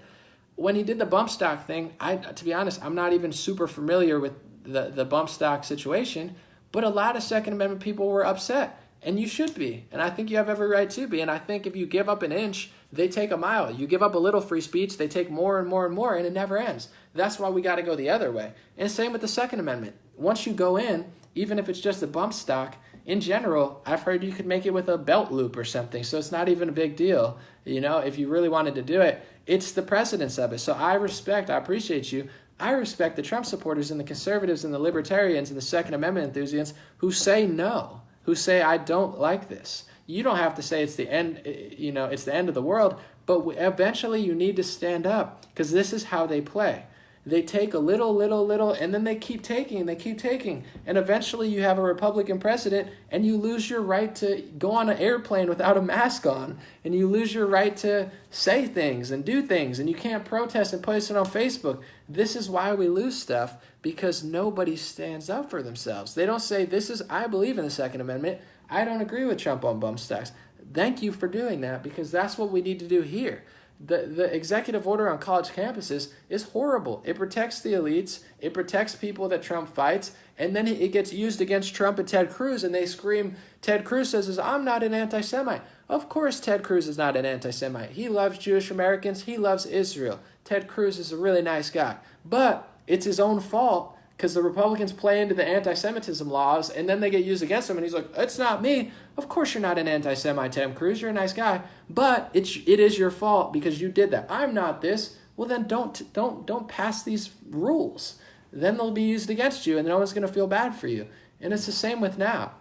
S1: When he did the bump stock thing, to be honest, I'm not even super familiar with the bump stock situation, but a lot of Second Amendment people were upset, and you should be. And I think you have every right to be. And I think if you give up an inch, they take a mile. You give up a little free speech, they take more and more and more, and it never ends. That's why we got to go the other way. And same with the Second Amendment. Once you go in, even if it's just a bump stock, in general, I've heard you could make it with a belt loop or something, so it's not even a big deal. If you really wanted to do it, it's the precedence of it. So I appreciate you. I respect the Trump supporters and the conservatives and the libertarians and the Second Amendment enthusiasts who say no, who say, I don't like this. You don't have to say it's the end, it's the end of the world, but eventually you need to stand up because this is how they play. They take a little, and then they keep taking. And eventually you have a Republican president and you lose your right to go on an airplane without a mask on. And you lose your right to say things and do things. And you can't protest and post it on Facebook. This is why we lose stuff, because nobody stands up for themselves. They don't say, I believe in the Second Amendment. I don't agree with Trump on bump stocks. Thank you for doing that, because that's what we need to do here. The executive order on college campuses is horrible. It protects the elites. It protects people that Trump fights. And then it gets used against Trump and Ted Cruz, and they scream, Ted Cruz says, I'm not an anti-Semite. Of course Ted Cruz is not an anti-Semite. He loves Jewish Americans. He loves Israel. Ted Cruz is a really nice guy. But it's his own fault, because the Republicans play into the anti-Semitism laws, and then they get used against him, and he's like, it's not me. Of course you're not an anti-Semite, Ted Cruz. You're a nice guy. But it is your fault because you did that. I'm not this. Well, then don't pass these rules. Then they'll be used against you, and no one's going to feel bad for you. And it's the same with now.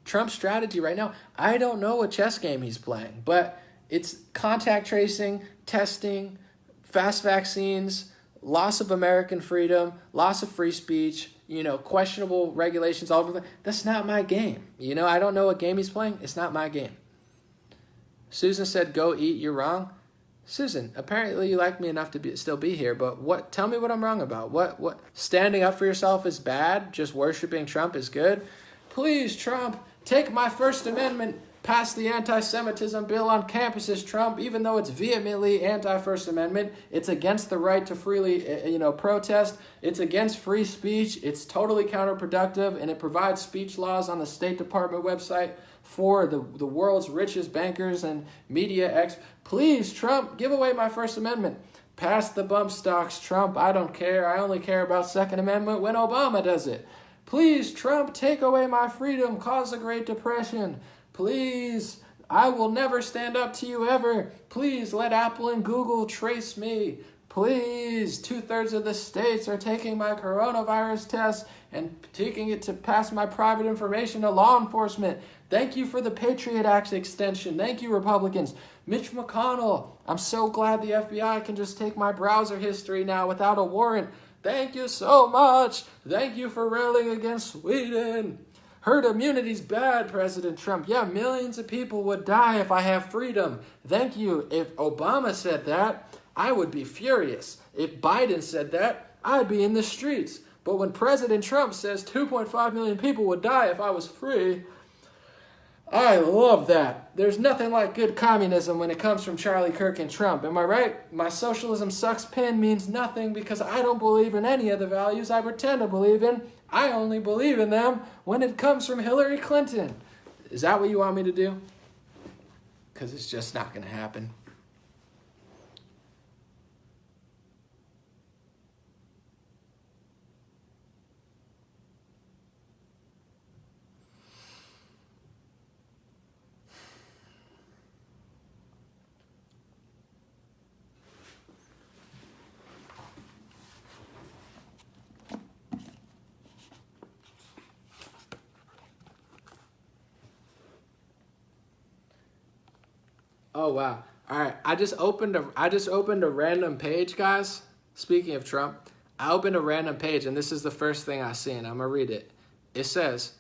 S1: Trump's strategy right now, I don't know what chess game he's playing, but it's contact tracing, testing, fast vaccines, loss of American freedom, loss of free speech, questionable regulations all over the. That's not my game. I don't know what game he's playing. It's not my game. Susan said, go eat, you're wrong. Susan, apparently you like me enough to still be here, but tell me what I'm wrong about. What standing up for yourself is bad? Just worshiping Trump is good? Please, Trump, take my First Amendment, pass the anti-Semitism bill on campuses, Trump, even though it's vehemently anti-First Amendment. It's against the right to freely, protest. It's against free speech. It's totally counterproductive, and it provides speech laws on the State Department website for the world's richest bankers and media Please, Trump, give away my First Amendment. Pass the bump stocks, Trump. I don't care. I only care about Second Amendment when Obama does it. Please, Trump, take away my freedom. Cause a Great Depression. Please, I will never stand up to you ever. Please let Apple and Google trace me. Please, 2/3 of the states are taking my coronavirus test and taking it to pass my private information to law enforcement. Thank you for the Patriot Act extension. Thank you, Republicans. Mitch McConnell, I'm so glad the FBI can just take my browser history now without a warrant. Thank you so much. Thank you for railing against Sweden. Herd immunity's bad, President Trump. Yeah, millions of people would die if I have freedom. Thank you. If Obama said that, I would be furious. If Biden said that, I'd be in the streets. But when President Trump says 2.5 million people would die if I was free, I love that. There's nothing like good communism when it comes from Charlie Kirk and Trump. Am I right? My socialism sucks pin means nothing because I don't believe in any of the values I pretend to believe in. I only believe in them when it comes from Hillary Clinton. Is that what you want me to do? Because it's just not going to happen. Oh wow. All right. I just opened a random page, guys. Speaking of Trump, I opened a random page and this is the first thing I seen. I'm going to read it. It says,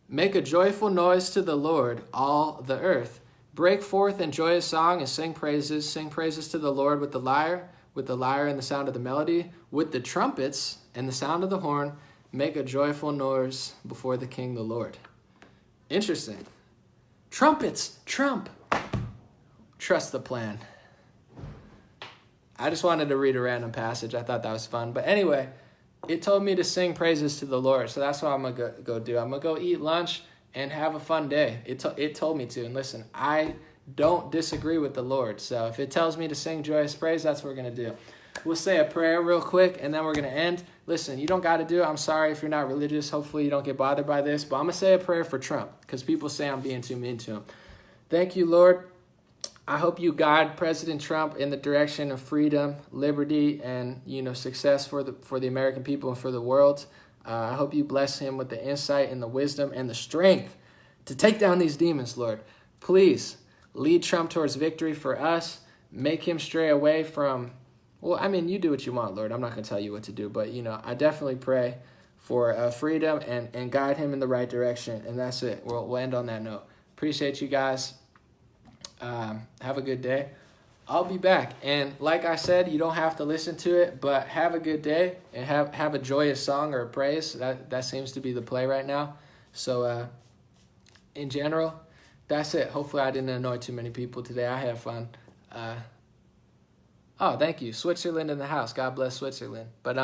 S1: "Make a joyful noise to the Lord, all the earth. Break forth in joyous song and sing praises. Sing praises to the Lord with the lyre and the sound of the melody, with the trumpets and the sound of the horn. Make a joyful noise before the King, the Lord. Interesting. Trumpets, trump. Trust the plan. I just wanted to read a random passage. I thought that was fun. But anyway, it told me to sing praises to the Lord. So that's what I'm going to go do. I'm going to go eat lunch and have a fun day. It told me to. And listen, I don't disagree with the Lord. So if it tells me to sing joyous praise, that's what we're going to do. We'll say a prayer real quick, and then we're going to end. Listen, you don't got to do it. I'm sorry if you're not religious. Hopefully you don't get bothered by this. But I'm going to say a prayer for Trump because people say I'm being too mean to him. Thank you, Lord. I hope you guide President Trump in the direction of freedom, liberty, and success for the American people and for the world. I hope you bless him with the insight and the wisdom and the strength to take down these demons, Lord. Please lead Trump towards victory for us. Make him stray away from, you do what you want, Lord. I'm not going to tell you what to do, but, I definitely pray for freedom and guide him in the right direction. And that's it. We'll end on that note. Appreciate you guys. Have a good day. I'll be back. And like I said, you don't have to listen to it, but have a good day and have a joyous song or a praise. That seems to be the play right now. So in general, that's it. Hopefully I didn't annoy too many people today. I had fun. Thank you. Switzerland in the house. God bless Switzerland. But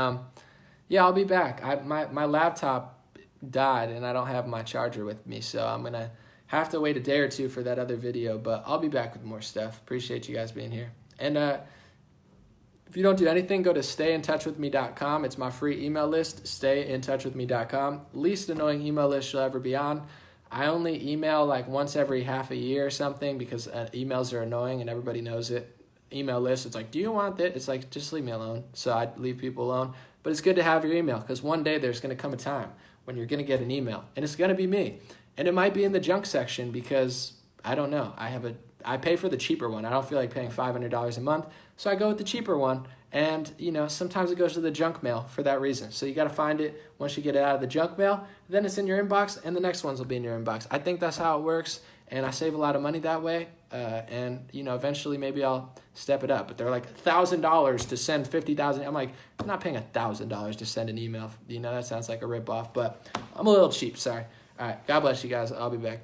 S1: yeah, I'll be back. My laptop died and I don't have my charger with me, so I'm going to have to wait a day or two for that other video, but I'll be back with more stuff. Appreciate you guys being here. And if you don't do anything, go to stayintouchwithme.com. It's my free email list, stayintouchwithme.com. Least annoying email list you'll ever be on. I only email like once every half a year or something because emails are annoying and everybody knows it. Email list, it's like, do you want that? It's like, just leave me alone. So I leave people alone. But it's good to have your email because one day there's going to come a time when you're going to get an email and it's going to be me. And it might be in the junk section because, I don't know, I pay for the cheaper one. I don't feel like paying $500 a month, so I go with the cheaper one. And, sometimes it goes to the junk mail for that reason. So you got to find it once you get it out of the junk mail. Then it's in your inbox, and the next ones will be in your inbox. I think that's how it works, and I save a lot of money that way. And, eventually maybe I'll step it up. But they're like $1,000 to send 50,000. I'm like, I'm not paying $1,000 to send an email. That sounds like a ripoff, but I'm a little cheap, sorry. All right. God bless you guys. I'll be back.